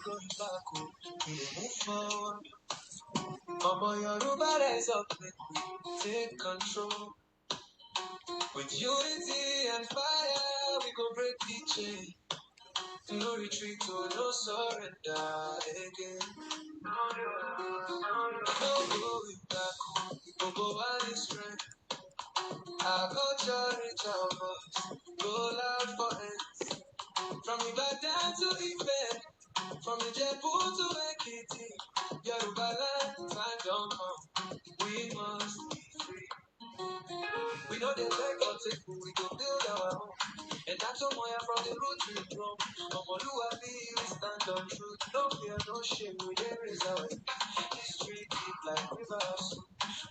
going back, oh. We move forward. Mama, Yoruba rise up, take control. With unity and fire, we go break the chain. No retreat, oh, no surrender again. No going back, Bobo one is strength. Our culture, reach our voice, go loud for hands. From Ibadan to Ife, from Ijebu to Ekiti, Yoruba land, time don't come. We must be free. We know they beg or take, we go build our own. And that's all Moya from the root to the drum. Omoluabi, we stand on truth. No fear, no shame, we raise our history deep like rivers.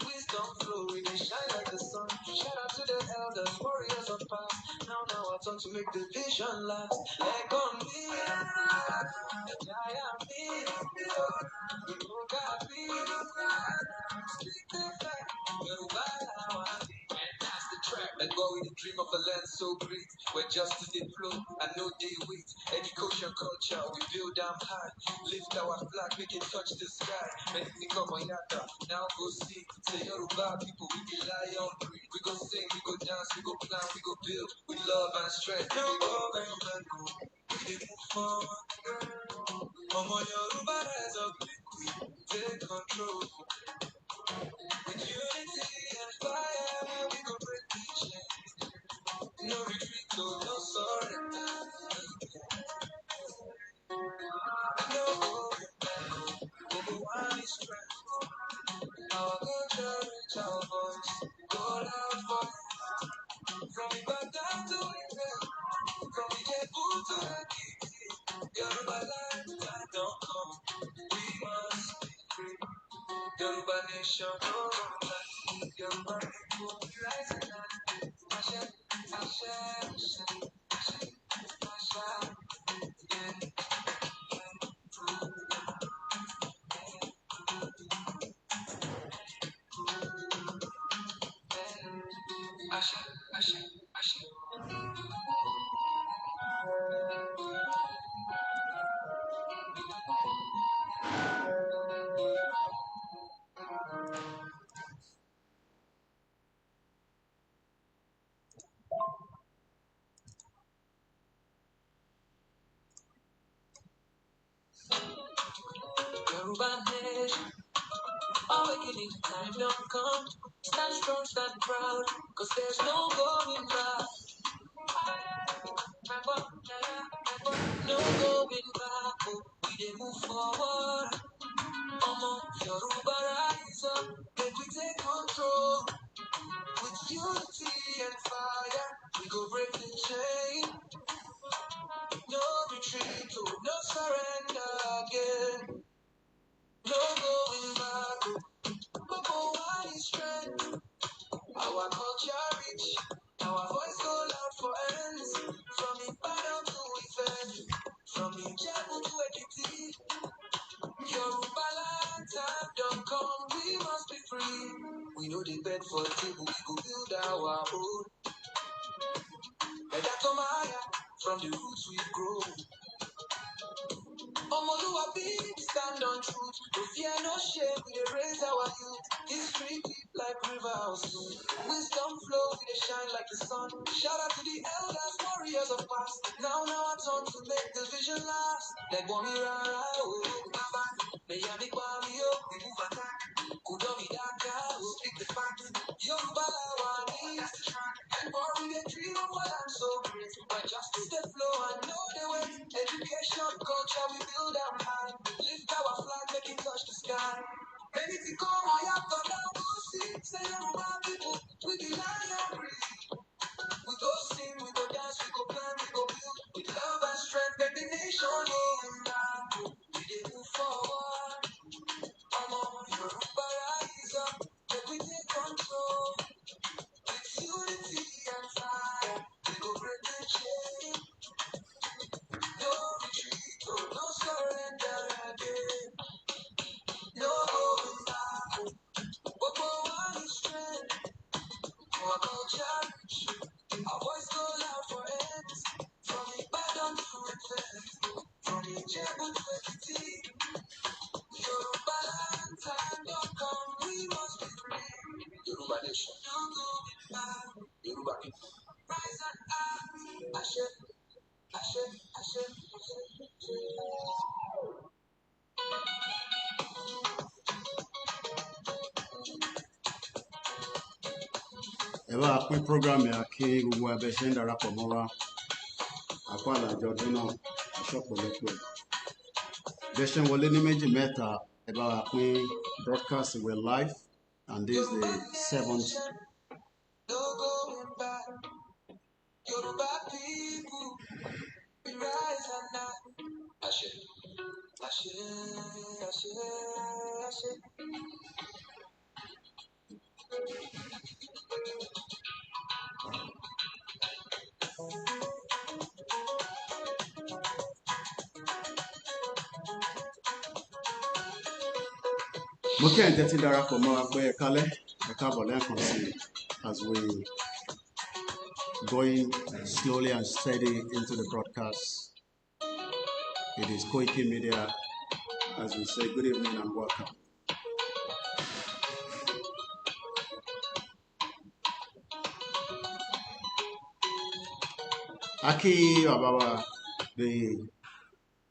Wisdom flow, we they shine like the sun. Shout out to the elders, warriors of past. Now our turn to make the vision last. Like on me, I am me. Look at me, speak the fact. And that's the track. Let go with the dream of a land so great, where justice they flow and no day wait. Education, culture, we build them high. Lift our flag, make it touch the sky. Make me come on yata, now go see. Say Yoruba people, we be lion breed. We go sing, we go dance, we go plan, we go build with love and strength. No go back, go. We move forward. Mama Yoruba rise up, take control. With unity and fire, we go break the chain. No retreat, no surrender. No going back. Over one is strength. Our culture, reach our voice. Go loud for from Ibadan to Ife, from Ijebu to Ekiti. Yoruba land, time don't come. We must be free. Yoruba nation, no run. Yoruba people, we rise and rise. Ashe, Ashe, Ashe, Ashe, Ashe, yeah. Ashe, Ashe, Ashe. Yoruba nation, awakening time don't come. Stand strong, stand proud, cause there's no going back. No going back, oh, we dey move forward. Yoruba rise up, make we take control. With unity and fire, we go break the chain. No retreat, oh, no surrender again. No going back, oh, one is strength. Our culture rich, our voice go loud for ends. From Ibadan to Ife, from Ijebu to Ekiti. Yoruba land, time don't come, we must be free. We know the bed for the table, we go build our own. And that's on from the roots we grow. Omoluabi, stand on truth. No fear, no shame, we dey raise our youth. History deep like rivers. Wisdom flow, we dey shine like the sun. Shout out to the elders, warriors of past. Now our turn to make the vision last. Like Bomi Rara, oh, Baba. Meyami Kwami, oh, we move attack. Kudomi Daka, oh, speak the fact. Yoruba Lawani, that's the track. And more we dey dream of what I'm so great. But justice they flow, I know the way. Education, culture, we build our high. Lift our flag, make it touch the sky. Ready to come, I have to now go see. Say Yoruba people, we the lion breed. We go sing, we go dance, we go plan, we go build. With love and strength, make the nation in. We dey move forward. Yoruba rise up, make we take control. With unity and fire, we go break the chain. No retreat, oh, no surrender again. No going back, but one is strength. Our culture, our voice go loud for ends. From Ibadan to Ife, from Ijebu to Ekiti. nation. Yoruba people. Rise and Ashe, Ashe, Ashe, Ashe. ẹ bá pín program yà kí gbogbo abẹ ṣe ń darapọ̀ mọ́ wa àpò àlàjọ ọdún náà aṣọ́pọ̀lọpọ̀ bẹ ṣe ń wọlé ní méjì mẹ́ta ẹ bá wa pín broadcast we live and this is the 7th. Yoruba people, we rise and now. Ashe, Ashe, Ashe, Ashe. Mo kí ẹ̀ ń tẹ́tí darapọ̀ mọ́ wa pé ẹ kálẹ́ ẹ káàbọ̀ lẹ́ẹ̀kan sí as we going slowly and steady into the broadcast. It is Koiki Media as we say good evening and welcome. Aki Abawa, the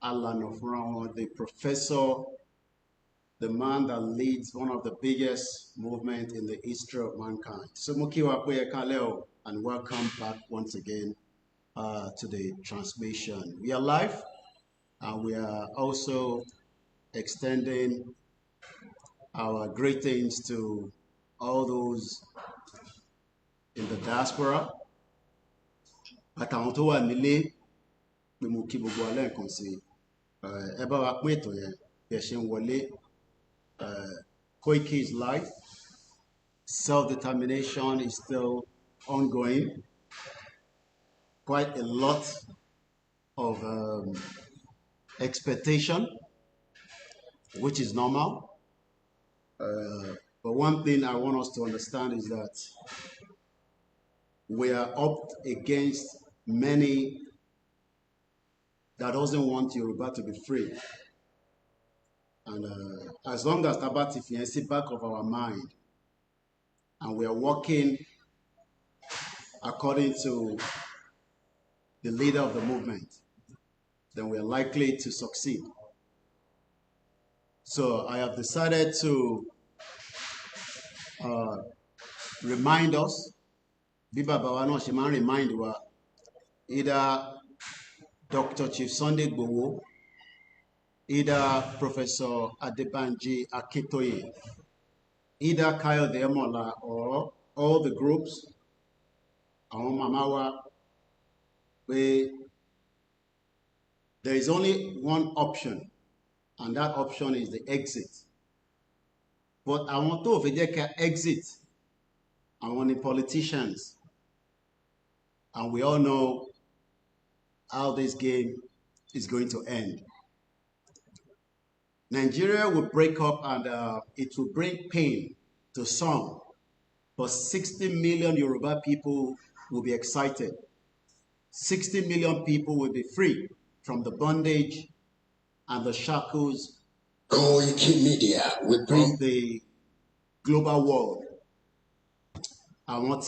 Alan of Ron, the professor, the man that leads one of the biggest movements in the history of mankind. So Mukiwa Kaleo, and welcome back once again to the transmission. We are live and we are also extending our greetings to all those in the diaspora. Àtàwọn tó wà nílé pé mo kí gbogbo alẹ́ nǹkan sí ẹ bá wa pín ètò yẹn bí ẹ ṣe ń wọlé. Koiki is live. Self-determination is still ongoing. Quite a lot of expectation, which is normal. But one thing I want us to understand is that we are up against many that doesn't want Yoruba to be free. And as long as Tabati is the back of our mind, and we are working according to the leader of the movement, then we are likely to succeed. So I have decided to remind us, Biba Bawano Shiman remind wa, either Dr. Chief Sunday Gbowo, either Professor Adebanji Akintoye, either Kayode Emola, or all the groups, our Mamawa, there is only one option, and that option is the exit. But I want to exit. I want the politicians, and we all know how this game is going to end. Nigeria will break up and it will bring pain to some, but 60 million Yoruba people will be excited. 60 million people will be free from the bondage and the shackles Koiki Media will bring of the global world. And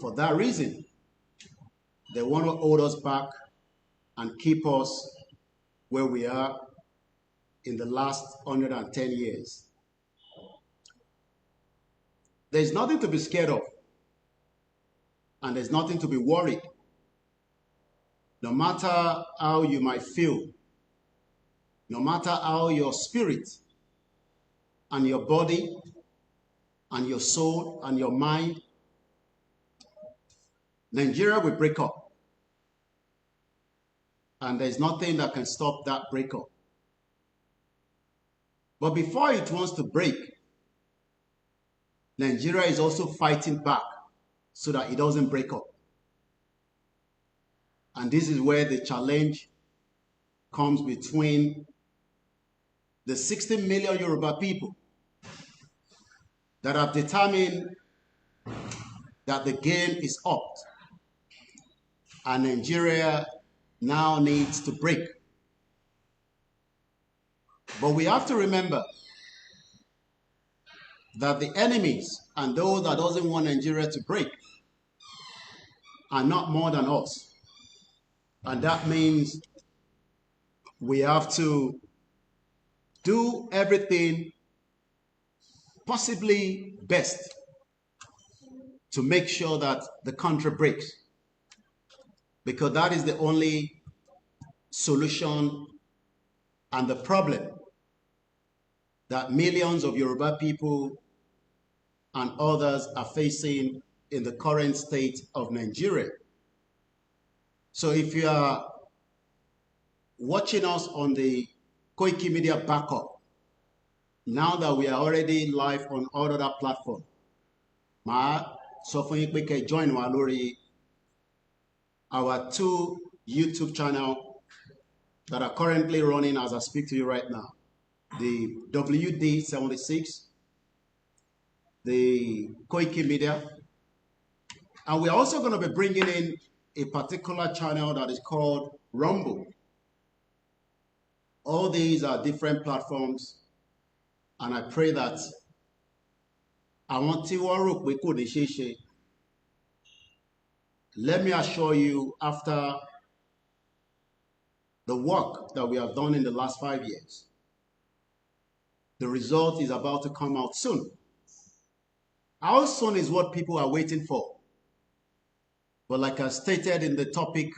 for that reason, they want to hold us back and keep us where we are in the last 110 years. There's nothing to be scared of, and there's nothing to be worried. No matter how you might feel, no matter how your spirit and your body and your soul and your mind, Nigeria will break up. And there's nothing that can stop that breakup. But before it wants to break, Nigeria is also fighting back so that it doesn't break up. And this is where the challenge comes between the 60 million Yoruba people that have determined that the game is up and Nigeria now needs to break. But we have to remember that the enemies and those that doesn't want Nigeria to break are not more than us. And that means we have to do everything possibly best to make sure that the country breaks, because that is the only solution and the problem that millions of Yoruba people and others are facing in the current state of Nigeria. So if you are watching us on the Koiki Media backup, now that we are already live on all other platforms, so fún yín pé kẹ́ join wa lórí our 2 YouTube channel that are currently running as I speak to you right now. The WD76, the Koiki Media, and we're also going to be bringing in a particular channel that is called Rumble. All these are different platforms, and I pray that let me assure you, after the work that we have done in the last 5 years, the result is about to come out soon. How soon is what people are waiting for. But like I stated in the topic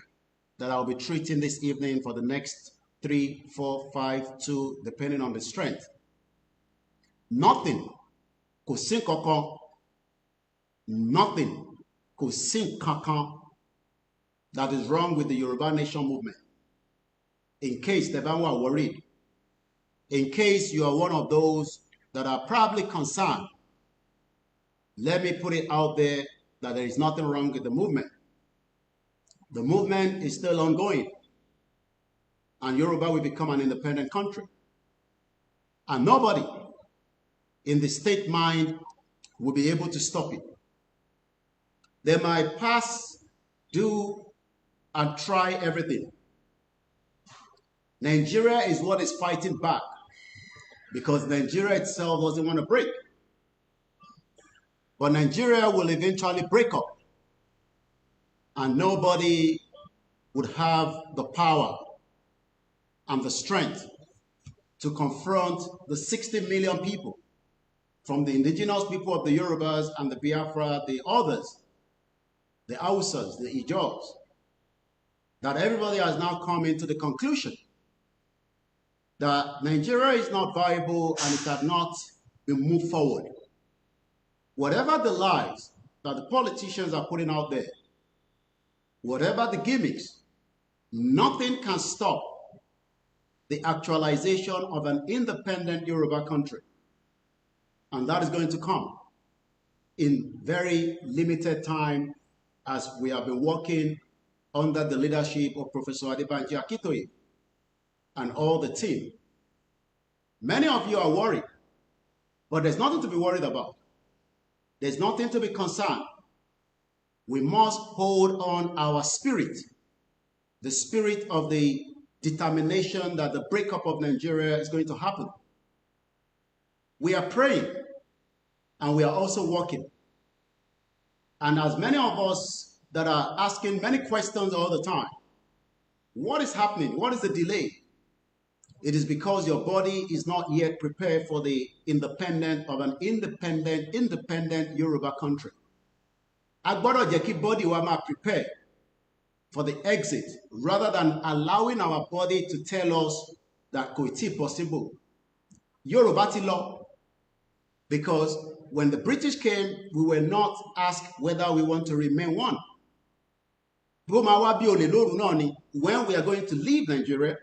that I'll be treating this evening for the next 3, 4, 5, 2, depending on the strength. Nothing could sink nothing could sink that is wrong with the Yoruba Nation movement. In case the Banwa are worried, in case you are one of those that are probably concerned, let me put it out there that there is nothing wrong with the movement. The movement is still ongoing, and Yoruba will become an independent country. And nobody in the state mind will be able to stop it. They might pass, do, and try everything. Nigeria is what is fighting back, because Nigeria itself doesn't want to break. But Nigeria will eventually break up, and nobody would have the power and the strength to confront the 60 million people, from the indigenous people of the Yorubas and the Biafra, the others, the Hausas, the Ijos, that everybody has now come into the conclusion that Nigeria is not viable and it cannot be moved forward. Whatever the lies that the politicians are putting out there, whatever the gimmicks, nothing can stop the actualization of an independent Yoruba country. And that is going to come in very limited time, as we have been working under the leadership of Professor Adebanji Akintoye and all the team. Many of you are worried, but there's nothing to be worried about. There's nothing to be concerned. We must hold on our spirit, the spirit of the determination that the breakup of Nigeria is going to happen. We are praying, and we are also working. And as many of us that are asking many questions all the time, what is happening? What is the delay? It is because your body is not yet prepared for the independent of an independent Yoruba country. Agbọ́dọ̀ jẹ́ kí body wa máa prepare for the exit, rather than allowing our body to tell us that kò tí possible. Yoruba ti lọ. Because when the British came, we were not asked whether we want to remain one. When we are going to leave Nigeria,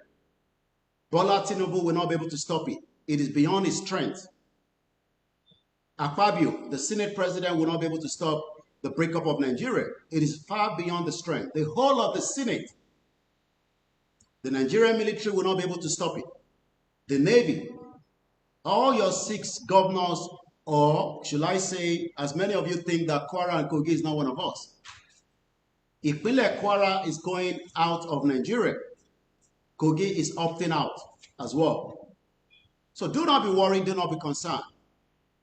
Bola Tinubu will not be able to stop it. It is beyond his strength. Akpabio, the Senate president, will not be able to stop the breakup of Nigeria. It is far beyond the strength. The whole of the Senate, the Nigerian military will not be able to stop it. The Navy, all your 6 governors, or should I say, as many of you think that Kwara and Kogi is not one of us. Ìpínlẹ̀ Kwara is going out of Nigeria. Kogi is opting out as well. So do not be worried, do not be concerned.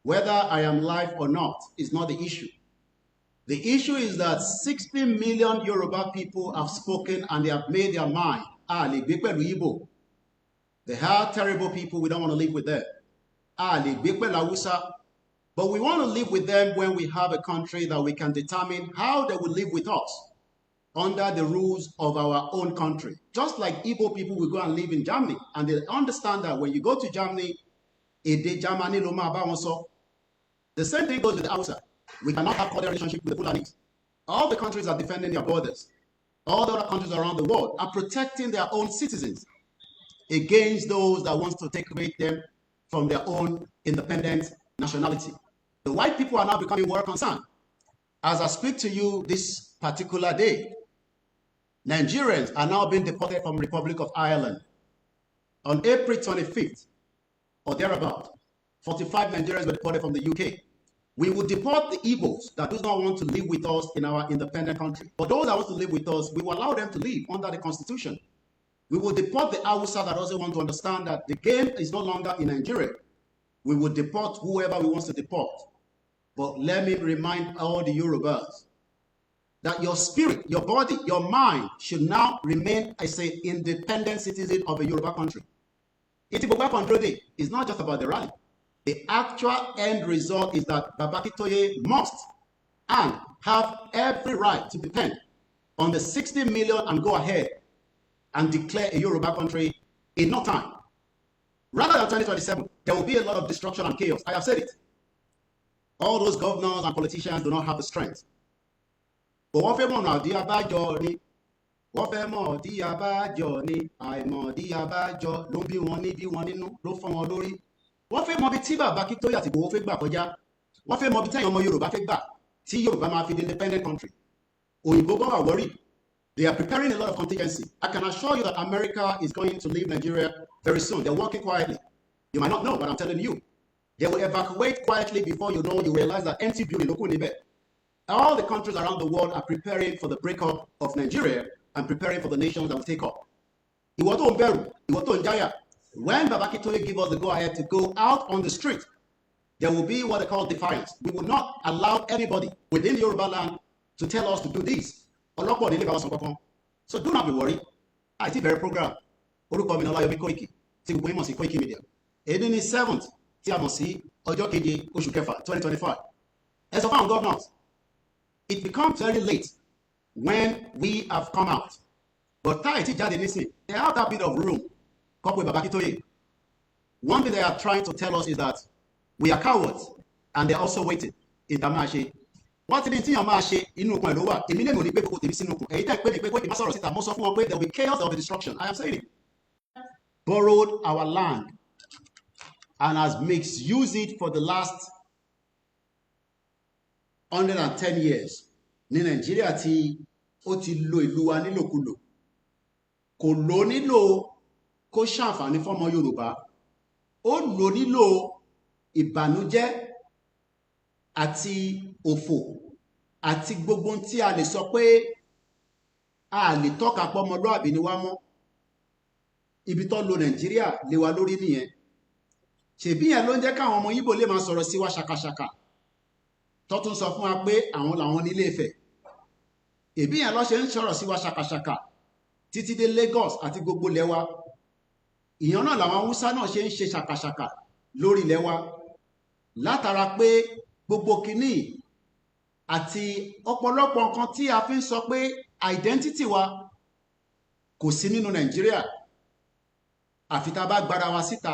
Whether I am live or not is not the issue. The issue is that 60 million Yoruba people have spoken and they have made their mind. They are terrible people. We don't want to live with them. But we want to live with them when we have a country that we can determine how they will live with us under the rules of our own country. Just like Igbo people will go and live in Germany, and they understand that when you go to Germany, the same thing goes with the Hausa. We cannot have cordial relationship with the Fulanis. All the countries are defending their borders. All the other countries around the world are protecting their own citizens against those that want to take away them from their own independent nationality. The white people are now becoming more concerned. As I speak to you this particular day, Nigerians are now being deported from the Republic of Ireland. On April 25th, or thereabout, 45 Nigerians were deported from the UK. We will deport the Igbos that do not want to live with us in our independent country. But those that want to live with us, we will allow them to live under the Constitution. We will deport the Hausa that doesn't want to understand that the game is no longer in Nigeria. We will deport whoever we want to deport. But let me remind all the Yorubas that your spirit, your body, your mind should now remain as an independent citizen of a Yoruba country. It's not just about the rally. The actual end result is that Babakitoye must and have every right to depend on the 60 million and go ahead and declare a Yoruba country in no time. Rather than 2027, there will be a lot of destruction and chaos. I have said it. All those governors and politicians do not have the strength. But wọ́n fẹ́ mọ̀ di abájọ ni, wọ́n fẹ́ mọ̀ di abájọ ni, àìmọ̀ di abájọ ló bí wọn ní bí wọn nínú ló fọ́ wọn lórí. Wọ́n fẹ́ mọ̀ bí tí Babakitoye àti Igboho fẹ́ gbà kọjá. Wọ́n fẹ́ mọ̀ bí tẹ́yìn ọmọ Yorùbá fẹ́ gbà tí Yorùbá máa fi di independent country. Òyìnbó gan wà worried. They are preparing a lot of contingency. I can assure you that America is going to leave Nigeria very soon. They're working quietly. You might not know, but I'm telling you. They will evacuate quietly before you know, you realize that empty building. All the countries around the world are preparing for the breakup of Nigeria and preparing for the nations that will take up. When Babakitoye give us the go-ahead to go out on the street, there will be what they call defiance. We will not allow anybody within Yoruba land to tell us to do this. So do not be worried. I see very program. Koiki Media. Èdè ní 7th tí a mọ̀ sí ọjọ́ keje oṣù kẹfà 2025. As of our governors, it becomes very late when we have come out. But they have that bit of room. One thing they are trying to tell us is that we are cowards and they're also waiting in Tamashi. What did you say? There will be chaos, there will be destruction. I am saying it. Borrowed our land and has misused it for the last 110 years. Ní Nàìjíríà tí ó ti lo ìlú wa nílòkulò. Kò lò nílò kó ṣàǹfààní fọ́mọ Yorùbá. Ó lò nílò ìbànújẹ́ àti òfò àti gbogbo tí a lè sọ pé a lè tọ́ka pé ọmọlúàbí ni wá mọ́. Ibi tó lo Nàìjíríà lé wa lórí nìyẹn. Ṣèbí yẹn ló ń jẹ́ káwọn ọmọ Ìgbò lè máa sọ̀rọ̀ sí wa ṣàkàṣàkà. Tó tún sọ fún wa pé àwọn làwọn ní Ilé-Ifẹ̀. Èbí yẹn ló ṣe ń sọ̀rọ̀ sí wa ṣàkàṣàkà títí dé Lagos àti gbogbo ilẹ̀ wa. Ìyẹn náà làwọn Haúsá náà ṣe ń ṣe ṣàkàṣàkà lórí ilẹ̀ wa. Látara pé gbogbo kìíní àti ọ̀pọ̀lọpọ̀ nǹkan tí a fi ń sọ pé identity wa kò sí nínú Nàìjíríà. Àfi tá bá gbára wa síta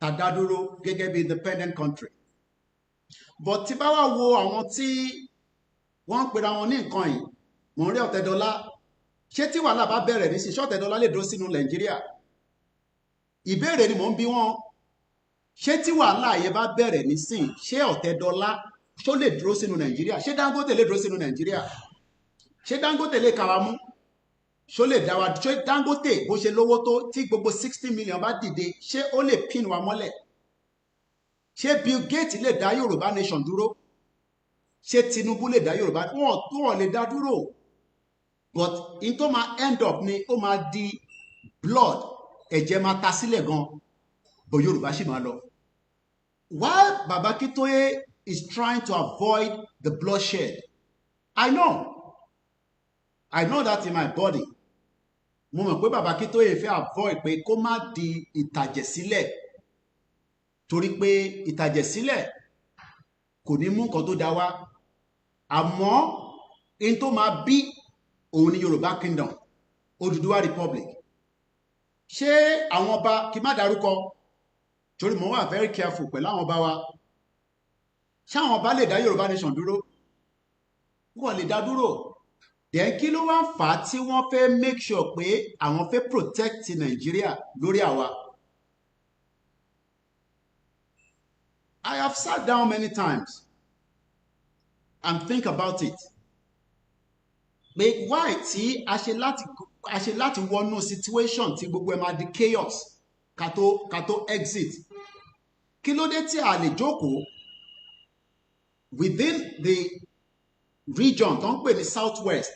tá dá dúró gẹ́gẹ́ bí independent country. But tí bá wá wo àwọn tí wọ́n ń pera wọn ní nǹkan yìí, mò ń rí Ọ̀tẹ́dọ́lá. Ṣé tí wàhálà bá bẹ̀rẹ̀ ní sí ṣé Ọ̀tẹ́dọ́lá lè dúró sínú Nàìjíríà? Ìbéèrè ni mò ń bi wọ́n. Ṣé tí wàhálà yẹn bá bẹ̀rẹ̀ ní sí ṣé Ọ̀tẹ́dọ́lá ṣó lè dúró sínú Nàìjíríà? Ṣé Dangote lè dúró sínú Nàìjíríà? Ṣé Dangote lè kà wá mú? Ṣó lè dá wa? Ṣé Dangote bó ṣe lówó tó tí gbogbo 60 million bá dìde ṣé ó lè pin wa mọ́lẹ̀? Ṣé Bill Gates lè dá Yorùbá nation dúró? Ṣé Tinubu lè dá Yorùbá? Wọ́n lè dá dúró. But in tó máa end up ni ó máa di blood, ẹ̀jẹ̀ máa ta sílẹ̀ gan, bó Yorùbá sì máa lọ. while Baba Akintoye is trying to avoid the bloodshed, I know that in my body. Mo mọ̀ pé Baba Akintoye fẹ́ avoid pé kó má di ìtàjẹ̀sílẹ̀, torí pé ìtàjẹ̀sílẹ̀ kò ní mú nǹkan tó dá wá. Àmọ́ in tó máa bí òun ní Yorùbá Kingdom, Odùduwà Republic. Ṣé àwọn ọba, kí má dárúkọ, torí mo wà very careful pẹ̀lú àwọn ọba wa, ṣé àwọn ọba lè dá Yorùbá Nation dúró? Wọ́n lè dá dúró. Then kí ló wá ń fà á tí wọ́n fẹ́ make sure pé àwọn fẹ́ protect Nàìjíríà lórí àwa? I have sat down many times and think about it. Pé why tí a ṣe láti wọnú situation tí gbogbo ẹ máa di chaos ká tó exit? Kí ló dé tí a lè jókòó within the region tó ń pè ní Southwest,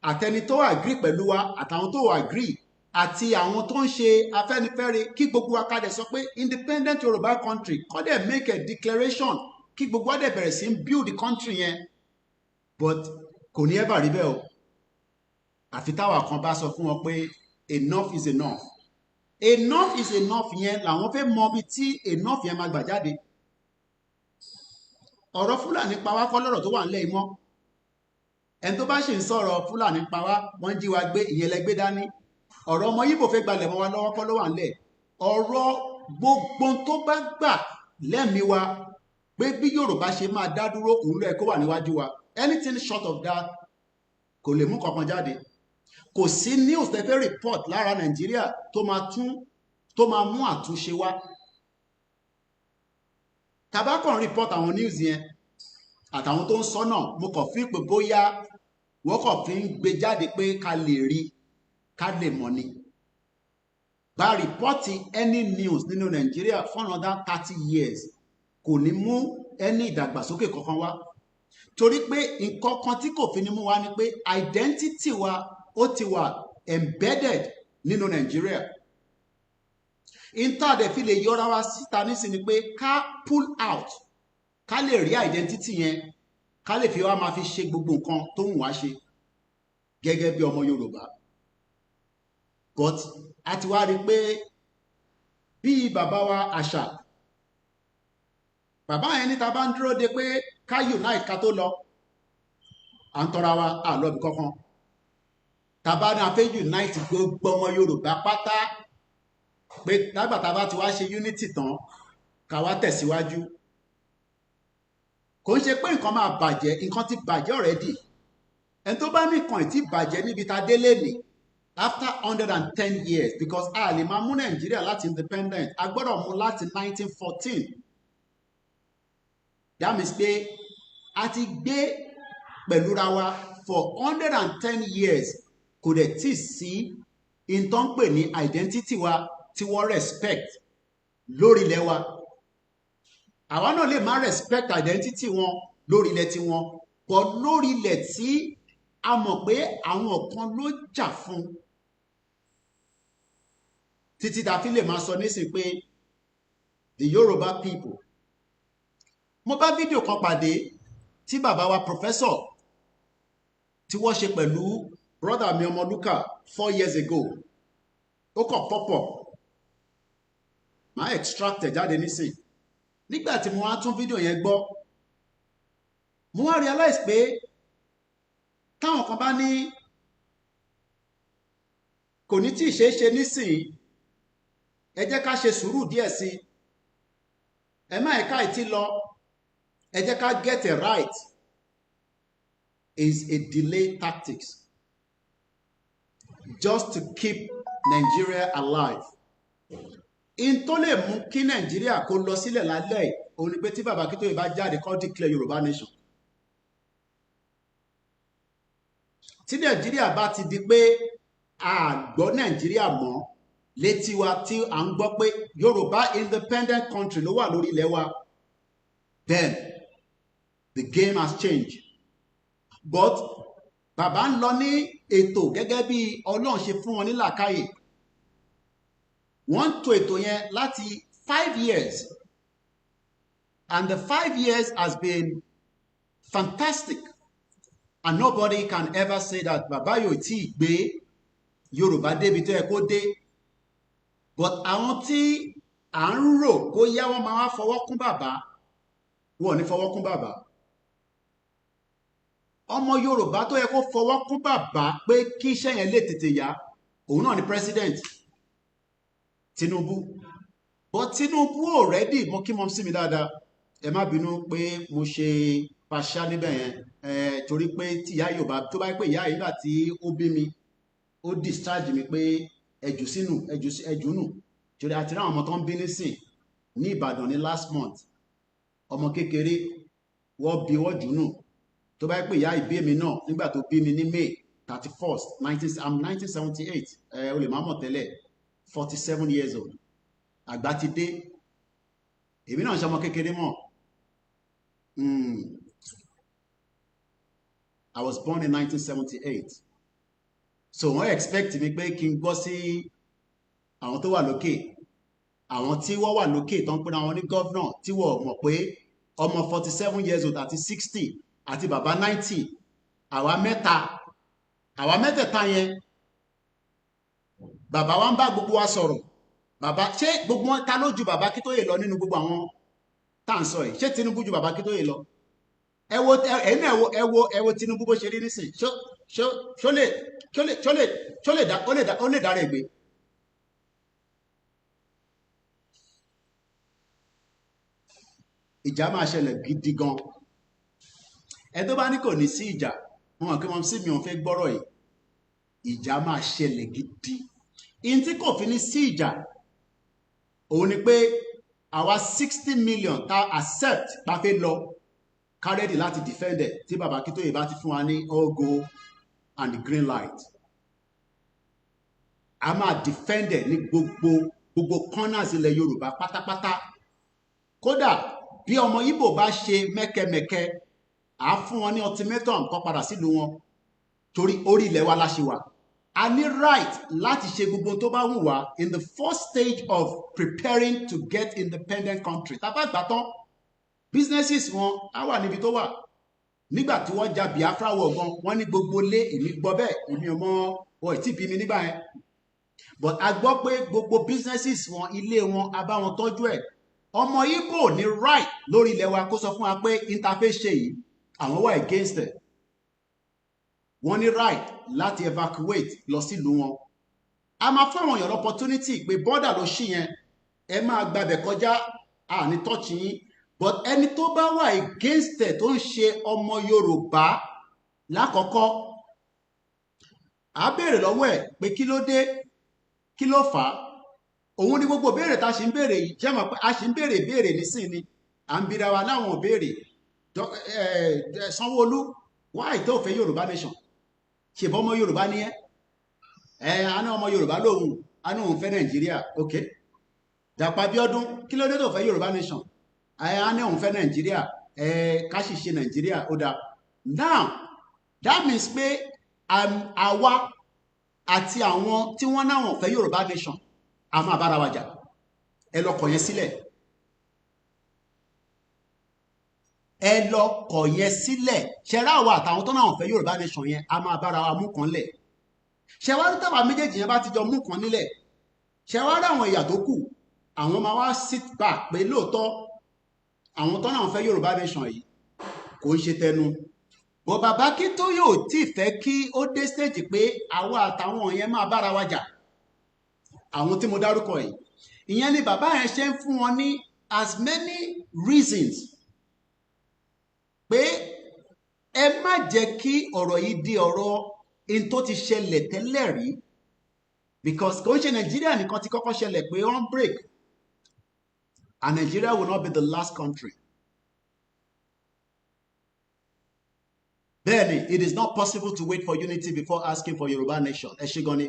àtẹni tó agree pẹ̀lú wa àtàwọn tó agree àti àwọn tó ń ṣe Afẹ́nifẹ́re, kí gbogbo wa ká dẹ̀ sọ pé independent Yorùbá country, kó dẹ̀ make a declaration, kí gbogbo wa dẹ̀ bẹ̀rẹ̀ sí build the country yẹn. But kò ní ever rí bẹ́ẹ̀ o, àfi táwa kan bá sọ fún wọn pé enough is enough. Enough is enough yẹn làwọn fẹ́ mọ bí tí enough yẹn máa gbà jáde. Ọ̀rọ̀ Fúlàní pa wá kọ́ lọ́rọ̀ tó wà nílẹ̀ mọ́. Ẹni tó bá ṣe ń sọ̀rọ̀ Fúlàní pa wá, wọ́n jí wa gbé, ìyẹn lẹ gbé dání. Ọ̀rọ̀ ọmọ Yíbò fẹ́ gbalẹ̀ mọ́ wa lọ́wọ́ kọ́ ló wà nílẹ̀. Ọ̀rọ̀ gbogbo tó bá gbà lẹ́mìí wa pé bí Yorùbá ṣe máa dá dúró, òun ló yẹ kó wà níwájú wa. Anything short of that kò lè mú kankan jáde. Kò sí news tẹ́ fẹ́ report lára Nàìjíríà tó máa mú àtúnṣe wá. Tàbá kàn report àwọn news yẹn àtàwọn tó ń sọ náà, mo kàn fi pé bóyá wọ́n kàn fi ń gbé jáde pé ká lè rí, ká lè mọ̀ ni. Bá reporting any news nínú Nàìjíríà for another 30 years kò ní mú any ìdàgbàsókè kankan wá. Torí pé nǹkan kan tí kò fi ní mú wá ni pé identity wa ó ti wà embedded nínú Nàìjíríà. Intade fi lè yọra wa síta nísìn ni pé ká pull out, ká lè rí identity yẹn, ká lè fi wá máa fi ṣe gbogbo nǹkan tó ń wá ṣe gẹ́gẹ́ bí ọmọ Yorùbá. But a ti wá rí pé bí bàbá wa àṣà, bàbá yẹn níta bá ń dúró de pé ká unite ká tó lọ, à ń tọra wa àlọ́bì kankan. Tàbá ní a fẹ́ unite gbogbo ọmọ Yorùbá pátá, pé lágbàtà bá ti wá ṣe unity tán ká wá tẹ̀síwájú. Kò ń ṣe pé nǹkan máa bàjẹ́, nǹkan ti bàjẹ́ already. Ẹni tó bá ní nǹkan ìtì bàjẹ́ níbi tá délé ní after 110 years, because a lè máa mú Nàìjíríà láti independent, a gbọ́dọ̀ mú láti 1914. That means pé a ti gbé pẹ̀lú ra wa for 110 years, kò dẹ̀ tí sí in tó ń pè ní identity wa tí wọ́n respect lórí ilẹ̀ wa. Àwa náà lè má respect identity wọn lórí ilẹ̀ tí wọn, but lórí ilẹ̀ tí a mọ̀ pé àwọn kan ló jà fún, títí ta fi lè máa sọ nísìn pé the Yoruba people. Mo bá fídíò kan pàdé tí bàbá wa professor tí wọ́n ṣe pẹ̀lú brother mi Ọmọlúkà 4 years ago. Ó kàn pọ́pọ̀, máa extract ẹ̀ jáde nísìn. Nígbà tí mo wá tún fídíò yẹn gbọ́, mo wá realize pé táwọn kan bá ní kò ní tí ì ṣe nísìn, ẹ jẹ́ ká ṣe sùúrù díẹ̀ sí, ẹ má ẹ̀ka ìtí lọ, ẹ jẹ́ ká get it right, is a delay tactics just to keep Nigeria alive. In tó lè mú kí Nigeria kó lọ sílẹ̀ lálẹ́ òun ni pé tí Baba Akintoye bá jáde kó declare Yorùbá nation. Tí Nigeria bá ti di pé a gbọ́ Nigeria mọ́ létí wa, tí à ń gbọ́ pé Yorùbá independent country ló wà lórí ilẹ̀ wa, then the game has changed. But bàbá ń lọ ní ètò gẹ́gẹ́ bí Ọlọ́run ṣe fún wọn ní làákàyè. Wọ́n ń tò ètò yẹn láti 5 years And the 5 years has been fantastic. And nobody can ever say that bàbá yóò tí gbé Yorùbá débi tó yẹ kó dé. But àwọn tí à ń rò kó yá wọn máa fọwọ́ kún bàbá, wọn ò ní fọwọ́ kún bàbá. Ọmọ Yorùbá tó yẹ kó fọwọ́ kún bàbá pé kí iṣẹ́ yẹn lè tètè yá, òun náà ni president Tinubu. But Tinubu already mo kí mọ́ sí mi dáadáa, ẹ má bínú pé mo ṣe pàṣá níbẹ̀ yẹn, torí pé tí ìyá Yorùbá tó bá pé ìyá yìí gbà tí ó bí mi ó discharge mi pé ẹjù nù torí àti ráwọn ọmọ tó ń bí nísìn ní Ìbàdàn ní last month, ọmọ kékeré wọ́n bí wọ́n jù nù tó bá pé ìyá ìbí mi náà nígbà tó bí mi ní May 31st 1978 o lè má mọ̀ tẹ́lẹ̀ 47 years old, àgbà ti dé, èmi náà ṣe ọmọ kékeré mọ́. I was born in 1978. So wọ́n expect mi pé kí n gbọ́ sí àwọn tó wà lókè, àwọn tí wọ́n wà lókè tó ń pín àwọn ní governor tí wọ́n mọ̀ pé ọmọ 47 years old àti 60 àti bàbá 90, àwa mẹ́tẹ̀ẹ̀ta yẹn bàbá wa ń bá gbogbo wa sọ̀rọ̀. Bàbá ṣé gbogbo wọn ta ló ju bàbá Akíntóyè lọ nínú gbogbo àwọn tá à ń sọ yìí? Ṣé Tinubu ju bàbá Akíntóyè lọ? ẹ wo Tinubu bó ṣe rí nísìn, ṣó lè dára ẹgbẹ́. Ìjà máa ṣẹlẹ̀ gidi gan. Ẹ tó bá ní kò ní sí ìjà, wọn kí wọn sí mi ò fẹ́ gbọ́rọ̀ yìí. Ìjà máa ṣẹlẹ̀ gidi. In tí kò fi ní sí ìjà òun ni pé àwa 60 million ta accept pa fẹ́ lọ kárẹ́dì láti defend ẹ̀ tí bàbá Akíntóyè bá ti fún wa ní all go and the green light. A máa defend ẹ̀ ní gbogbo corners ilẹ̀ Yorùbá pátápátá. Kódà bí ọmọ Ìgbò bá ṣe mẹ́kẹ́mẹ́kẹ́, à fún wọn ní ultimatum kó padà sílùú wọn torí orí ilẹ̀ wa láṣẹ wà. A ní right láti ṣe gbogbo tó bá wù wá in the first stage of preparing to get independent country. Tá bá gbà tán, businesses wọn á wà níbi tó wà. Nígbà tí wọ́n ja Biafra wọ̀ gan, wọ́n ní gbogbo lé, èmi gbọ́ bẹ́ẹ̀, èmi ò mọ ọ̀ tí bí mi nígbà yẹn. But a gbọ́ pé gbogbo businesses wọn, ilé wọn, a bá wọn tọ́jú ẹ̀. Ọmọ Ìgbò ní right lórí ilẹ̀ wa kó sọ fún wa pé interface ṣe yìí, àwọn wà against it. Wọ́n ní right láti evacuate lọ sílùú wọn. A máa fún àwọn èèyàn opportunity pé border ló ṣí yẹn, ẹ máa gbàbẹ̀ kọjá, ní touch yín. But ẹni tó bá wà against it tó ń ṣe ọmọ Yorùbá lákọ̀ọ́kọ́, a béèrè lọ́wọ́ ẹ̀ pé kí ló dé, kí ló fà á. Òun ni gbogbo béèrè tá a ṣe ń béèrè yìí, jẹ́ mọ̀ pé a ṣe ń béèrè nísìnyí, à ń bira wa láwọn béèrè. Sanwó-Olú, why tó fẹ́ Yorùbá nation? Ṣèbọn ọmọ Yorùbá ni ẹ́? A ní ọmọ Yorùbá lòun, a ní òun fẹ́ Nàìjíríà, ok. Dàpọ̀ Abíọ́dún, kí ló dé tó fẹ́ Yorùbá nation? A ní òun fẹ́ Nàìjíríà, ká sì ṣe Nàìjíríà, ó dáa. Now, that means pé àwa àti àwọn tí wọ́n náwọn fẹ́ Yorùbá nation, a máa bára wa jà. Ẹ lọ kọ̀ yẹn sílẹ̀. Ẹ lọ kọ̀ yẹn sílẹ̀. Ṣẹ̀rá àwa àtàwọn tó náwọn fẹ́ Yorùbá nation yẹn, a máa bára wa mú kan lẹ̀. Ṣẹ̀wárí tàbá méjèèjì yẹn bá ti jọ mú kan nílẹ̀. Ṣẹ̀wárí àwọn ìyà tó kù, àwọn máa wá sit back pé lóòótọ́ àwọn tó náwọn fẹ́ Yorùbá nation yìí kò ń ṣe tẹnu. Bọ̀ bàbá Akíntóyè ò tí fẹ́ kí ó dé stage pé àwa àtàwọn yẹn máa bára wa jà. Àwọn tí mo dárúkọ yìí, ìyẹn ni bàbá yẹn ṣe ń fún wọn ní as many reasons pé ẹ má jẹ́ kí ọ̀rọ̀ yìí di ọ̀rọ̀ in tó ti ṣẹlẹ̀ tẹ́lẹ̀ rí, because kò ń ṣe Nàìjíríà nìkan ti kọ́kọ́ ṣẹlẹ̀ pé wọ́n break, and Nigeria will not be the last country. Bẹ́ẹ̀ni, it is not possible to wait for unity before asking for Yorùbá nation. Ẹ ṣé gan ni.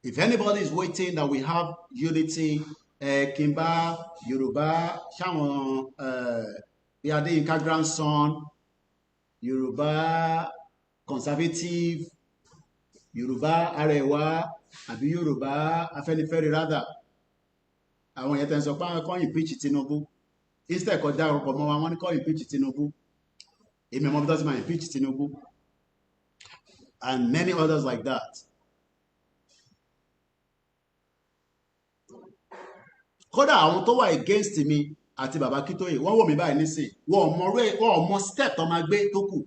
If anybody is waiting that we have unity, Kimba, Yoruba, Shawọn, Adeyinka grandson, Yoruba conservative, Yoruba Arewa, àbí Yoruba Afẹ́nifẹ́re rather. Àwọn yẹn tẹ́ ń sọ pé àwọn kan impeach Tinubu. instead kó dá orúkọ mọ́ wa wọ́n ní kó impeach Tinubu èmi ọmọ bí tó ti máa impeach Tinubu and many others like that. Kódà àwọn tó wà against mi àti bàbá Kítóyè wọ́n wò mí báyìí nísìn wọ́n ò mọ step tó máa gbé tó kù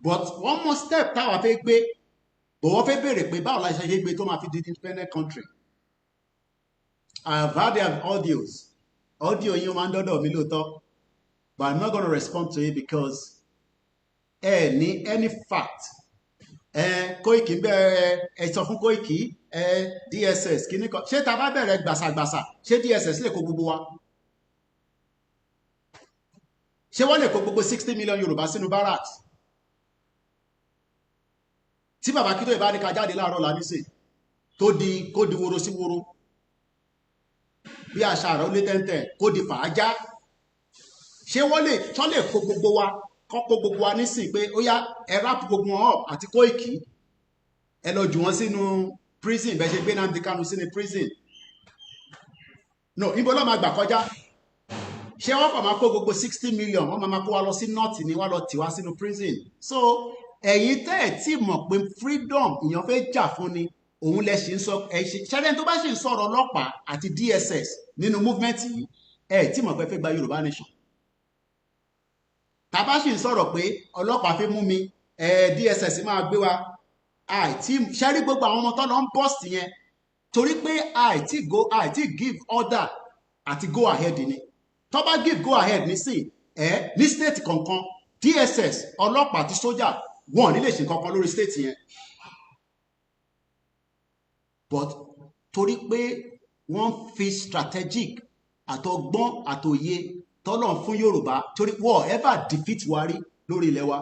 but wọ́n mọ step táwa fẹ́ gbé but wọ́n fẹ́ béèrè pé báwo la ṣe gbé tó máa fi di independent country. I have had their audio yín máa ń dọ́dọ̀ mi lóòótọ́ but I'm not going to respond to it because ní any fact Kóìkì ẹ sọ fún Kóìkì DSS kìíní kan ṣé ta bá bẹ̀rẹ̀ gbàsàgbàsà ṣé DSS lè kó gbogbo wa ṣé wọ́n lè kó gbogbo 60 million Yorùbá sínú barracks tí bàbá Kítóyè bá ní ká jáde láàárọ̀ láníṣe kó di woro sí woro bí àṣà àrà ó lé tẹ́ntẹ́ kó di fàájá ṣé wọ́n lè kó gbogbo wa kọ́kọ́ gbogbo wa nísìn pé ó yá ẹ ráp gbogbo wọn up àti Kóìkì ẹ lọ jù wọ́n sínú prison bẹ́ẹ̀ ṣe gbé Nnamdi Kanu sínú prison no níbo ló máa gbà kọjá ṣé wọ́n kàn máa kó gbogbo 60 million wọ́n máa kó wa lọ sí north ni wọ́n lọ tì wá sínú prison so ẹ̀yin tẹ́ ẹ̀ tí mọ̀ pé freedom èèyàn fẹ́ jà fún ni òun lẹ ṣì ń sọ ṣẹ́dẹ̀ tó bá ṣì ń sọ̀rọ̀ ọlọ́pàá àti DSS nínú movement yìí ẹ̀ tí mọ̀ pé fẹ́ gba Yorùbá nation tàbá ṣì ń sọ̀rọ̀ pé ọlọ́pàá fi mú mi DSS máa gbé wa àìtí ṣẹ́rí gbogbo àwọn ọmọ tó lọ ń bust yẹn torí pé àìtí give order àti go ahead ni tó bá give go ahead nísìn ní state kankan DSS ọlọ́pàá àti sójà wọn ní lè ṣe kankan lórí state yẹn but torí pé wọ́n fi strategic àtọgbọ́n àtòye tọ́lọ̀ fún Yorùbá torí wọ́n ever defeat wa rí lórí ilẹ̀ wa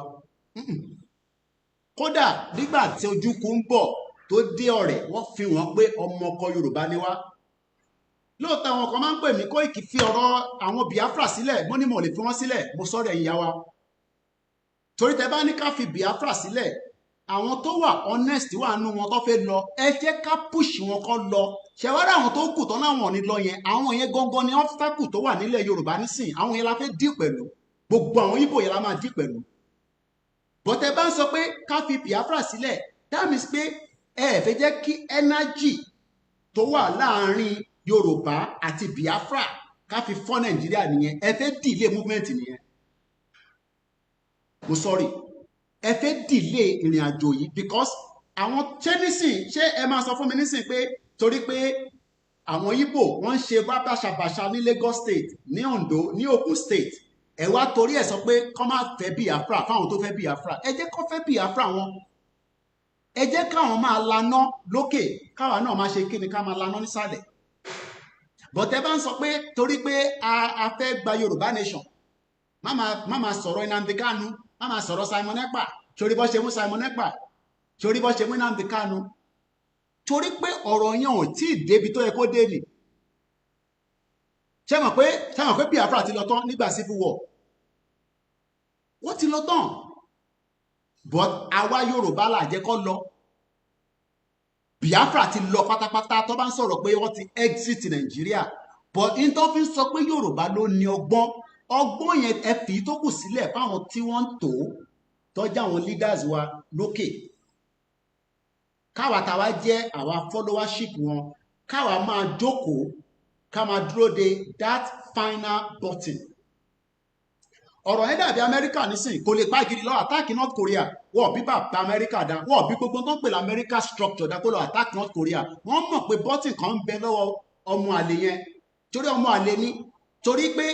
kódà nígbà tí ojúkú ń bọ̀ tó dé ọ̀rẹ́ wọ́n fi wọ́n pé ọmọ ọkọ Yorùbá ni wá lóòótọ́ àwọn kan máa ń pè mí Kóìkì fi ọ̀rọ̀ àwọn Biafra sílẹ̀ mo ní mo lè fi wọ́n sílẹ̀ mo sọ̀rọ̀ ẹ̀yìn yá wa torí tẹ bá ní ká fi Biafra sílẹ̀ àwọn tó wà honest wà nú wọn tó fẹ́ lọ ẹ jẹ́ ká push wọn kó lọ ṣẹ̀wárẹ̀ àwọn tó kù tán láwọn ò ní lọ yẹn àwọn yẹn gangan ni obstacle tó wà nílẹ̀ Yorùbá nísìn àwọn yẹn la fẹ́ deal pẹ̀lú gbogbo àwọn Ìgbò yẹn la máa deal pẹ̀lú bọ́tẹ́ bá ń sọ pé ká fi Biafra sílẹ̀ that means pé ẹ fẹ́ jẹ́ kí energy tó wà láàrin Yorùbá àti Biafra ká fi fọ́ Nàìjíríà nìyẹn ẹ fẹ́ delay movement nìyẹn mo sorry ẹ fẹ́ delay ìrìn àjò yìí because àwọn ṣé nísìn ṣé ẹ máa sọ fún mi nísìn pé torí pé àwọn Ìgbò wọ́n ń ṣe báṣabàṣa ní Lagos State ní Ondo ní Ogun State ẹ wá torí ẹ sọ pé kọ́ máa fẹ́ Biafra fáwọn tó fẹ́ Biafra ẹ jẹ́ kọ́ fẹ́ Biafra wọn ẹ jẹ́ káwọn máa laná lókè káwa náà máa ṣe kíni ká máa laná nísàlẹ̀ bọ̀tẹ́ bá ń sọ pé torí pé a fẹ́ gba Yorùbá nation má máa sọ̀rọ̀ Nnamdi Kanu má máa sọ̀rọ̀ Simon Ekpa torí bọ́ ṣe mú Simon Ekpa torí bọ́ ṣe mú Nnamdi Kanu torí pé ọ̀rọ̀ yẹn ò tí ì débi tó yẹ kó dé nì ṣé mọ̀ pé Biafra ti lọ tán nígbà civil war wọ́n ti lọ tán but àwa Yorùbá là jẹ́ kó lọ Biafra ti lọ pátápátá tó bá ń sọ̀rọ̀ pé wọ́n ti exit Nàìjíríà but in tó fi ń sọ pé Yorùbá ló ní ọgbọ́n yẹn ẹ fi tó kù sílẹ̀ fáwọn tí wọ́n ń tọ́jà àwọn leaders wa lókè káwa táwa jẹ́ àwa followership wọn káwa máa jókòó ká máa dúró de that final button ọ̀rọ̀ yẹn dàbí Amẹ́ríkà nísìn kò lè pa gidi lọ attack North Korea wọ́n bí bàbá Amẹ́ríkà dá wọ́n bí gbogbo tó ń pè ní America structure dá kó lọ attack North Korea wọ́n mọ̀ pé button kan ń bẹ lọ́wọ́ ọmọ àlè yẹn torí ọmọ àlè ni torí pé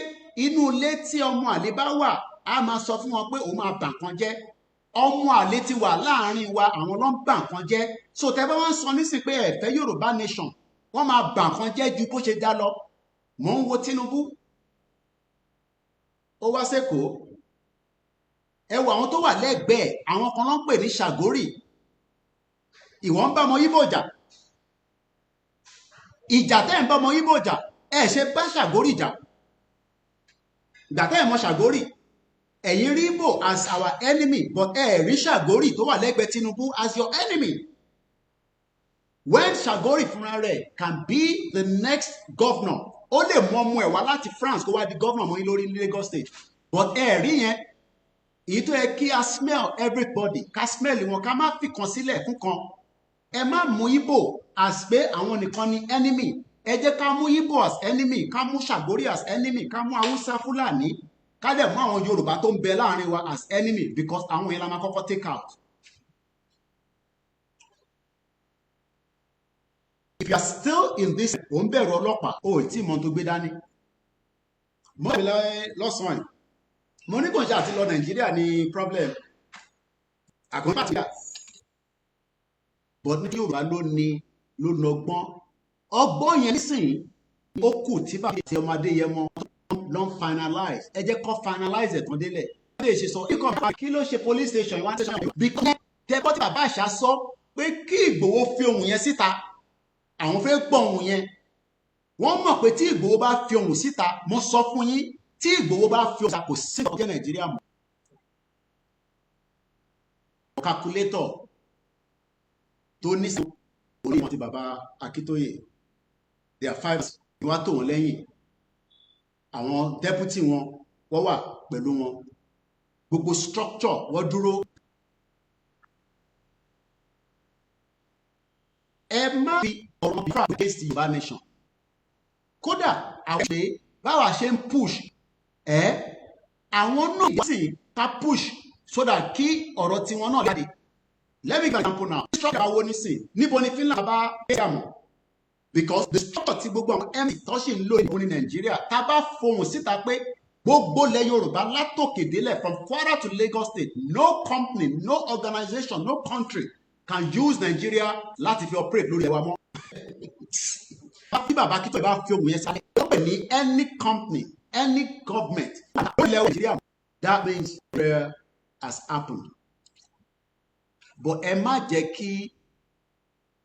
inú ilé tí ọmọ àlè bá wà á máa sọ fún wọn pé òun máa bà nǹkan jẹ́ ọmọ àlè ti wà láàrin wa àwọn ló ń bà nǹkan jẹ́ so tẹ́ bá wọ́n sọ nísìn pé ẹ fẹ́ Yorùbá nation wọ́n máa bà nǹkan jẹ́ ju bó ṣe dá lọ mò ń wo Tinubu ó wá sẹ́kọ̀ọ́ ẹ wo àwọn tó wà lẹ́gbẹ̀ẹ́ àwọn kan ló ń pè ní Ṣàgórì ìwọ ń bá ọmọ Ìgbò ìjà tẹ́ ń bá ọmọ Ìgbò jà ẹ ṣe bá Ṣàgórì jà ìgbà tẹ́ ẹ̀ mọ Ṣàgórì ẹ̀yin rí Ìgbò as our enemy but ẹ rí Ṣàgórì tó wà lẹ́gbẹ̀ẹ́ Tinubu as your enemy when Ṣàgórì fúnra rẹ̀ can be the next governor ó lè mú ọmọ ẹ̀ wá láti France kó wá di governor mọ́ yín lórí ní Lagos state, but ẹ rí yẹn èyí tó yẹ kí a smell everybody ká smell wọn ká má fi kan sílẹ̀ fún kan. Ẹ má mú Igbo as pé àwọn nìkan ni enemy, ẹ jẹ́ ká mú Igbo as enemy, ká mú Ṣàgbórí as enemy, ká mú Haúsá Fúlàní, ká dẹ̀ mú àwọn Yorùbá tó ń bẹ láàrin wa as enemy, because àwọn yẹn la máa kọ́kọ́ take out. If you are still in this, ò ń bẹ̀rù ọlọ́pàá, o ò tí mọ tó gbé dání. Mo rí lọ́sàn-án, mo ní kò ṣe àti lọ Nàìjíríà ní problem, àkọ́ńtà tí a but ní Yorùbá ló lọ́gbọ́n. Ọgbọ́n yẹn nísìnyí ó kù tí bàbá àti ọmọdé yẹn mọ ló ń finalize. Ẹ jẹ́ kó finalize ẹ̀ tán délẹ̀. Wọ́n lè ṣe sọ ikọ̀ bá kí ló ṣe police station ìwà station yìí. Because tẹ́gbọ́n tí bàbá àṣà sọ pé kí Ìgbòho fi ohùn yẹn síta, àwọn fẹ́ gbọ́ ohùn yẹn. Wọ́n mọ̀ pé tí Ìgbòho bá fi ohùn síta, mo sọ fún yín, tí Ìgbòho bá fi ohùn síta kò sí ọjọ́ Nàìjíríà mọ́. Calculator tó ní sí orí wọn ti bàbá Akíntóyè, they are 5 ni wọ́n tó wọn lẹ́yìn, àwọn deputy wọn wọ́n wà pẹ̀lú wọn, gbogbo structure wọ́n dúró. Ẹ má fi ọ̀rọ̀ bí fún against Yorùbá nation. Kódà àwọn ṣe báwa ṣe ń push àwọn náà yìí sì ká push so that kí ọ̀rọ̀ tiwọn náà jáde. Let me give an example now. Structure àwọn onísìn níbo ni Finland bá gbé àmọ́, because the structure ti gbogbo àwọn mc tó ṣì ń lò ìbò ní Nàìjíríà, tá a bá fohùn síta pé gbogbo ilẹ̀ Yorùbá látòkè délẹ̀ from Kwara to Lagos state, no company, no organization, no country can use Nigeria láti fi operate lórí ẹwà mọ́. Bí bàbá Akíntóyè bá fi ohùn yẹn sáré, ó pè ní any company, any government lórí ilẹ̀ Nàìjíríà, that means prayer has happened. But ẹ má jẹ́ kí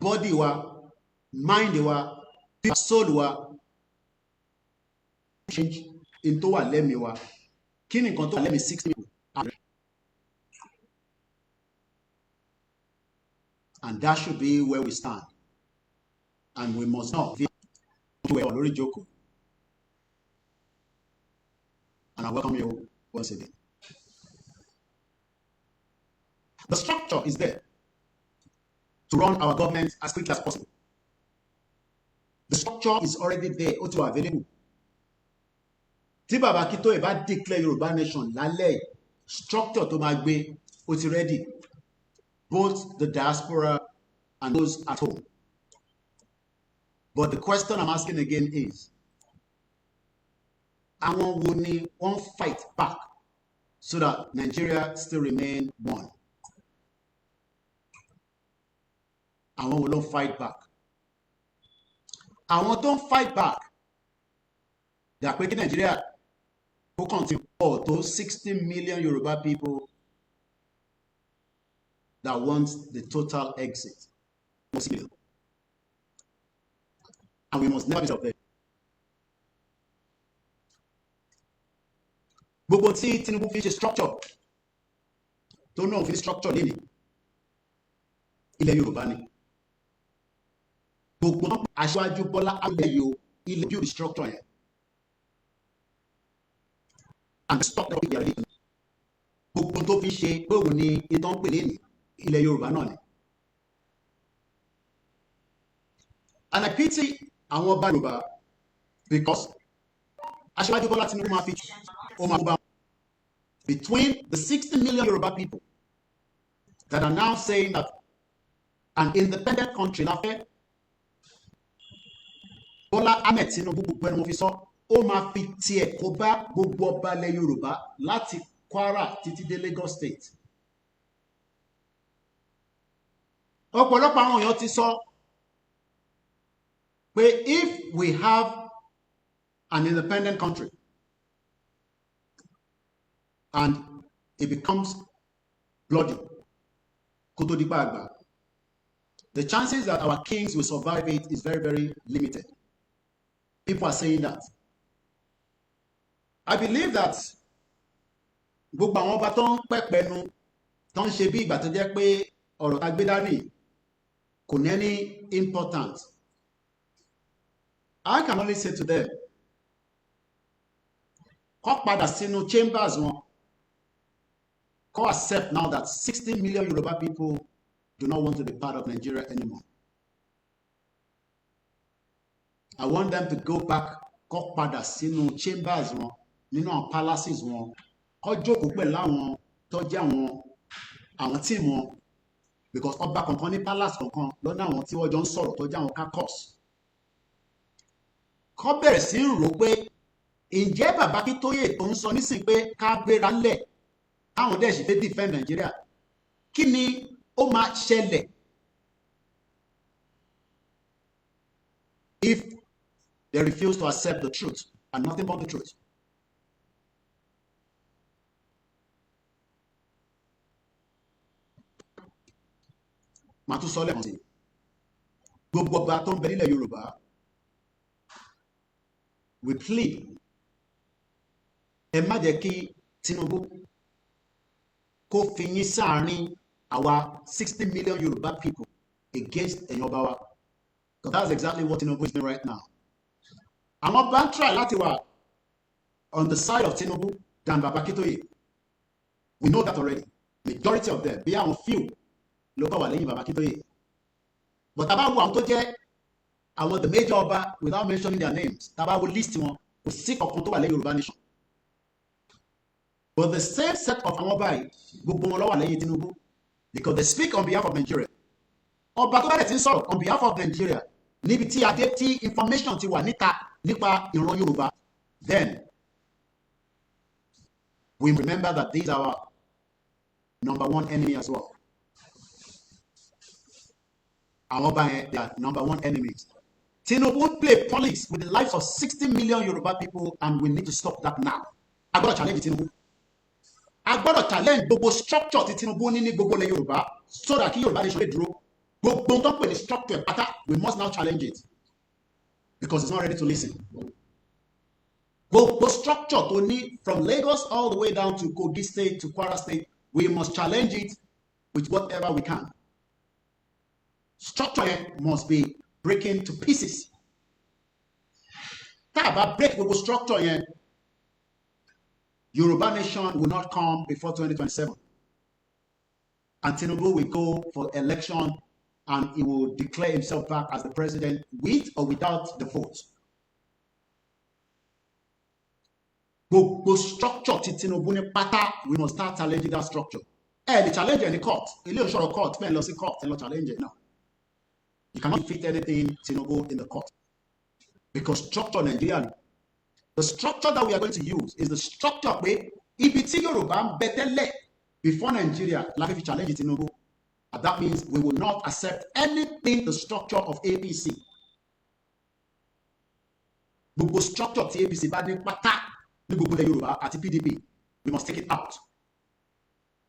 body wa, mind wa, soul wa change into wà lẹ́mìí wa. Kí ni nǹkan tó wà lẹ́mìí 60 people? And that should be where we stand. And we must not feel lórí jókòó. And I welcome you once again. The structure is there to run our government as quickly as possible. The structure is already there, ó ti wà available. Tí bàbá Akíntóyè bá declare Yorùbá nation lálẹ́, structure tó máa gbé ó ti ready, both the diaspora and those at home. But the question I'm asking again is, àwọn wo ni wọ́n fight back so that Nigeria still remain one? Àwọn wo ló ń fight back? Àwọn tó ń fight back dà pé kí Nigeria kó continue pọ̀ tó 60 million Yoruba people that want the total exit. And we must never be self-led. Gbogbo tí Tinubu fi ṣe structure tó náà fi structure lé ní ilẹ̀ Yorùbá ni. Gbogbo aṣáájú Bọ́lá Ahmed ilẹ̀ build structure yẹn. And the structure of the religion. Gbogbo tó fi ṣe pé òun ni ìtàn pè lé ní ilẹ̀ Yorùbá náà ni. And I pity àwọn ọba Yorùbá because aṣáájú Bọ́lá Tinubu máa fi ó máa bá between the 60 million Yoruba people that are now saying that an independent country la fẹ́, Bọ́lá Ahmed Tinubu gbogbo ẹni mo fi sọ, ó máa fi tiẹ̀ kó bá gbogbo ọba ilẹ̀ Yorùbá láti Kwara títí dé Lagos state. Ọ̀pọ̀lọpọ̀ àwọn èèyàn ti sọ pé if we have an independent country and it becomes bloody, kó tó di pa àgbà, the chances that our kings will survive it is very, very limited. People are saying that. I believe that gbogbo àwọn ọba tó ń pẹ́pẹ́nu tó ń ṣe bí ìgbà tó jẹ́ pé ọ̀rọ̀ tá gbé dání kò ní any important. I can only say to them kó padà sínú chambers wọn, kó accept now that 60 million Yoruba people do not want to be part of Nigeria anymore. I want them to go back, kó padà sínú chambers wọn, nínú àwọn palaces wọn, kó jókòó pẹ̀lú àwọn tó jẹ́ àwọn team wọn, because ọba kankan ní palace kankan lọ́nà àwọn tí wọ́n jọ ń sọ̀rọ̀ tó jẹ́ àwọn caucus. Kó bẹ̀rẹ̀ sí ń rò pé ǹjẹ́ bàbá Akíntóyè tó ń sọ nísìn pé ká gbéra ńlẹ̀ táwọn dẹ̀ sì fẹ́ defend Nigeria, kí ni ó máa ṣẹlẹ̀ if they refuse to accept the truth and nothing but the truth? Màá tún sọ lẹ́ẹ̀kan sí, gbogbo ọba tó ń bẹ nílẹ̀ Yorùbá, we plead, ẹ má jẹ́ kí Tinubu kó fi yín sáàárín àwa 60 million Yoruba people against ẹ̀yin ọba wa, because that's exactly what Tinubu is doing right now. Àwọn ọba ń try láti wà on the side of Tinubu than Baba Akíntóyè. We know that already. Majority of them, bí àwọn few ló kọ́ wà lẹ́yìn Baba Akíntóyè. But tá bá wo àwọn tó jẹ́ àwọn the major ọba, without mentioning their names, tá bá wo list wọn, kò sí kankan tó wà lẹ́yìn Yorùbá nation. But the same set of àwọn ọba yìí, gbogbo wọn ló wà lẹ́yìn Tinubu, because they speak on behalf of Nigeria. Ọba tó bá dẹ̀ ti ń sọ̀rọ̀ on behalf of Nigeria, níbi tí adé tí information ti wà níta nípa ìran Yorùbá, then we remember that these are our number one enemy as well. Àwọn ọba yẹn, they are number one enemies. Tinubu play politics with the lives of 60 million Yoruba people, and we need to stop that now. I gotta challenge Tinubu. I gotta challenge gbogbo structure tí Tinubu ní ní gbogbo ilẹ̀ Yorùbá, so that kí Yorùbá nation lè dúró. Gbogbo tó ń pè ní structure pátá, we must now challenge it, because it's not ready to listen. Gbogbo structure tó ní from Lagos all the way down to Kogi State to Kwara State, we must challenge it with whatever we can. Structure must be breaking to pieces. Tá a bá break gbogbo structure yẹn, Yoruba nation will not come before 2027. And Tinubu will go for election, and he will declare himself back as the president with or without the vote. Gbogbo structure tí Tinubu ní pátá, we must start challenging that structure. The challenge in the court, ilé òṣòro court, fẹ́ lọ sí court, ẹ lọ challenge it now. You cannot defeat anything Tinubu in the court, because structure Nigeria, the structure that we are going to use is the structure where ibi tí Yorùbá ń bẹ tẹ́lẹ̀ before Nigeria la fi challenge Tinubu, and that means we will not accept anything the structure of APC. Gbogbo structure tí APC bá ní pátá ní gbogbo ilẹ̀ Yorùbá àti PDP, we must take it out,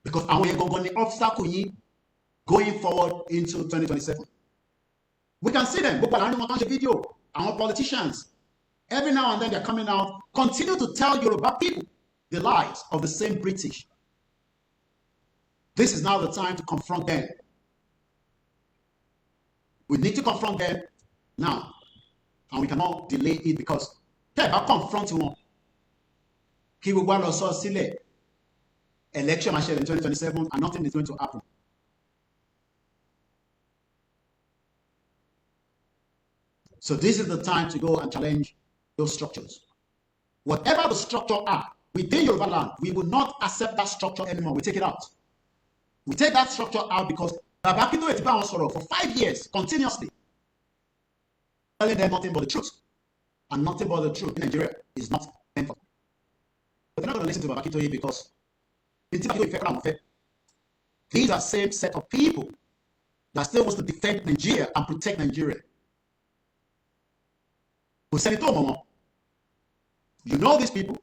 because àwọn yẹn gangan ni obstacle yín going forward into 2027. We can see them. Gbogbo àlàní wọn tó ń ṣe fídíò, àwọn politicians, every now and then they're coming out, continue to tell Yoruba people the lies of the same British. This is now the time to confront them. We need to confront them now, and we cannot delay it, because tẹ́ ẹ bá confront wọn, kí gbogbo àlọ́ sọ sílẹ̀, election máa ṣẹlẹ̀ in 2027 and nothing is going to happen. So this is the time to go and challenge those structures. Whatever the structure are within Yoruba land, we will not accept that structure anymore. We take it out. We take that structure out, because Baba Akíntóyè ti bá wọn sọ̀rọ̀ for 5 years continuously, telling them nothing but the truth, and nothing but the truth in Nigeria is not meant for. But they're not going to listen to Baba Akíntóyè, because these are same set of people that still wants to defend Nigeria and protect Nigeria. You know these people.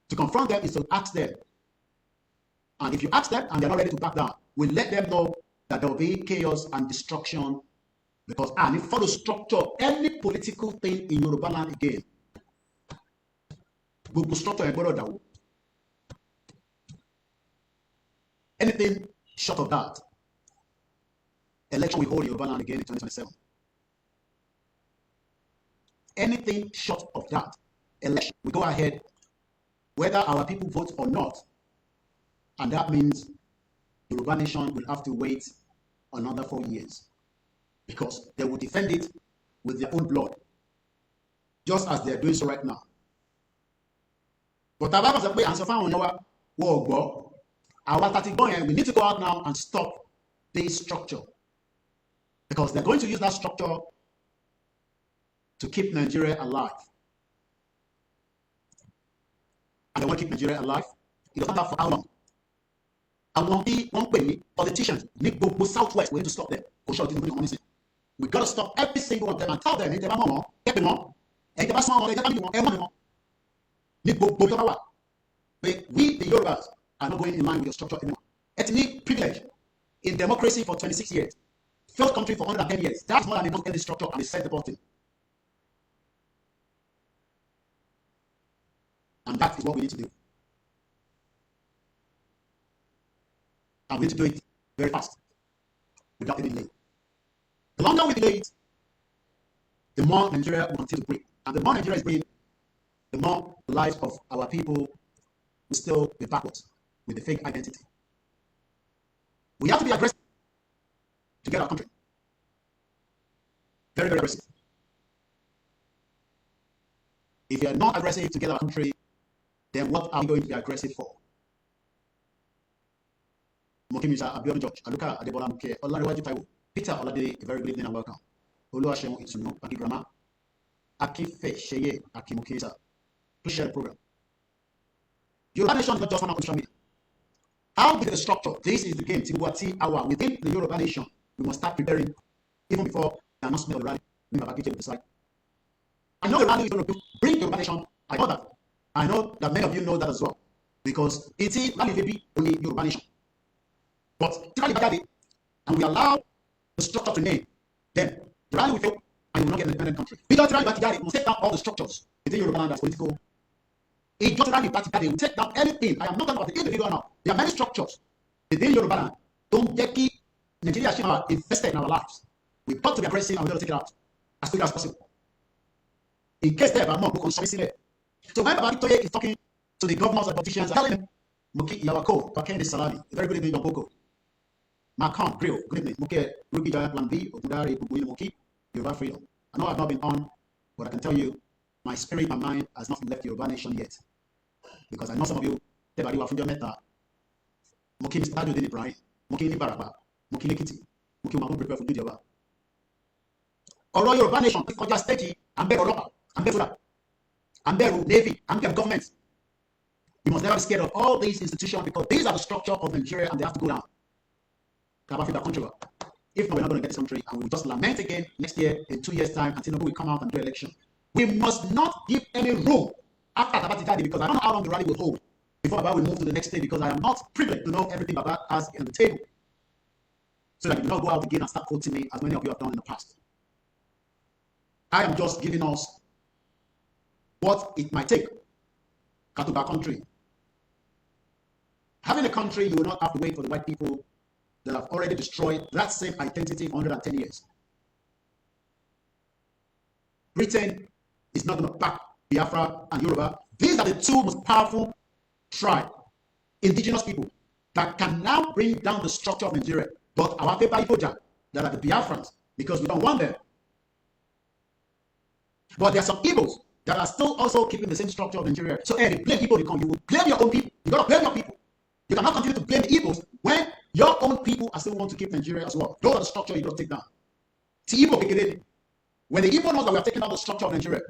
To confront them is to ask them. And if you ask them and they're not ready to back down, we'll let them know that there will be chaos and destruction, because if you follow structure any political thing in Yoruba land again, structure anything short of that, election will hold Yoruba land again in 2027. Anything short of that, election, we go ahead whether our people vote or not. And that means the Yoruba nation will have to wait another 4 years because they will defend it with their own blood, just as they are doing so right now. But we need to go out now and stop this structure because they're going to use that structure to keep Nigeria alive. And they want to keep Nigeria alive. It doesn't matter for how long. And one politicians, both Southwest, we need to stop them. We got to stop every single one of them and tell them, we, the Yorubas, are not going in line with your structure anymore. Ethnic privilege in democracy for 26 years. Failed country for 110 years. That's more than enough to get structure and they set the bottom. And that is what we need to do. And we need to do it very fast, without any delay. The longer we delay it, the more Nigeria will continue to break. And the more Nigeria is breaking, the more the lives of our people will still be backwards with the fake identity. We have to be aggressive to get our country. Very, very aggressive. If you are not aggressive to get our country, then what are we going to be aggressive for? Mokimisa Abiodun George, Aluka Adebola Muke, Olariwaju Taiwo, Peter Olade, a very good evening and welcome. Oluwaseun Itunu, Aki Grama, Aki Sheye, Aki Mukisa. Please share the program. Yoruba Nation is not just one on social media. How big the structure? This is the game. Tibuati hour within the Yoruba Nation. We must start preparing even before the announcement of the rally. I know the rally is going to bring Yoruba Nation. I know that. I know that many of you know that as well. Because it's rally will be only Yoruba Nation. But and we allow the structure to name, then the rally will fail and we will not get an independent country. Because rally we must take down all the structures within Yoruba land as political. It just rally we take down anything. I am not talking about the individual now. There are many structures within Yoruba land. Don't get Nigeria Shima invested in our lives. We've got to be aggressive and we've got to take it out as quickly as possible. In case there are more who can. So when Babadi Toye is talking to the governors and politicians, telling them, Muki Yawako, Pakende Salami, very good evening, Boko. Macron, Grill, good evening, Muke, Ruby Giant Plan B, Okudari, Bubuino Muki, Yoruba Freedom. I know I've not been on, but I can tell you, my spirit, my mind has not left Yoruba Nation yet. Because I know some of you, Tebari Wafunjo Meta, Muki Mr. Tajuddin Ibrahim, Muki Nibaraba, Muki Nikiti, Muki Mamu prepare for the Yoruba. Ọ̀rọ̀ Yoruba Nation, kọjá stage, I'm better ọlọ́pàá, I'm better I'm better Navy, I'm better government. We must never be scared of all these institutions because these are the structure of Nigeria and they have to go down. If not, we're not going to get this country and we'll just lament again next year, in 2 years' time, until we come out and do election. We must not give any room after Tabati Daddy because I don't know how long the rally will hold before Baba will move to the next stage because I am not privileged to know everything Baba has on the table. So that you do not go out again and start quoting me as many of you have done in the past. I am just giving us what it might take to our country. Having a country, you will not have to wait for the white people that have already destroyed that same identity for 110 years. Britain is not going to back Biafra and Yoruba. These are the two most powerful tribes, indigenous people, that can now bring down the structure of Nigeria. But our paper Ipoja, that are the Biafrans, because we don't want them. But there are some Igbos that are still also keeping the same structure of Nigeria. So any blame people, you will blame your own people. You got to blame your people. You cannot continue to blame the Igbos when your own people are still want to keep Nigeria as well. Those are the structure you got to take down. When the Igbo knows that we are taking out the structure of Nigeria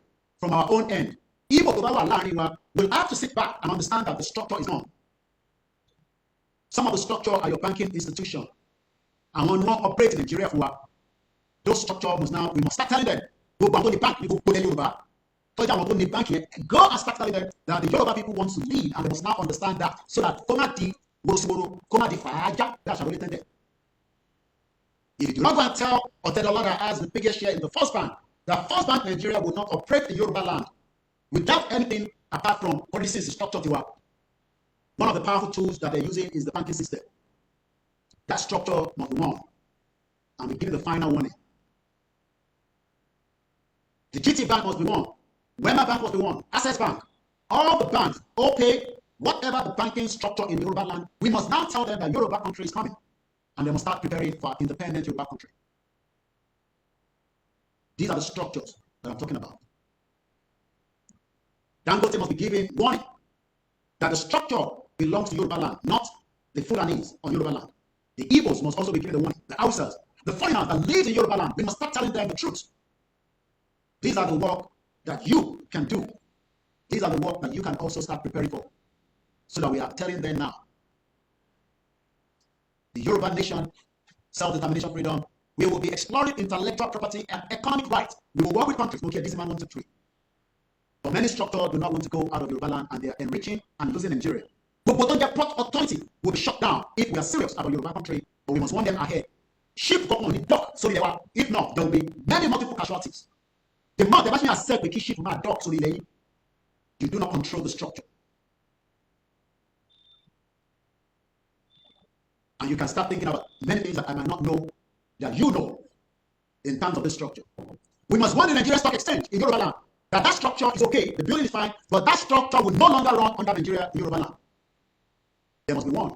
from our own end, Igbo will have to sit back and understand that the structure is gone. Some of the structure are your banking institution. And when we not operate in Nigeria for those structure must now, we must start telling them, go to the bank, go to Yoruba. Go and start telling them that the Yoruba people want to lead and they must now understand that so that if you do not go and tell Otedola that has the biggest share in the first bank Nigeria will not operate the Yoruba land without anything apart from policies structured to work. One of the powerful tools that they're using is the banking system. That structure must be won. And we give the final warning. The GT Bank must be won. Wema Bank must be won. Access Bank. All the banks, okay, whatever the banking structure in Yoruba land, we must now tell them that Yoruba country is coming. And they must start preparing for independent Yoruba country. These are the structures that I'm talking about. Dangote must be given warning that the structure belongs to Yoruba land, not the Fulanese on Yoruba land. The Igbos must also be given the warning. The Hausas, the foreigners that live in Yoruba land, we must start telling them the truth. These are the work that you can do. These are the work that you can also start preparing for. So that we are telling them now. The Yoruba nation, self-determination, freedom, we will be exploring intellectual property and economic rights. We will work with countries. Okay, this man 1, 2, 3. But many structures do not want to go out of Yoruba land and they are enriching and losing Nigeria. But Port Authority will be shut down if we are serious about Yoruba country, but we must warn them ahead. Ship go on the dock, so they are, if not, there will be many multiple casualties. The more the machine has said we keep ship from our dock, so they you do not control the structure. And you can start thinking about many things that I might not know that you know in terms of this structure. We must warn the Nigerian Stock Exchange in Yoruba land that structure is okay, the building is fine, but that structure will no longer run under Nigeria in Yoruba land. There must be one.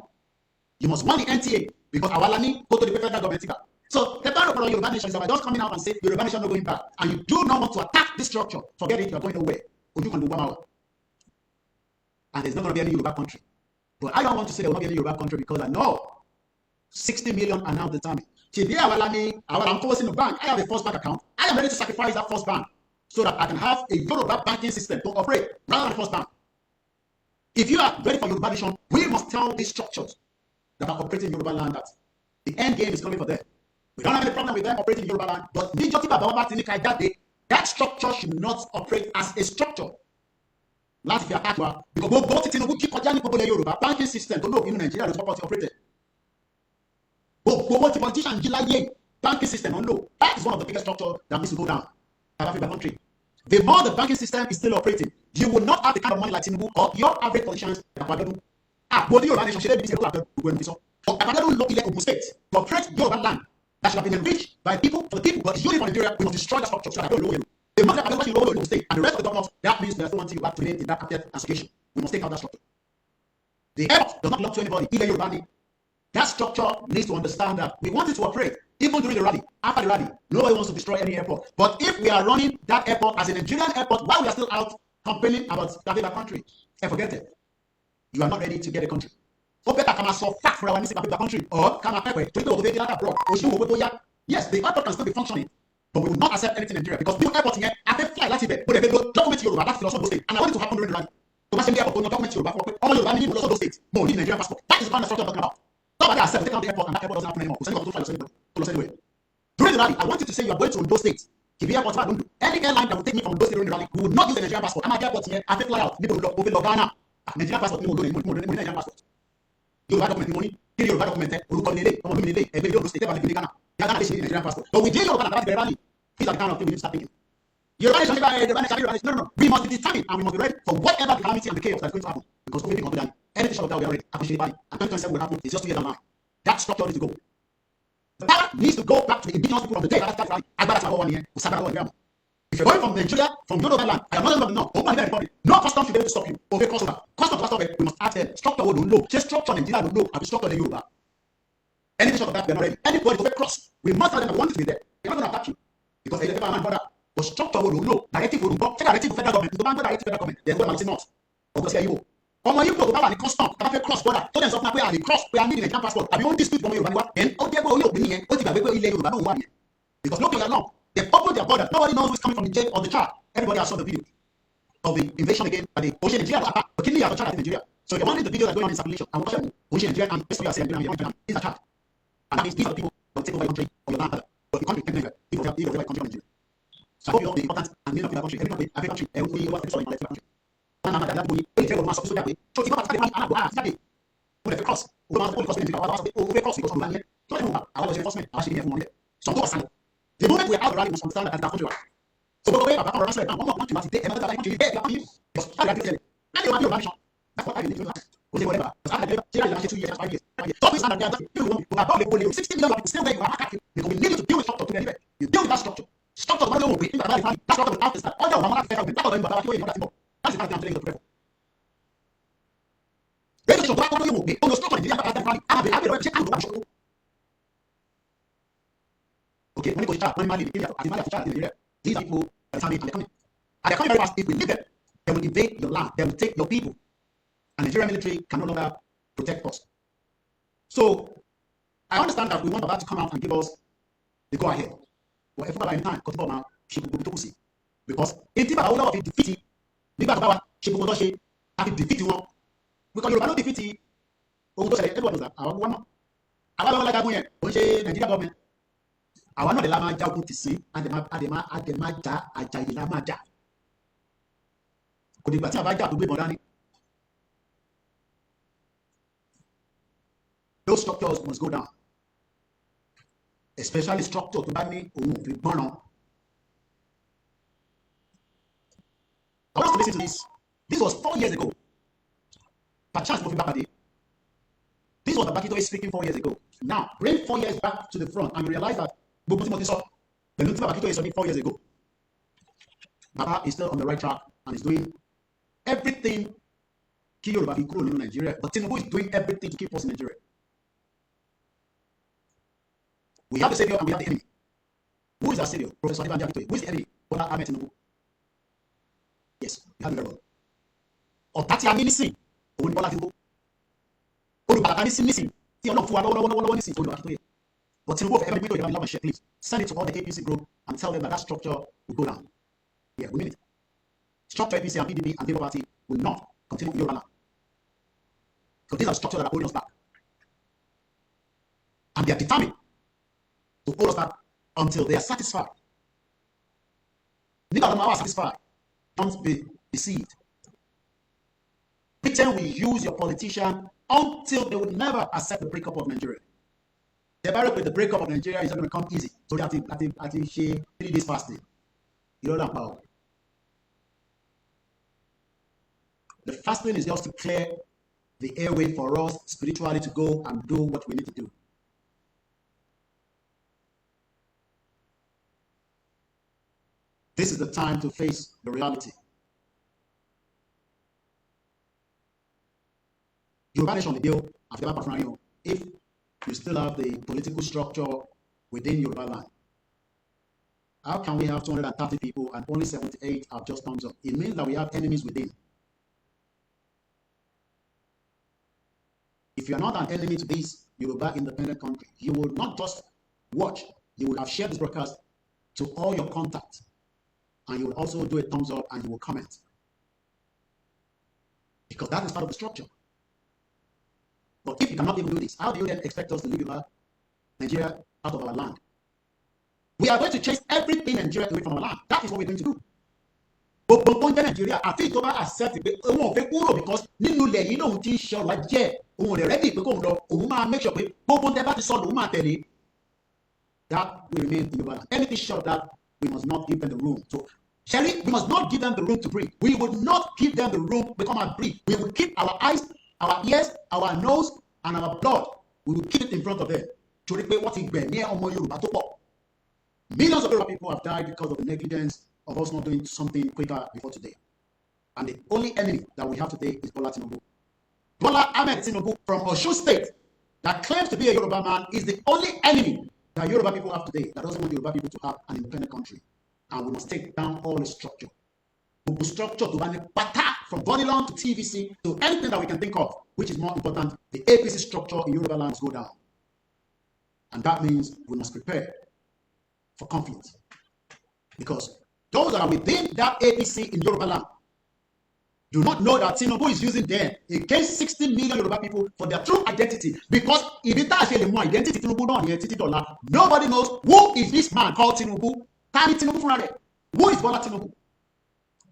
You must warn the NTA because our land go to the federal government. So the power of Yoruba nation is about just coming out and say Yoruba nation not going back, and you do not want to attack this structure. Forget it, you are going nowhere. Or you can do 1 hour. And there's not going to be any Yoruba country. But I don't want to say there will not be any Yoruba country because I know 60 million are now determined. Today, I'm closing the bank. I have a first bank account. I am ready to sacrifice that first bank so that I can have a Yoruba banking system to operate rather than the first bank. If you are ready for Yoruba nation, we must tell these structures that are operating in Yoruba land that the end game is coming for them. We don't have any problem with them operating in Yoruba land, but that structure should not operate as a structure. Last year, because both Tinubu keep the Yoruba banking system to know in Nigeria is operated. But the politicians banking system on low. That is one of the biggest structures that needs to go down in Africa country. The more the banking system is still operating, you will not have the kind of money like Tinubu or your average politicians that are going to but Yoruba nation should be Ogun State to operate Yoruba land that should have been enriched by people for the people, but unity for Nigeria, we must destroy that structure so that I don't know you. The more that I don't know Ogun State and the rest of the governors, that means they still want you back to remain in that captive association. We must take out that structure. The airport does not belong to anybody, either Yoruba. That structure needs to understand that we want it to operate even during the rally, after the rally. Nobody wants to destroy any airport. But if we are running that airport as a Nigerian airport while we are still out complaining about starting a country, forget it. You are not ready to get a country. So better come and solve fact for our country or come and pay to abroad. Yes, the airport can still be functioning, but we will not accept anything in Nigeria because new airport here, I can fly like it, but they go document Yoruba, that's philosophy state, and I want it to happen during the rally. So much airport will document Yoruba for all Yoruba need those states. No, need Nigerian passport. That is the kind of structure I'm talking about. Nobody has said take out the airport and that airport doesn't happen anymore. We'll send you to anyway. During the rally, I want you to say you are going to those states. If the airport, don't do any airline that will take me from those states during the rally, we will not use the Nigerian passport. I'm at the airport here, I can fly out. People will go Ghana. Nigerian passport, people will do Nigerian passport. Yoruba document money, Yoruba document, Nigerian passport. But we did Yoruba, that's the rally. These are the kind of things we need to start thinking. Yoruba nation, no. We must be determined and we must be ready for whatever the calamity and the chaos that's going to happen. Because we think of anything short of that, we are ready. Appreciate it. And 2027 will happen. It's just 2 years down the line. That structure needs to go. The power needs to go back to the indigenous people of the day. If you're going from Nigeria, from Yoruba land, I am not going to open the republic. No custom should be able to stop you. Over crossover. Custom to stop it. We must ask them. Structure will know. Just structure Nigeria will know. And structure the Yoruba. Anything short of that, we are not ready. Anybody to cross, we must tell them that we want it to be there. They're not going to attack you. Because they never man brother. But structure will know. Directive will know. Check directive to federal government. The man go directive to federal government. They're going to not. Because here you go. Ọmọ yìí kò tó bá wà ní custom tàbí fẹ́ cross border tó dẹ̀ sọ fún wa pé a lè cross pé a ní Nigerian passport àbí wọ́n dispute ọmọ Yorùbá ni wa ẹ̀ ó jẹ́ pé orí òpin yẹn ó ti gbàgbé pé ilẹ̀ Yorùbá náà wà nìyẹn because nobody along they open their border nobody knows who is coming from the jail or the chart everybody has saw the video of the invasion again by the Ocean Nigeria attack but kí ni yàtọ̀ chart in Nigeria so the one the video that's going on in circulation and watch them Ocean Nigeria and basically are saying Nigeria is a chart and that means these are the people that take over your country or your land but the country can't never people of your country of Nigeria so I hope the importance and meaning of your country every country we want to solve country. So if you cross, the moment we are out of rally, we must understand that country. So go away, Papa, or answer it. One more country, but today, another country, that's what I did. That's what I did. Whatever. I did 2 years, 5 years. So we stand there, you 60 million people still there, you are attacking. Because we need to deal with structure to deliver. You deal with that structure. Structure, what do we that structure without this, all the one that that's the kind of thing I'm telling you to pray for. tí mo gbé ó lọ structure Nàìjíríà pátá fúnra mi àbẹ̀rẹ̀ ṣé àlùbọ̀ àṣọ. Okay, when you go to Chad, when Mali, as Mali to Chad in Nigeria, these are people that are coming. And they're coming very fast. If we leave them, they will invade your land. They will take your people. And the Nigerian military can no longer protect us. So, I understand that we want Baba to come out and give us the go-ahead. But if by any time, she will be see. Because if Baba will not defeat Baba, she will not defeat one. Because you will not defeat everyone knows that. Our one. Our one like Nigeria government. Àwa náà lè la máa jagun tì sí àdèmá já àjàyè la máa jà kò dìgbà tí a bá jà tó gbé ìbọn dání. Those structures must go down, especially structure tó bá ní òun ò fi gbọ́ràn. I want us to listen to this. This was 4 years ago. Perchance mo fi bá pàdé. This was Babakito speaking 4 years ago. Now bring 4 years back to the front and you realize that gbogbo tí mo ti sọ pẹ̀lú tí Babakito sọ ní 4 years ago. Baba is still on the right track and is doing everything kí Yorùbá fi kúrò nínú Nigeria, but Tinubu is doing everything to keep us in Nigeria. We have the savior and we have the enemy. Who is our savior? Professor Adebanji Akintoye. Who is the enemy? Bola Ahmed Tinubu. Yes, we have it very well. Ọ̀tá tí a ní nísìn òun ni Bọ́lá Tinubu. Olùbàdàn nísìn tí Ọlọ́run fún wa lọ́wọ́lọ́wọ́ nísìn Olúwa Akintoye. But Tinubu, if every window you have in share, please send it to all the APC group and tell them that that structure will go down. Yeah, we mean it. Structure APC and PDP and Labour Party will not continue in Yoruba. Because these are structures that are holding us back. And they are determined to hold us back until they are satisfied. Neither of them are satisfied. Don't be deceived. Pretend we use your politician until they would never accept the breakup of Nigeria. The barrack with the breakup of Nigeria is not going to come easy. So that she 3 days fasting. You know that power. The fasting is just to clear the airway for us spiritually to go and do what we need to do. This is the time to face the reality. Yoruba Nation the bill if you still have the political structure within Yoruba land. How can we have 230 people and only 78 have just thumbs up? It means that we have enemies within. If you are not an enemy to this Yoruba independent country, you will not just watch, you will have shared this broadcast to all your contacts. And you will also do a thumbs up and you will comment. Because that is part of the structure. But if you cannot even do this, how do you then expect us to leave Nigeria out of our land? We are going to chase everything Nigeria away from our land. That is what we're going to do. But Nigeria, I think Toba accept it because nínú ilẹ̀ yìí lòun ti ṣe ọ̀rọ̀ ajé òun rẹ̀ ready pé kóun lọ òun máa make sure pé gbogbo tẹ́ bá ti sọ lòun máa tẹ̀lé. That will remain in Yoruba land. Anything short of that, we must not give them the room. So, Sherry, we must not give them the room to breathe. We would not give them the room to become and breathe. We will keep our eyes, our ears, our nose, and our blood. We will keep it in front of them. Millions of people have died because of the negligence of us not doing something quicker before today. And the only enemy that we have today is Bola Tinubu. Bola Ahmed Tinubu from Osun State that claims to be a Yoruba man is the only enemy that Yoruba people have today that doesn't want Yoruba people to have an independent country. And we must take down all the structure. The structure to run from Bodilon to TVC to anything that we can think of, which is more important, the APC structure in Yoruba lands go down. And that means we must prepare for conflict. Because those that are within that APC in Yoruba land do not know that Tinubu is using them against 60 million Yoruba people for their true identity. Because if it has more identity, Tinubu nobody knows who is this man called Tinubu. Who is Bola Tinubu?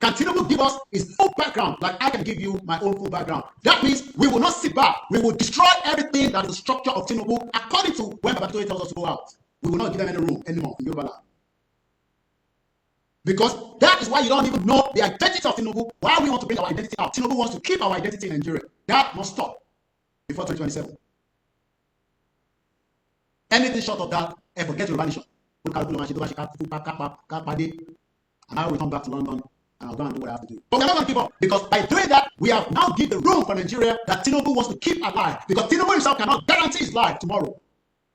Can Tinubu give us his full background like I can give you my own full background? That means we will not sit back. We will destroy everything that is the structure of Tinubu according to when Babakito tells us to go out. We will not give them any room anymore in Yoruba land. Because that is why you don't even know the identity of Tinubu. Why we want to bring our identity out. Tinubu wants to keep our identity in Nigeria. That must stop before 2027. Anything short of that, forget Yoruba Nation. And now we come back to London and I'll go and do what I have to do. But we're not going to give up, because by doing that, we have now given the room for Nigeria that Tinubu wants to keep alive, because Tinubu himself cannot guarantee his life tomorrow.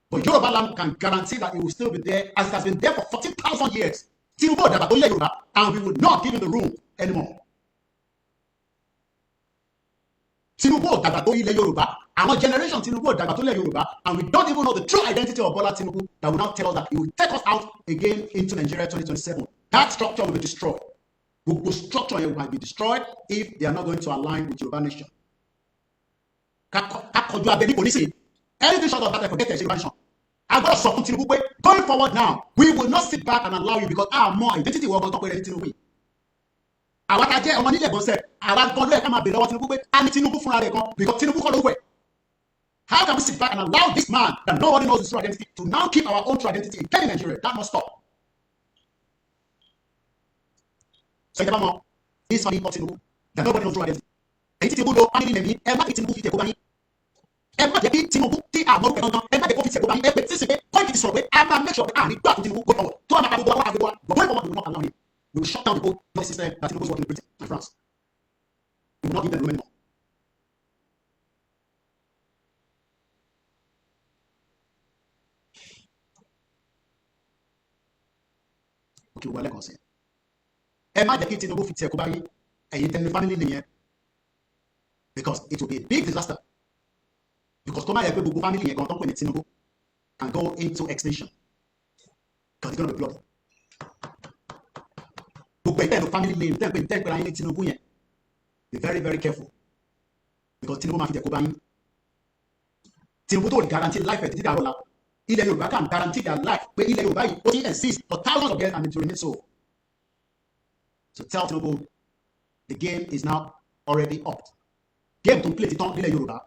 But Yoruba land can guarantee that it will still be there, as it has been there for 14,000 years. Tinubu dàgbà tó lẹ̀ Yorùbá, and we will not give him the room anymore. Tinubu dàgbà tó ilẹ̀ Yorùbá, our generation Tinubu dàgbà tó ilẹ̀ Yorùbá, and we don't even know the true identity of Bola Tinubu that will now tell us that he will take us out again into Nigeria 2027. That structure will be destroyed. The structure will be destroyed if they are not going to align with Yoruba nation. Anything short of that, I forget the Yoruba nation. I got something to do. Going forward now, we will not sit back and allow you, because our more identity will not put anything away. Àwọn tá jẹ́ ọmọ nílẹ̀ gbọ́nsẹ̀, àwọn gan ló yẹ ká máa bèèrè lọ́wọ́ Tinubu pé a ní Tinubu fúnra rẹ̀ gan, because Tinubu kọ́ ló wẹ̀. How can we sit back and allow this man that nobody knows his true identity to now keep our own true identity again in Nigeria? That must stop. So ìjọba mọ this money for Tinubu that nobody knows true identity. Èyí tí Tinubu lo family name yìí, ẹ má fi Tinubu fi tẹ̀kọ́ bá yín. Ẹ má jẹ́ kí Tinubu tí àmọ́ orúkọ gangan, ẹ má jẹ́ kó fi tẹ̀kọ́ bá yín. Ẹ pè tí sì pé point ti sọ̀rọ̀ pé a máa make sure pé àní gbà fún Tinubu go forward. Tó a máa ka gbogbo àwọn àgbègbè wa, but going forward we will not allow him. We will shut down the whole noise system that Tinubu is working in Britain and France. We will not give them room anymore. Okay, well, like I said, ẹ má jẹ́ kí Tinubu fi tẹ̀kọ́ bá yín, ẹ̀yin tẹ́ni family nìyẹn, because it will be a big disaster. Because kó má yẹ pé gbogbo family yẹn gan tó ń pè ní Tinubu can go into extinction, because it's going to be bloody. Gbogbo ẹ̀yin tẹ́ni family name tẹ́ni pé ayé ní Tinubu yẹn, be very very careful, because Tinubu máa fi tẹ̀kọ́ bá yín. Tinubu tó guarantee life ẹ̀ títí dàrọ́ la, ilẹ̀ Yorùbá can guarantee their life pé ilẹ̀ Yorùbá yìí ó ti exist for thousands of years and it will remain so. So tell Tinubu the game is now already up. Game tó ń play ti tán nílẹ̀ Yorùbá.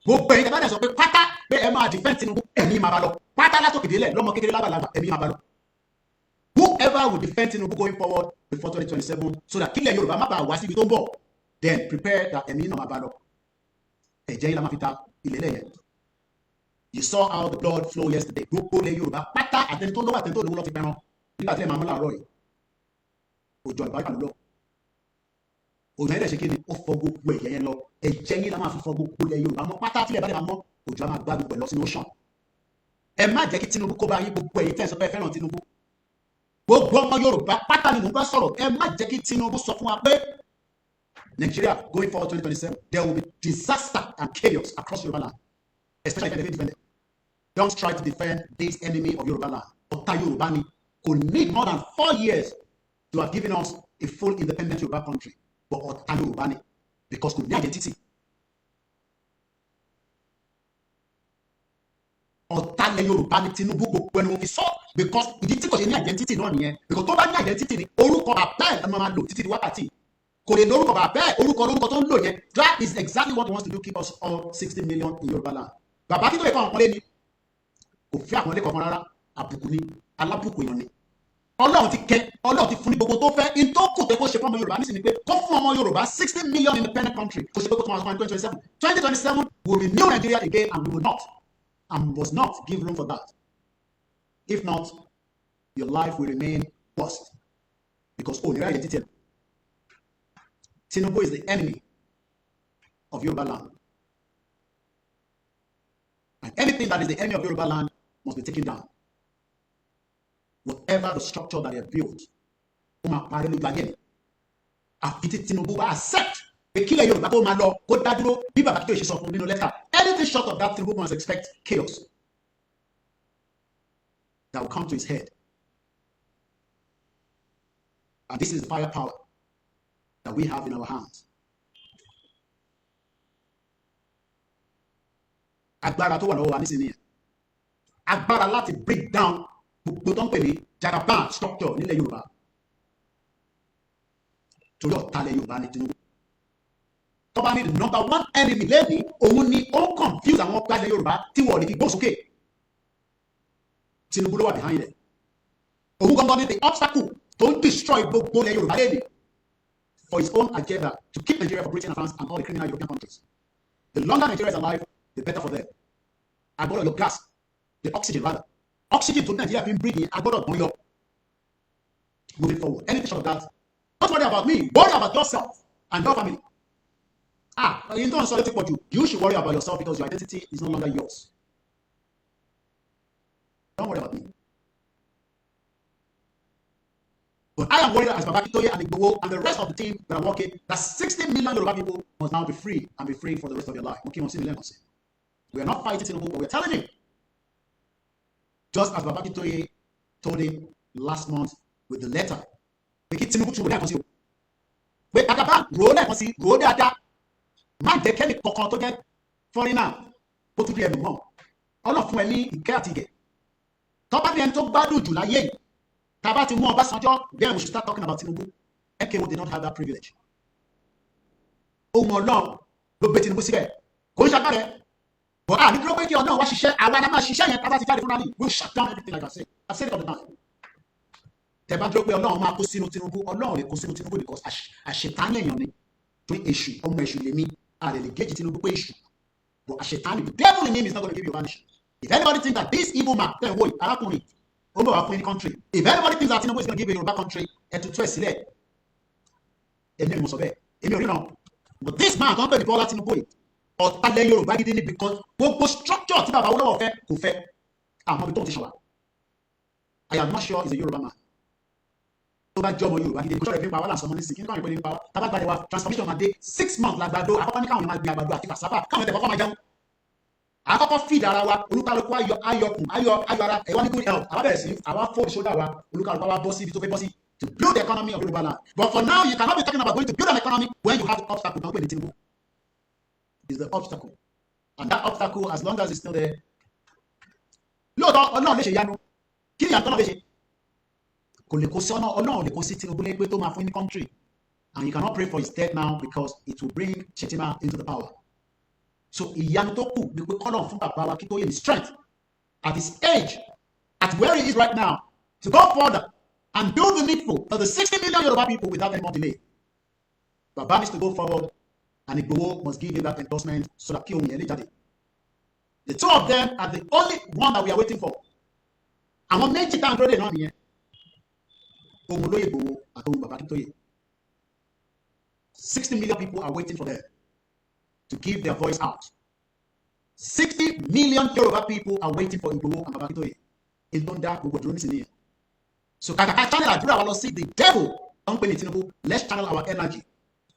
Gbogbo ẹ̀yin tẹ́lẹ̀ sọ pé pátá pé ẹ máa defend Tinubu, ẹ̀mí máa bá lọ. Pátá látòkè délẹ̀ lọ́mọ kékeré lágbàlagbà, ẹ̀mí máa bá lọ. Whoever will defend Tinubu going forward before 2027, so that kílẹ̀ Yorùbá má bàa wá síbi tó ń bọ̀, then prepare that ẹ̀mí náà máa bá lọ. Ẹ̀jẹ̀ yìí la máa fi ta ilẹ̀ lẹ́yìn. You saw how the blood flow yesterday. Gbogbo ilẹ̀ Yorùbá pátá àtẹni tó lówó àtẹni tó lówó lọ fi pẹran. Nígbà tí ẹ máa mú làárọ̀ yìí, òjò àlùbáríkà ló lọ. Òjò ẹ̀dẹ̀ ṣe kí ni ó fọ gbogbo ẹ̀jẹ̀ yẹn lọ. Ẹ̀jẹ̀ yín la máa fi fọ gbogbo ilẹ̀ Yorùbá mọ́ pátá tí ilẹ̀ bá dẹ̀ máa mọ́, òjò á máa gbá gbogbo ẹ̀ lọ sínú ocean. Ẹ má jẹ́ kí Tinubu kó bá yín, gbogbo ẹ̀yin tẹ́ ẹ sọ pé ẹ fẹ́ràn Tinubu. Gbogbo ọmọ Yorùbá pátá ni mò ń bá sọ̀rọ̀. Ẹ má jẹ́ kí Tinubu sọ fún wa pé Nigeria going forward 2027, there will be disaster and chaos across Yoruba land, especially if they defend it. Don't try to defend this enemy of Yoruba land. Ọ̀tá Yorùbá ni kò need more than 4 years to have given us a full independent Yoruba country. But ọ̀tá Yorùbá ni, because kò ní identity. Ọ̀tá lẹ̀ Yorùbá ni Tinubu, gbogbo ẹni mo fi sọ, because ìdí tí kò ṣe ní identity náà nìyẹn. Because tó bá ní identity ni orúkọ bàbá ẹ̀ máa lò títí di wákàtí. Kò lè lórúkọ bàbá ẹ̀, orúkọ tó ń lò yẹn. That is exactly what he wants to do, keep us all 60 million in Yoruba land. Bàbá kí tó lè fọ àwọn ọmọlé ni kò fi àwọn ọmọlé kankan rárá, àbùkù ni, alábùkù èèyàn ni. Ọlọ́run ti kẹ́, Ọlọ́run ti fún ní gbogbo tó fẹ́. In tó kù pé kó ṣe fún ọmọ Yorùbá nísìnyí pé kó fún ọmọ Yorùbá 60 million independent country. Kò ṣe pé kó tó máa sọ 2027. 2027 will renew Nigeria again, and we will not and must not give room for that. If not, your life will remain worst, because Onira identity. Tinubu is the enemy of Yoruba land. And anything that is the enemy of Yoruba land must be taken down. Whatever the structure that they have built, Tinubu accept the killer Yoruba tó máa lọ kó dá dúró bí bàbá tó ṣe sọ fún nínú lẹ́tà. Anything short of that, Tinubu must expect chaos that will come to his head. And this is the firepower that we have in our hands. Agbára tó wà lọ́wọ́ wa nísìnyí. Agbára láti break down gbogbo tó ń pè ní jagaban structure nílẹ̀ Yorùbá. Torí ọ̀tá ilẹ̀ Yorùbá ní Tinubu. Tó bá ní the number one enemy lẹ́ni, òun ni ó confuse àwọn ọ̀gá ilẹ̀ Yorùbá tí wọ́n lè fi gbó sókè. Tinubu ló wà behind it. Òun gangan ní the obstacle tó ń destroy gbogbo ilẹ̀ Yorùbá lẹ́ni for his own agenda to keep Nigeria for Britain and France and all the criminal European countries. The longer Nigeria is alive, the better for them. Agbọ́dọ̀ your gas, the oxygen rather. Oxygen to Nigeria being breathing, agbọ́dọ̀ gbọ́n yọ. Moving forward, anything short of that Don't worry about me. Worry about yourself and your family. You don't solve it for you. You should worry about yourself because your identity is no longer yours. Don't worry about me. But I am worried as Baba Akintoye and Igboho and the rest of the team that are working that 60 million Yoruba people must now be free and be free for the rest of their life. We are not fighting Tinubu, but we are telling him. Just as Baba Akintoye told him last month with the letter. We keep Tinubu through that. Wait, Agaba, roll that. Man, they can't be to get foreigner. Go to the end of all of Fweli, Ikatike. Top of the end to Badu, July. Tabati Mo Basanjo, then we should start talking about Tinubu. MKO did not have that privilege. Oh, my Lord, go bet in Musibe. Go Shakare. But I didn't know where you know what she said. I want to she said, we'll shut down everything like I said. I've said it all the time. Tẹ̀bá pé ọlọ́run máa kó sínú Tinubu ọlọ́run lè kó sínú Tinubu because àṣetánì èèyàn ni torí èṣù ọmọ èṣù lèmi a lè gauge Tinubu pé èṣù but àṣetánì the devil in him is not going to give you a vanish. If anybody thinks that this evil man tẹ̀ wò arákùnrin ó bọ̀ wá fún any country if anybody thinks that Tinubu is going to give you a Yoruba country ẹ̀tùtù ẹ̀ sílẹ̀ èmi ò mọ̀ sọ bẹ́ẹ̀ èmi ò rí náà but this man tó ń pè ní Bọ́lá Tinubu yìí ọ̀tálẹ̀ Yorùbá gidi ni because gbogbo structure tí bàbá Awólọ́wọ̀ fẹ́ kò fẹ́ àmọ́ ibi tó ti ṣọ̀wá I am not sure he's a Yoruba man. Tó bá jọmọ Yorùbá gidi kò sọ̀rọ̀ ìfipá wà lásán mọ́ nísìnyí kí n kàn ìpele nípa tábàgbàdé wa transformation máa dé 6 months lágbàdo àkọ́kọ́ ní káwọn máa gbin àgbàdo àti cassava káwọn ẹ̀tẹ̀ kọ́kọ́ máa jẹun àkọ́kọ́ feed ara wa olúkálùkù ayọkùn ayọ̀ ara ẹ̀wọ́n ní good health àwa bẹ̀rẹ̀ sí àwa fold shoulder wa olúkálùkù wa bọ́ sí ibi tó fẹ́ bọ́ sí to build the economy of Yoruba land but for now you cannot be talking about going to build an economy when you have the obstacle tó ń pè ní Tinubu is the obstacle and that obstacle as long as it's still there lóòótọ́ Ọlọ́run lè ṣe yanu kí ni àtọ́ náà lè ṣe kò lè kó sí Ọlọ́run lè kó sí Tinubu lẹ́gbẹ́ tó máa fún ní country and you cannot pray for his death now because it will bring Shetima into the power so ìyanu tó kù ni pé kọ́lọ̀ fún bàbá wa Akintoye the strength at his age at where he is right now to go further and do the needful for the 60 million Yoruba people without any more delay. Baba needs to go forward and Igboho must give him that endorsement so that kí ohun yẹn lè jáde. The two of them are the only one that we are waiting for. Àwọn méjì tá à ń dúró dè náà nìyẹn. Ohun olóyè Igboho àti ohun Baba Akintoye. 60 million people are waiting for them to give their voice out. 60 million Yoruba people are waiting for Igboho and Baba Akintoye. In Donda, we were doing this in here. So, kàkàkà channel àdúrà wa lọ sí the devil don pè ní Tinubu. Let's channel our energy.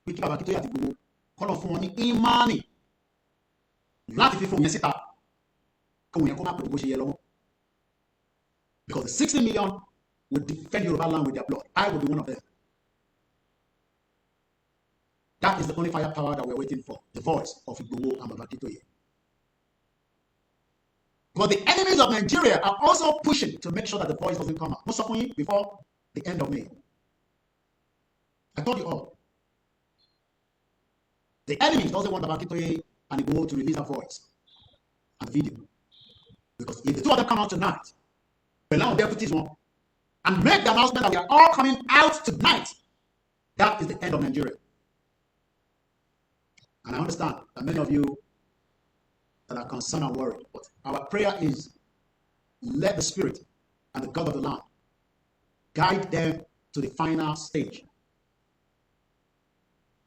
We keep Baba Akintoye àti Igboho. Kọ́lọ̀ fún wọn ní ìmánì láti fi fún yẹn síta. Kóhun yẹn kó má pè bó ṣe yẹ lọ́wọ́. Because the 60 million will defend Yoruba land with their blood. I will be one of them. That is the only firepower that we're waiting for. The voice of Igboho and Baba Akintoye. But the enemies of Nigeria are also pushing to make sure that the voice doesn't come out. Most certainly before the end of May. I told you all. The enemies doesn't want Baba Akintoye and Igboho to release their voice and video. Because if the two of them come out tonight, the now deputies won, and make the announcement that we are all coming out tonight, that is the end of Nigeria. And I understand that many of you that are concerned and worried, but our prayer is let the Spirit and the God of the land guide them to the final stage.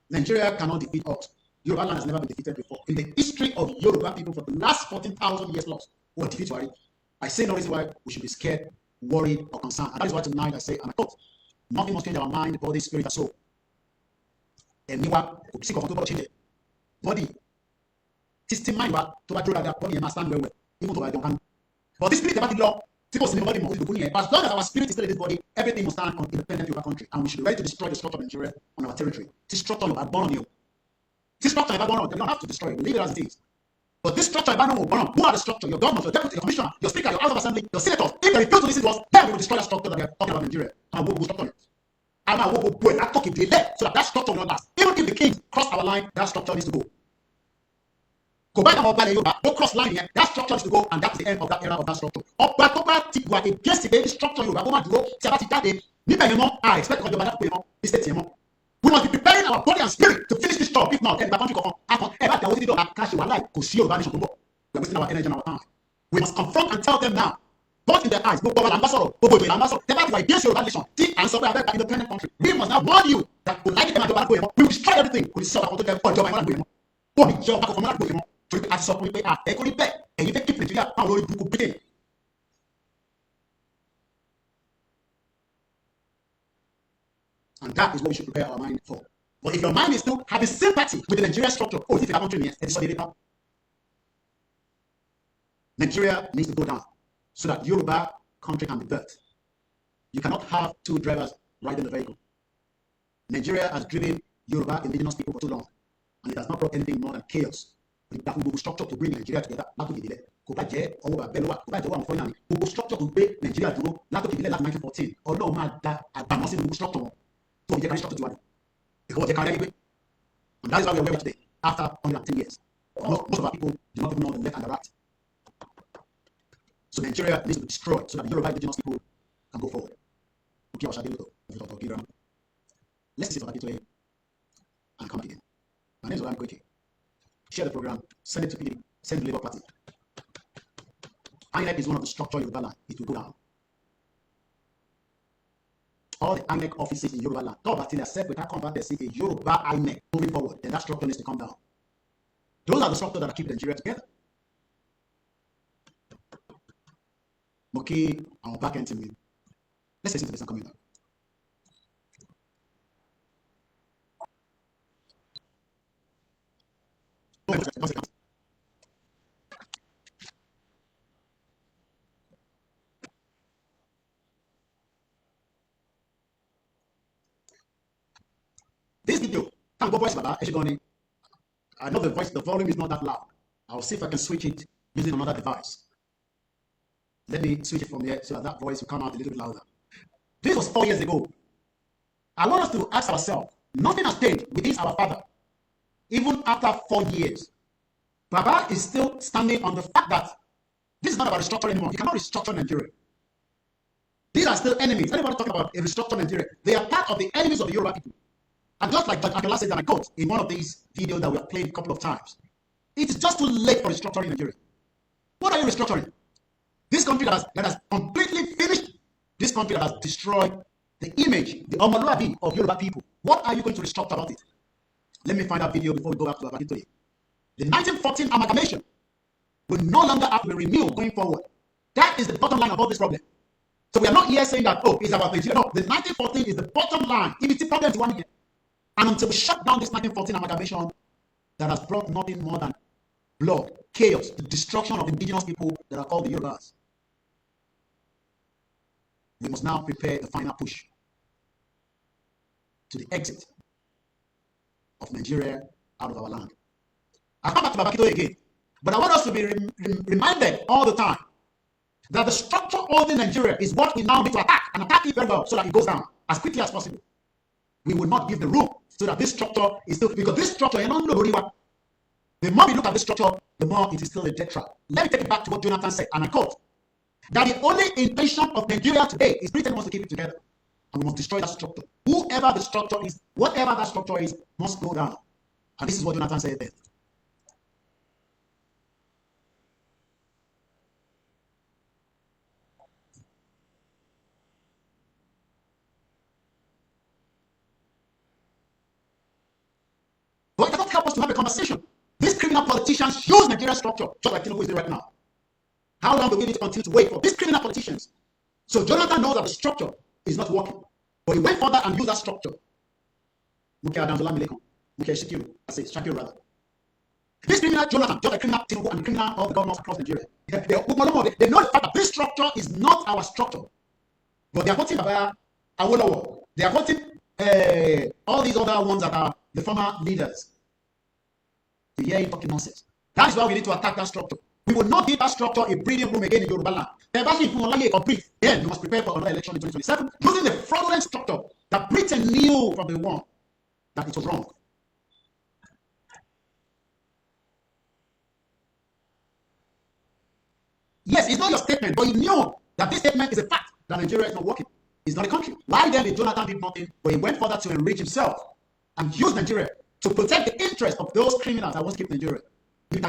Nigeria cannot defeat us. Yoruba land has never been defeated before. In the history of Yoruba people for the last 14,000 years plus, we were defeated. I say no reason why we should be scared, worried, or concerned. And that is why tonight I say, and I thought, nothing must change our mind, body, spirit, and soul. And you are change it. Body. System mind to bad that body and stand well. Even though I don't. But this spirit about the law, as long as our spirit is still in this body, everything must stand on independent of our country. And we should be ready to destroy the structure of Nigeria on our territory. This structure of Abonio. This structure of Abonio, they don't have to destroy it. We leave it as it is. But this structure of Abonio, who are the structure? Your government, your deputy, your commissioner, your speaker, your house of assembly, your senators. If they refuse to listen to us, then we will destroy that structure that we are talking about in Nigeria. And we will structure it. And I will go and talk it so that structure will not last. Even if the king cross our line, that structure needs to go. Go back don't cross line here. That structure is to go, and that's the end of that era of that structure. Against the structure, I expect we must be preparing our body and spirit to finish this job. If not, then the country we are wasting our energy and our time. We must confront and tell them now But in their eyes, they against your nation. Independent country. We must now warn you that we will destroy everything. We sell our job. And that is what we should prepare our mind for. But if your mind is still having sympathy with the Nigerian structure, oh, if you have country, Nigeria needs to go down so that Yoruba country can be built. You cannot have two drivers riding the vehicle. Nigeria has driven Yoruba indigenous people for too long, and it has not brought anything more than chaos. That we will structure to bring Nigeria together. Structure to bring Nigeria to 1914. Although structure and that is why we are where we are today, after 110 years. Most of our people do not even know the left and the right. So Nigeria needs to be destroyed so that the Yoruba indigenous people can go forward. Let's see what I did today and come again. My name is Olam Koike. Share the program, send it to people, send the Labour Party. INEC is one of the structures in Yoruba land. It will go down. All the INEC offices in Yoruba land, until they accept without convert they see a Yoruba INEC moving forward, then that structure needs to come down. Those are the structures that are keeping Nigeria together. Moki, our back end team. Let's listen to this and coming back. This video, thank God, voice Baba, I know the volume is not that loud. I'll see if I can switch it using another device. Let me switch it from here so that voice will come out a little bit louder. This was 4 years ago. I want us to ask ourselves, nothing has changed within our father. Even after 4 years, Baba is still standing on the fact that this is not about restructuring anymore. You cannot restructure Nigeria. These are still enemies. Anybody talking about a restructured Nigeria? They are part of the enemies of the Yoruba people. And just like Dr. said that I quote in one of these videos that we have played a couple of times, it is just too late for restructuring Nigeria. What are you restructuring? This country that has completely finished, this country that has destroyed the image, the Omoluabi of Yoruba people. What are you going to restructure about it? Let me find that video before we go back to Abaki today. The 1914 amalgamation will no longer have to be renewed going forward. That is the bottom line of all this problem. So we are not here saying that, oh, it's about Nigeria. No, the 1914 is the bottom line. If it's a problem, it's one here. And until we shut down this 1914 amalgamation that has brought nothing more than blood, chaos, the destruction of indigenous people that are called the Yorubas, we must now prepare the final push to the exit of Nigeria out of our land. I'll come back to Babakito again, but I want us to be reminded all the time that the structure holding Nigeria is what we now need to attack, and attack it very well so that it goes down as quickly as possible. We will not give the room so that this structure is still, because this structure, the more we look at this structure, the more it is still a death trap. Let me take it back to what Jonathan said, and I quote, that the only intention of Nigeria today is Britain wants to keep it together, and we must destroy that structure. Whoever the structure is, whatever that structure is, must go down. And this is what Jonathan said there. But it doesn't help us to have a conversation. These criminal politicians use Nigerian structure, just like Tinubu is doing right now. How long do we need to continue to wait for these criminal politicians? So Jonathan knows that the structure is not working, but he went further and used that structure. This criminal Jonathan, just like criminal Tinubu and the criminal of the governors across Nigeria, they know the fact that this structure is not our structure. But they are quoting Awolowo. They are quoting all these other ones that are the former leaders. You hear him talking nonsense. That is why we need to attack that structure. We will not give that structure a breathing room again in Yoruba land. Then you must prepare for another election in 2027 using the fraudulent structure that Britain knew from the one that it was wrong. Yes, it's not your statement, but you knew that this statement is a fact that Nigeria is not working. It's not a country. Why then did Jonathan did nothing, but he went further to enrich himself and use Nigeria to protect the interest of those criminals that want to keep Nigeria? No.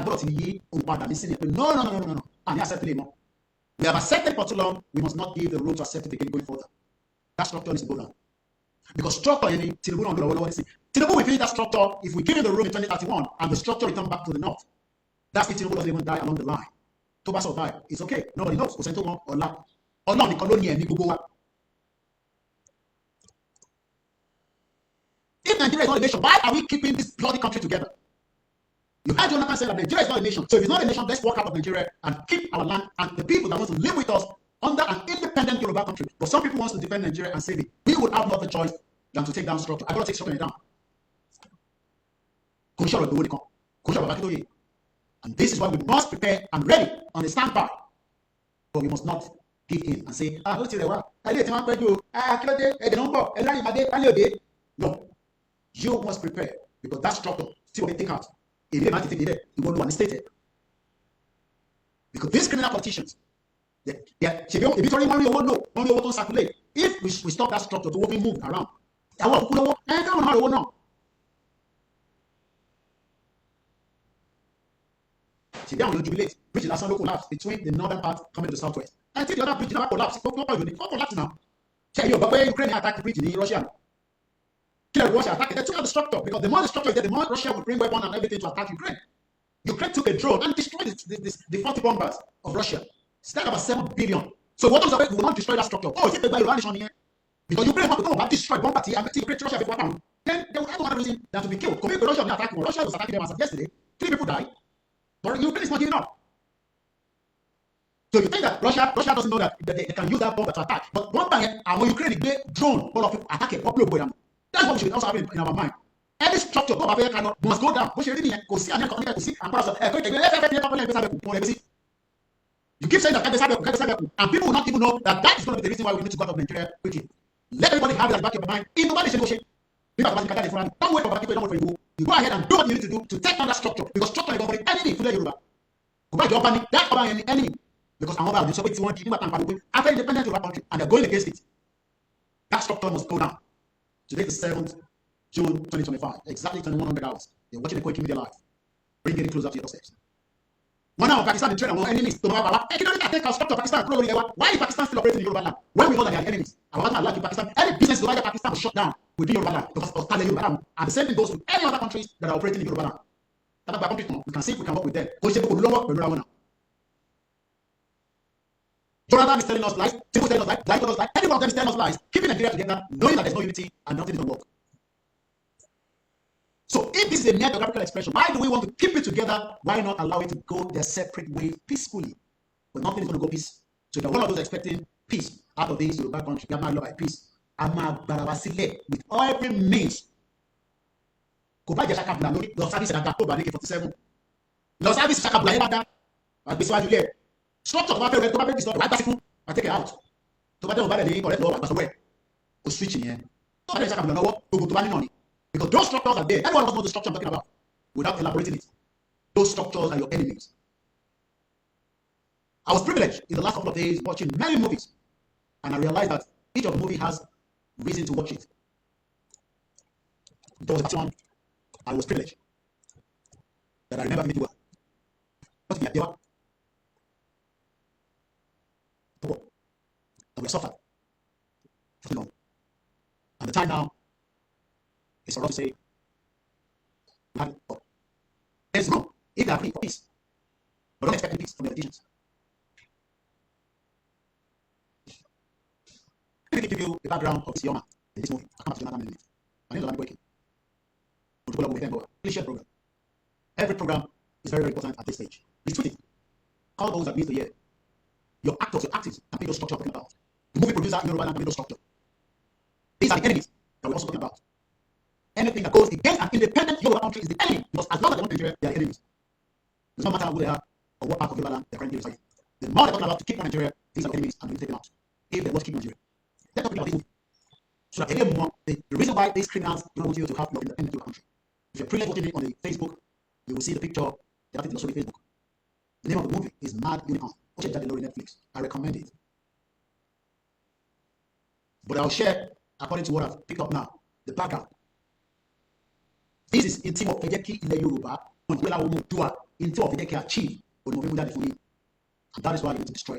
And he accepted him. We have accepted for too long. We must not give the room to accept it again going further. That structure needs to go down. Because structure, Tinubu will finish that structure if we give him the room in 2031 and the structure return back to the north. That's if Tinubu doesn't even die along the line. To survive, it's okay. Nobody knows. If Nigeria is not a nation, why are we keeping this bloody country together? You heard Jonathan say that Nigeria is not a nation. So if it's not a nation, let's walk out of Nigeria and keep our land and the people that want to live with us under an independent Yoruba country. But some people want to defend Nigeria and save it. We would have no other choice than to take down structure. I got to take structure down. And this is why we must prepare and ready on the standby. But we must not give in and say, no. You must prepare because that structure, see what they take out. If they might take it, you won't understand it. Because these criminal politicians, if we stop that structure to move around, bridge last will collapse between the northern part coming to the southwest. I think the other bridge never collapse. Collapse now. Ukraine attacked the bridge in Russia. Russia attacked it. They took out the structure because the more the structure is there, the more Russia would bring weapons and everything to attack Ukraine. Ukraine took a drone and destroyed the 40 bombers of Russia. It's like about 7 billion. So what was will not destroy that structure? Oh, it's by Iran here. Because Ukraine want to go and destroy bomber and Ukraine Russia before time. Then they will have one reason them to be killed. Russia was attacking them as of yesterday. 3 people died. But Ukraine is not giving up. So you think that Russia doesn't know that they can use that bomber to attack. But one time, when Ukraine drone, all of people attack it, that's what we should also have in our mind. Any structure must go down. You keep saying that, and people will not even know that is going to be the reason why we need to go out of Nigeria quickly. Let everybody have it at the back of your mind. Don't wait for people, you go ahead and do what you need to do to take down that structure. Because structure is going to be enemy to the Yoruba. That's an enemy. Because after independent Yoruba country, and they're going against it. That structure must go down. Today is 7th June 2025, exactly 2100 hours. You're watching the Quick Media Live. Bring it closer to your doorsteps. One hour Pakistan in trade among enemies. Why is Pakistan still operating in Yoruba land? When we know that they are enemies. Pakistan, any business divided Pakistan was shut down within Yoruba land because of Yoruba land. And the same thing goes with any other countries that are operating in Yoruba land. We can see if we can work with them. Jonathan is telling us lies, Tinubu is telling us lies, Blind telling us lies, any one of them is telling us lies, keeping Nigeria together, knowing that there's no unity and nothing is going to work. So if this is a mere geographical expression, why do we want to keep it together? Why not allow it to go their separate ways peacefully? But nothing is going to go peace. So if you're one of those expecting peace out of this Yoruba country, you have by peace. With every means. Structure I take it out. Switch in here. Because those structures are there. Everyone knows the structure I'm talking about without elaborating it. Those structures are your enemies. I was privileged in the last couple of days watching many movies, and I realized that each of the movie has reason to watch it. There was one I was privileged that I remember vividly well. And we suffered for too long. And the time now is for us to say, there's room if they agree for peace. But don't expect peace from the politicians. Let me give you the background of this young man in this movie. I come to Jonathan in a minute. My name is Waking. Please share the program. Every program is very, very important at this stage. Retweet it. Call those that need to hear. Your actors, your artists can be those structure I'm talking about. The movie producer in Yoruba land can be those structure. These are the enemies that we're also talking about. Anything that goes against an independent Yoruba country is the enemy. Because as long as they want Nigeria, they are enemies. It does not matter who they are or what part of Yoruba land they're currently residing. The more they're talking about to keep Nigeria, these are the enemies and we take them out. If they want to keep Nigeria. Let's talk about this movie. So that the reason why these criminals don't want you to have your independent Yoruba country. If you're privileged watching it on the Facebook, you will see the picture. They have it on the Facebook. The name of the movie is Mad Unicorn. Watch it on Netflix. I recommend it. But I'll share, according to what I've picked up now, the background. This is in team of Fedeki Ile Yoruba, on Wela Womo Dua, in team of Fedeki Achieve, on November. And that is why we need to destroy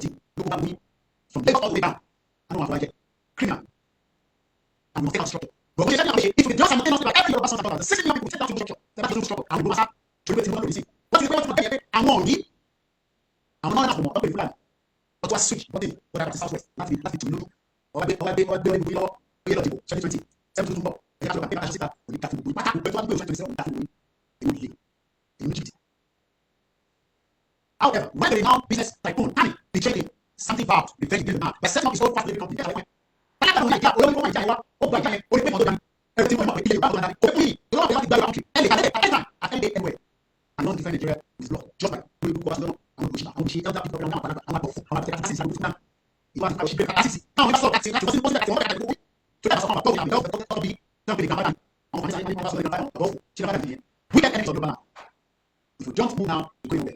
from Lagos all the way down. I don't want to like it. Criminal. And we will take out structure. But we if we just simultaneously like every other person the 60 million people take down the structure, then that's the structure. And we go back to the way receive. What is the way to get and one need? And one enough more. Okay, but was switch. What is what happened to Southwest? That's the to know. Or the below 2020. 7 they have to pay us that we got to we back to 2027 that we immediately. However, when the now business tycoon panic betrayed something bad, the very good man. The setting up his own fast living company. Everything anyway. And not defend Nigeria with blood. Just like we was no, I'm pushing out. She tell that people now, I'm not you want to she break assist. Now we saw that it was impossible that to that's on the don't be government. On the she never did. We get enemies of the now. If we don't move now, we go nowhere.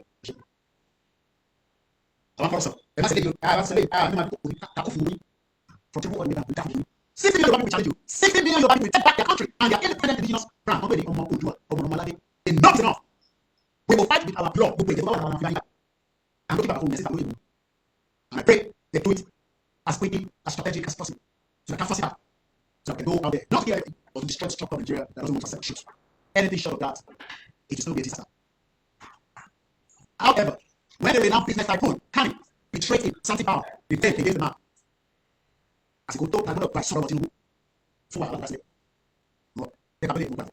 I'm also. I say from people on the 60 million people challenge you. 60 million people will take back their country and their independent indigenous brand. Enough is enough. We will fight with our blood. And I pray they do it as quickly, as strategic as possible. So I can force it out. So I can go out there, not hear anything, but to destroy the structure of Nigeria that doesn't want to accept shit. Anything short of that, it is not be a disaster. However, when they were now business tycoon, can betray him, something power, they take against the man. As he go talk, I'm going to price somebody who for what I say. No, they can't believe it.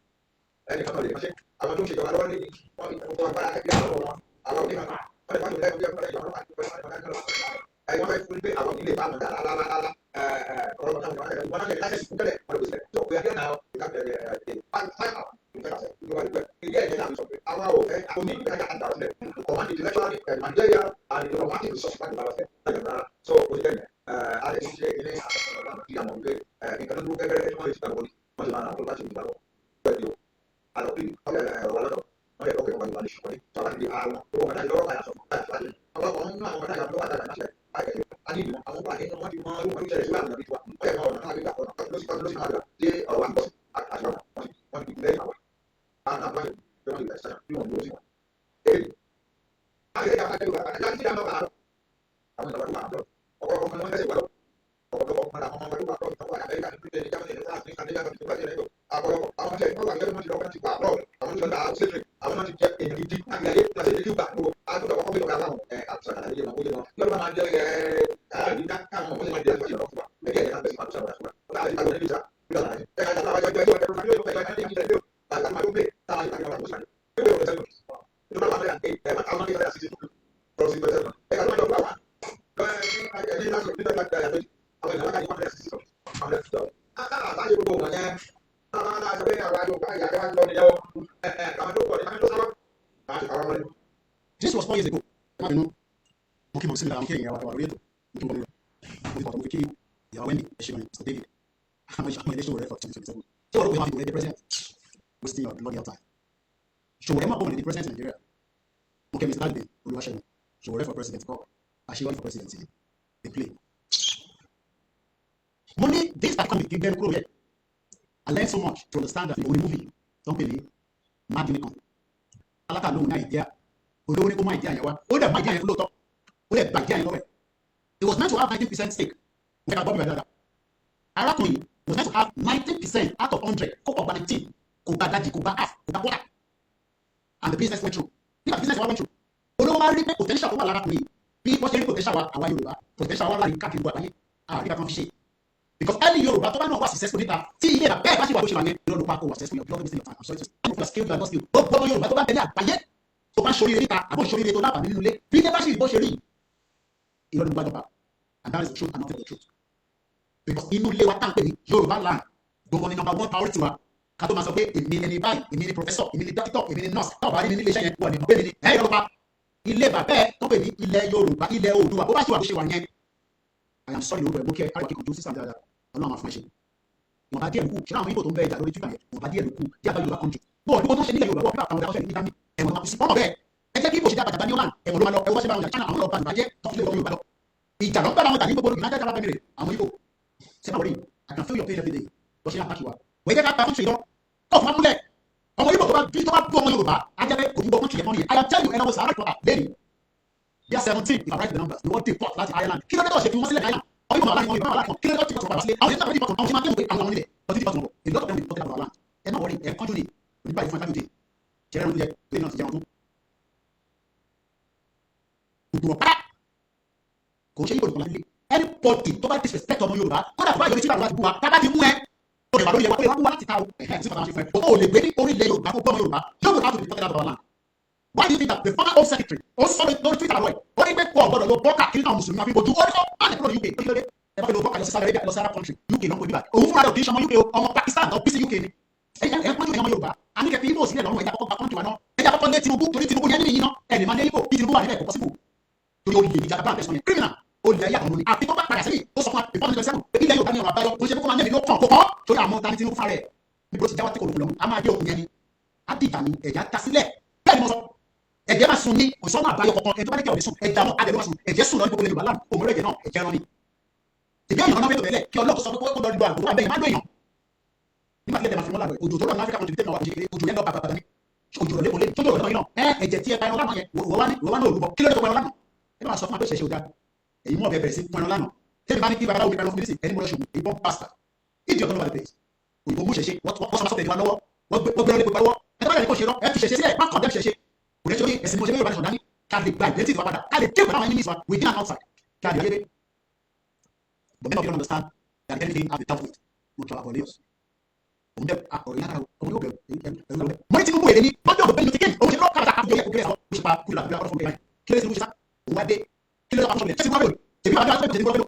This was 4 years ago. Wendy, Mr. David. I'm for 2027. So we have to the president. Wasting your bloody time. So whatever born the president in Nigeria. Okay, Mr. David, so whatever for president, actually for presidency. They play. Money, this that come give them grow yet. I learned so much to understand that the only movie, don't believe, mad in the con. I like a no idea. We don't go my idea. Oh, that my idea is low top. Oh, that my idea is low. It was meant to have 19% stake. We have Bobby Badada. Arakuni was meant to have 19% out of 100. Go up 19. Go back that, go back half, go back water. And the business went through. The business went through. Although I read potential over Arakuni, people say potential our Yoruba, potential our in Kaki Guapani, they can't fish it. Because any Yoruba, don't know what successful data. See, yeah, bad actually what you don't look back over successful. You're not wasting your time. I'm sorry to some of your skills, you are not skilled. But Yoruba, don't buy it. So I'm showing you later, I'm going to show you later. I'm going to show you later. You don't know about. And that is the truth, and not the truth. Because in Nule Watan, Yoruba land, the one number one priority was Kato Masope, a mini buy, a mini professor, a mini doctor, a mini nurse, nobody in the Nation, one in the Hey Yoruba, Ileba Bear, company, Ile Yoruba, Ile Odua, what was you want? I am sorry, okay, I can do something like that. I'm not information. Mon badi elku, ṣe àwọn Igbo tó ń bẹ ìjà lórí Twitter yẹn, mon badi elku, díẹ̀ bá Yorùbá country. Bọ́ọ̀ ní wọ́n tó ń ṣe nílẹ̀ Yorùbá wọ́n bí àwọn ọ̀dọ́ ṣe ní Ghana, ẹ̀wọ̀n máa fi sí pọ́nmọ̀ bẹ́ẹ̀. Ẹ jẹ́ kí Igbo ṣe dá bàjàbá ní Holland, ẹ̀wọ̀n ló máa lọ, ẹ̀wọ̀n ṣe bá wọn jà China, àwọn ọlọ́ọ̀bá ìbàjẹ́ tó fi lé Yorùbá lọ. Ìjà ló ń bẹ̀rẹ̀ àwọn ìjà ní gbogbo United Arab Emirates, àwọn Igbo. Ṣé báwo rí? I can feel your pain every day. Lọ ṣe àpákì wa. Wẹ́ẹ́ jẹ́ ká ta country lọ. Tó fún amúlẹ̀. Ọmọ Igbo tó bá bú ọmọ Yorùbá, á jẹ́ pé kò ní bọ́ country yẹn mọ́ nìyẹn. I am telling you, ẹnà Sahara Club lady. They are 17, if I write the numbers. They want to deport láti Ireland. Kí ló dé tó ṣe fi wọ́n sílẹ̀ Ireland? Ọmọ Yorùbá aláìní, ọmọ Yorùbá aláìní. Kí ló dé tó ti pọ̀ sílẹ̀? Àwọn ìṣẹ̀lẹ̀ deport, àwọn ìṣẹ̀lẹ̀ deport, àwọn onílẹ̀. Ọtí deport wọn. A lot of them will deport out of our land. Ẹ má wọrí, ẹ kánjú ni. Onípa ìfún ẹ̀kájú dé. Jẹ́rẹ́ ló jẹ́, lé náà ti jẹun tún. Gbogbo ọ̀pá. Kò ṣe Igbo nìkan láti lé. Anybody tó bá disrespect ọmọ Yorùbá, kódà tó bá yọrí síta láti bú wa, tá bá ti mú ẹ. Ó lè wà lórí ẹwà pé wọ́n bú wa láti ta o. Ẹ̀hẹ́ sí pàtàkì ṣe fẹ́. O lè gbé ní orílẹ̀ Yorùbá kó gbọ́mọ Yorùbá. Yóò without to be deported out of our land. Why do you think that the former Home Secretary ó sọ lórí Twitter lọ́wọ́ ẹ̀? Ó ní pé kó ọ̀gbọ́dọ̀ lọ bọ́ọ̀kà kí náà Mùsùlùmí máa fi bojú. Ó ní kó má lè kúrò ní UK. Ó ní lóde. Ẹ bá fi lọ bọ́ọ̀kà lọ sí Saudi Arabia lọ sí Arab country. UK náà kò ní bá. Òun fúnra rẹ̀ kì í ṣe ọmọ UK o. Ọmọ Pakistan náà bí sí UK ni. Ẹ pọ́njú ìyẹn ọmọ Yorùbá. A ní kẹ́kẹ́ Igbo sílẹ̀ lọ́rùn ẹ̀já kọ́kọ́ country wa náà. Ẹ̀já kọ́kọ́ lé Tinubu torí Tinubu yẹn nìyí náà. Ẹ̀nì máa lé Igbo bí Tinubu wà níbẹ̀ kò possible. Torí olè ìjà bá àfẹ́sọ̀ yẹn criminal. Olè ayé àwọn ọmọ ni. Àfi tó bá padà sẹ́yìn ó sọ fún wa before 2027. Ebi ilẹ̀ Yorùbá ní ọ̀rọ̀ àbáyọ. Kò ṣe kókó máa ń yẹ̀mí ló kàn kókó. Torí àwọn tani Tinubu fa rẹ̀. Níbo ti jáwá tí kò lóko lọ́mú. A máa dé òkun yẹn ni. Á dìjà ni ẹ̀já ta sílẹ̀. Bẹ́ẹ̀ ni mo sọ. Ẹ̀jẹ̀ máa sun ní òṣùwọ̀n àbáyọ kankan. Ẹ̀jẹ̀ bá dé kí ọ̀rẹ́ sùn. Ẹ̀jẹ̀ àwọn adẹ̀lú máa sùn. Ẹ̀jẹ̀ sùn lọ ní gbogbo Yorùbá láàmú. Òmùrẹ́ ẹ̀jẹ̀ náà ẹ̀jẹ̀ rán ni. Ìbí èèyàn náà fẹ́ tó bẹ̀rẹ̀ kí Ọlọ́run sọ pé kó lọ dìbò àgbò abẹ́yìn má lóyàn. Nígbà tí ẹ̀jẹ̀ máa fi wọ́n lágbẹ̀ òjò tó lọ ní Áfíríkà kan tìbítẹ́ náà wà lóṣèlú òjò yẹn lọ bàbà ní òjò rẹ̀ lẹ́kọ̀ọ́ lé tó lọ́rọ̀ náà ẹ̀jẹ̀ tí ẹ pa ẹran lánàá yẹn wọ́n wá ní òrùbọ kí ló dé tó pa ẹran lánàá ẹ máa sọ fún abẹ́ṣẹ̀ṣẹ̀ òdà èyí mú ọbẹ̀ bẹ̀rẹ̀ sí fún ẹran lánàá tẹ́lẹ̀ bá ní kí babaláwo ní ẹran fún mi sí ẹni mọ́ ṣùgbọ́n ìbọn pásítà ìdí ọ̀tọ̀ ló wà lẹ́pẹ̀ òyìnbó mú ṣẹṣẹ wọ́n sọ sọ́tẹ̀ ìwà lọ́wọ́ wọ́n gbé ọlẹ́pẹ̀ lọ́wọ́ ẹ bá yẹ kó ṣe rọ ẹ fi ṣẹṣẹ sílẹ̀ má kàn dẹ́ ṣẹṣẹ kò lè ṣe orí ẹ̀sìn mo ṣe Yorùbá nation dání ká lè gba ìdẹ́tì ìwà padà ká lè dé pẹ̀lú àwọn enemies wa within and outside ká lè yé but many of you don't understand that anything have been dealt with no trouble for news òun dẹ ọ̀rọ̀ yàrá ọmọ yóò bẹ̀rẹ̀ mo ní Tinubu èdè ní lọ́jọ́ òbẹ̀ lóti kéèké òun ṣe lọ́ọ́ káàkiri àkójọ yẹ kó kílẹ̀ sọ ó ṣe pa kúlù àbúrò àkọ́rọ́ fún mi báyìí kílẹ̀ Tinubu ṣe sá òun wá dé kílẹ̀ lọ́ọ́ àkójọ ṣe ti wá bẹ̀rẹ̀ tèmi àbí àti tèmi gbọ́dọ̀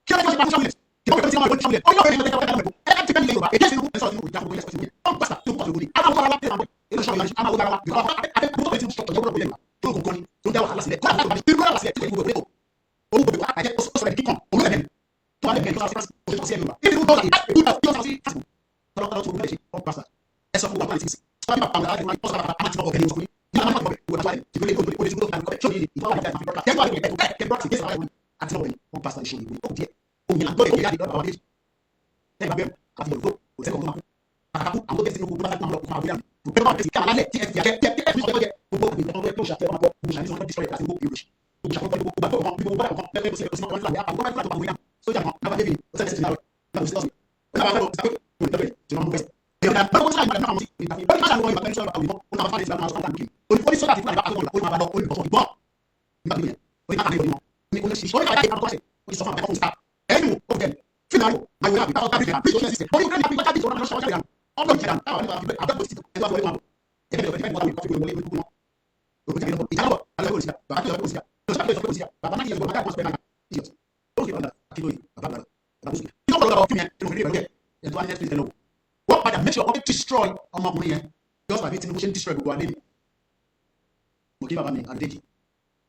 kílẹ̀ tó ṣe pa fúnṣọ́mìlẹ̀ tèmi ọ̀gbẹ́ tí wọ́n máa gbọ́dọ̀ ṣọ́mìlẹ̀ ó yọ̀ bẹ̀rẹ̀ nígbà tí wọ́n ẹ̀ ká ti bẹ́ẹ̀ ní Yorùbá èdè Tinubu ẹ̀ sọ̀rọ̀ Tinubu ìjáfọ̀ ìyẹn sọ̀rọ̀ ó ń pàṣẹ tó pọ̀ lórí àwọn ọmọ aláàbẹ̀ àwọn ilé ṣọ́ọ̀ yẹn àwọn ọmọ aláàbẹ̀ àwọn abẹ́ tó bẹ̀ tí wọ́n ṣọ̀tọ̀ yẹ́wọ́n lọ́wọ́ yẹn tó kò kọ́ni tó ń dá wàhálà sílẹ̀ kọ́ni àti ìgbà wàhálà sílẹ̀ tó kò kò òun kò bẹ̀ àjẹ́ ó sọ̀rọ̀ ẹ̀ kíkan òun lẹ́mẹ̀ tó wà lẹ́mẹ̀ tó sọ̀rọ̀ sí ẹ̀ Yorùbá ìdí tó sọ̀rọ̀ sí tọ́lọ́tọ́lọ́ tó gbọ́dọ̀ ṣe ọ̀ pàṣẹ ẹ sọ fún wa pàṣẹ sọ́ọ́ nípa pàmò láti máa tọ́sọ̀ àmà àti ọkọ̀ bẹ̀rẹ̀ ìṣòkòní ní àwọn ọmọ ìwé àtúwárẹ̀ ìgbélé ìgbélé ìgbélé ìgbélé ìgbélé ṣọ́ọ̀yìn ìfọwọ́ àti àti àfihàn kẹ́kọ̀ọ́ àti ẹ̀kọ́ kẹ́kọ̀ọ́ àti gẹ́sẹ̀ àwọn àti ọkọ̀ yìí wọ́n pàṣẹ ìṣòro ìwé òkú díẹ̀ òun yẹn àgbọ̀dẹ̀ ìyá ìdọ́gba wọlé ẹ̀ bá bẹ́ẹ̀ àti ìyẹ̀wò òtẹ́kọ̀ọ́ tó máa kú pàtàkì kú àwọn tó bẹ̀rẹ̀ sí ní gbogbo bá àwọn ọkùnrin àwọn ìyá mi gbogbo bá bẹ̀rẹ̀ sí kí àwọn alálẹ̀ tí ẹ fi àjẹ tí ẹ fi sọ̀rọ̀ jẹ gbogbo ìgbà tó ń ṣàtẹ̀ ọmọ gbogbo ṣàtẹ̀ ọmọ destroy àti gbogbo ìròṣì gbogbo ṣàtẹ̀ gbogbo gbogbo ọmọ gbogbo bá ọkàn lẹ́gbẹ̀ẹ́ sí ọmọ kan láàbẹ̀ àpapọ̀ gbogbo bá àwọn ìyá sójà kan náà bá débi ó sẹ́ni sí náà náà sí lọ́sùn ó náà bá fẹ́ lọ sí pé kò ní tẹ́lẹ̀ tí wọ́n mú fẹ́sẹ̀ èèyàn náà báwo sáà ìgbà náà sí ìgbà tí bá ṣàlùwọ̀ ìgbà tẹ́lẹ̀ sọ̀rọ̀ àwọn ìbọn ó náà bá fáwọn ìgbà náà kí oní sọ́jà ti fún àyíká àkókò ó ní máa bá lọ ó ní bọ̀sọ̀ ìbọn nígbà tí ó ní máa kàn ní ìbọn ní oníṣìṣẹ́ oníkàwé àti àkọsẹ̀ ó ti sọ fún àbẹ̀kọ́ fún sáà ẹ̀yìn ó fẹ́ fílàlù àyè àbí táwọn kábíyèsí àbí ìṣòṣẹ́ sísẹ̀ orí kẹ́ni àbí bájáde ìṣòro náà ṣọ́jà ìyàwó ọgbọ̀n ìṣẹ̀dá táwọn nípa àbẹ̀kọ́ sí ẹgbẹ́ àti olóòwò ẹgbẹ́ ìjọba ìjọba ìjọba ìjọba ìjọba ìjọba ìjọba ìjọba alẹ́ òsìkà bàbá tí ìjọba òsìkà lọ́sọ̀ àbẹ̀kọ́ òsìkà bàbá náà yẹ bàbá káàkiri ọ̀sẹ̀ náà ìjọba ó sì lọ́dà akíndóyè bàbá gbàdọ̀ bàbá òsìkà ìjọba lọ́dọ̀ fún yẹn tí mo fi rí ìrọ̀lẹ́ ẹ̀ tó wá ní ẹ̀ tó wọ́n padà make sure wọ́n destroy ọmọkùnrin yẹn just like Tinubu ṣe ń destroy gbogbo alẹ́ mi mo kí bàbá mi àdéjì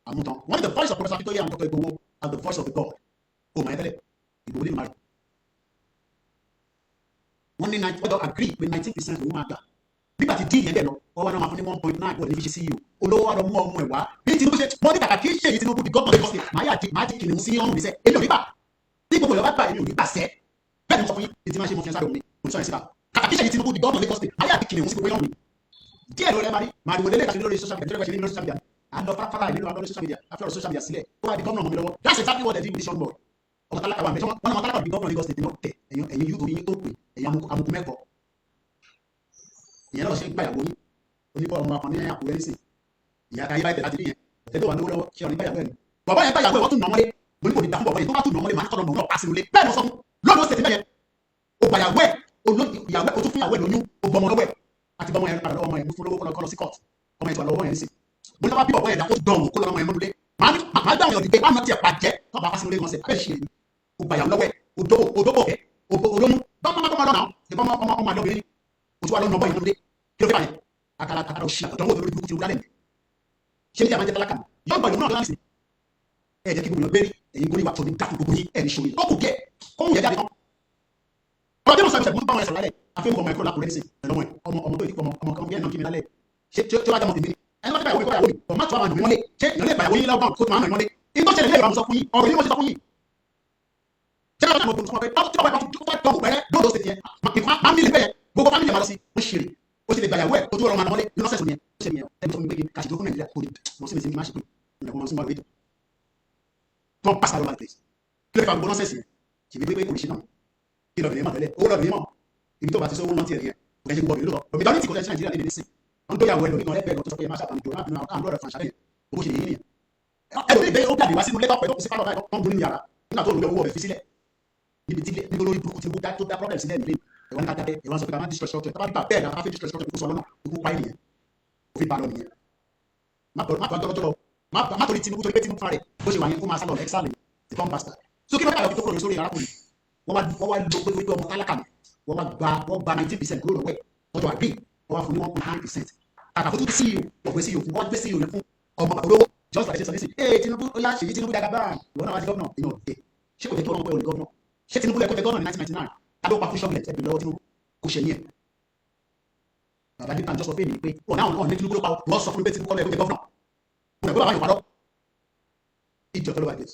àmútán wọ́n ní the voice of Professor Akintoye àwọn Dr. Igboho as the voice of the God ó mọ̀ ẹ́ tẹ́lẹ̀ Igboho lè máa rí wọ́n ní ọjọ́ agree pé 19% ló máa gbà nígbà tí díì yẹn dẹ̀ lọ wọ́n wá náà máa fún ní 1.9 bọ́ọ̀lù níbi ṣe CEO olówó wa lọ mú ọmọ ẹ̀ wá bí Tinubu ṣe wọ́n ní kàkà kí ṣe èyí Tinubu di gọ́ọ̀mù Lagos State máa di kìnìún sí ọ̀run níṣẹ́ èmi ò ní bà tí gbogbo ìyọba gbà èmi ò ní bà sẹ́ bẹ́ẹ̀ ni mo sọ fún yín ní ti máa ṣe mo fi ẹ sáré omi mo sọ ẹ síta kàkà kí ṣe èyí Tinubu di gọ́ọ̀mù Lagos State máa di kìnìún sí gbogbo ọ̀run díẹ̀ ló rẹ̀ máa rí wọlé lẹ́ka lórí social media lórí social media àdó fara ìlú lórí social media afẹ́ social media sílẹ̀ ó wá di gọ́ọ̀mù ọmọ mi lọ́wọ́ that's exactly what they did with this young boy ọmọ tálákà wà mẹ́tọ́ wọn náà tálákà di gọ́ọ̀mù Lagos State náà tẹ̀ ẹ̀yin yúùtù yín tó pè ẹ̀yin amukú mẹ́kọ̀ọ́ ìyẹn náà ṣe ń gbàyàwó yín oníbọ̀ ọmọ akọni ní àkúrẹ́ nísìn ìyá ká yíra ìtẹ̀lá ti níyẹn ẹ̀tẹ́tẹ́ wà lówó lọ́wọ́ ṣé ọ̀nì gbàyàwó ẹ̀ ni bàbá yẹn gbàyàwó ẹ̀ wọ́n tún nà ọmọlé mo ní kò ní dá fún bàbá yẹn tó bá tún nà ọmọlé màá tọ̀nà náà pàṣẹ lólé bẹ́ẹ̀ lọ sọ fún lọ́dọ̀ ṣètì bẹ́yẹn o gbàyàwó ẹ̀ ìyàwó ẹ̀ o tún fún ìyàwó ẹ̀ lóyún o gbọmọ lọ́wọ́ ẹ̀ àti bọmọ yẹn padà lọ́wọ́ ọmọ yẹn fún lówó kọ́ lọ sí court ọmọ yẹn tó wà lọ́wọ́ yẹn nísìn mo ní bá bí bàbá yẹn dá ó dọ̀rùn kó lọ́mọ yẹn mọ́nulé màá dáhùn yọ̀ dìgbé má tiẹ̀ pàjẹ́ tó bá fásitì lórí wọn sẹ̀ bẹ́ẹ̀ ṣe o gbàyàwó lọ́wọ́ ẹ̀ o dóbò ẹ̀ olóyún bọ́mọ lọ́nà ọmọ àdọ́bìnrin o tún wà lọ́nà ọmọ yẹn mọ́nulé kí ló fẹ́ báyẹn akara òṣì àtọ̀dánwò lórí burúkú ti rú lálẹ́ mi ṣé ní àmàjẹ́ tálákà yóò gbọ́dọ̀ múná láti ẹ̀ jẹ́ kí gbogbo bẹ́ẹ̀ ẹ̀yin kò ní wà tó ní dákú gbogbo yín ẹ̀ ní ṣòro ó kù díẹ̀ kóhùn yẹn jáde kan ọ̀rọ̀ bí mo sọ ìṣẹ̀lẹ̀ bá wọn ẹ̀sọ̀ lálẹ́ àfihàn ọmọ ẹ̀kọ́ lákùnrin nísìn ẹ̀lọ́mọ ẹ̀ ọmọ tó ìdíkọ̀ ọmọ kan bí ẹ̀ náà kí mi lálẹ́ ṣé tí ó wá jẹ́ ọmọ tèmi ni ẹni wọ́n ti báyàwó ìkọ́yàwó mi ọmọ tó àwọn àmì mọ́lé ṣé ìyọ̀lẹ́ ìbàyàwó yín lọ́gbọ̀n tó máa ń mọ̀ mọ́lé igbó ṣẹlẹ̀ lẹ́yìn ọ̀rọ̀ sọ fún yín ọ̀rọ̀ yín wọ́n ṣe sọ fún yín ṣé wọ́n ti mọ̀ fún pé tí wọ́n bá tọ́ pẹ̀rẹ́ lóòdó ṣe tiẹ̀ máa ń mílẹ̀ bẹ́ẹ̀ gbogbo fámìlì ẹ̀ máa lọ sí ó ṣeré ó sì lè gbàyàwó ẹ̀ ojú ọ̀rọ̀ máa mọ́lé ní lọ́sẹ̀sì yẹn ó ṣe nìyẹn ẹni tó ń gbé kàṣì tó fún Nàìjíríà kò ní mo sì ní sinmi máa ṣe pé ìyàwó máa ń súnmọ́ ìwé tó ń pàṣẹ lọ́wọ́ place kí ló fà gbogbo lọ́sẹ̀sì yẹn kì í gbé kò ní ṣe náà kí lọ́ọ̀dù yẹn mọ̀ tẹ́lẹ̀ owó lọ́ọ̀dù yẹn mọ̀ ibi tó bá ti sọ owó lọ́ntì ẹ̀ yẹn kò kẹ́ ṣe gbọ́ ìlú lọ òmìnira ní ti kò tẹ́ sí Nàìjíríà nílé nísìn wọn tó yàwó ẹ̀ lórí kan lẹ́gbẹ̀ẹ́ lọ tó sọ pé ẹ má ṣàtàn ìjọba àbínú àwọn ọ̀rọ̀ fàṣà lẹ́yìn owó ṣe yìí nìyẹn ẹlòmíì bẹ́ẹ̀ ó dàbí wá sínú lẹ́tọ̀ pẹ̀lú sí pálọ̀ báyìí tó ń gbóni yàrá nígbà tó lórí owó ọ̀bẹ fi sílẹ̀ níbi lórí burúkú ti tó dá problem sílẹ̀ nílé ẹ̀wọ̀n ní kájáde ẹ̀wọ̀n sọ pé ká má destroy structure tábà nípa bẹ́ẹ̀ náà ká fi destroy structure kó sọ lọ́nà ikú pa ènìyàn òfin bá lọ nìyẹn má tọ́jọ́ má torí Tinubu torí pé Tinubu fúnra rẹ̀ bó ṣe wà yẹn kó máa sálọ exile ti pọ́n pásítà so kí ló bá yọ kí tó kúrò sórí arákùnrin wọ́n wá lo pé wípé ọmọ tálákà ni wọ́n gba 19% kúrò lọ́wọ́ ẹ̀ tọ́jú àgbè wọ́n wá fún ní 1.9% kàkà fún CEO ọ̀gbẹ́ CEO fún wọ́n gbé CEO yẹn fún ọmọ olówó just like ṣe sọ ní sí ee Tinubu ó yá ṣèyí Tinubu dàgbà báyìí ìwọ náà wá di gọ́vnà èèyàn òde ṣé kò tẹ́ tó ọlọ́mọ pé òní gọ́vnà ṣé Tinubu lẹ́kọ́ tẹ gọ́vnà ní 1999 adó pa fún ṣọ́ọ̀bù lẹ́tẹ̀ lọ́wọ́ Tinubu kò ṣe yẹn bàbá dípà jọ sọ fún èmi pé wọn náà ní Tinubu ló pa wọ́n sọ fún mi pé Tinubu kọ́ lẹ́kọ́ tẹ gọ́vnà mo rẹ̀ bó bàbá yóò parọ́ ìjọ tó ló wà dé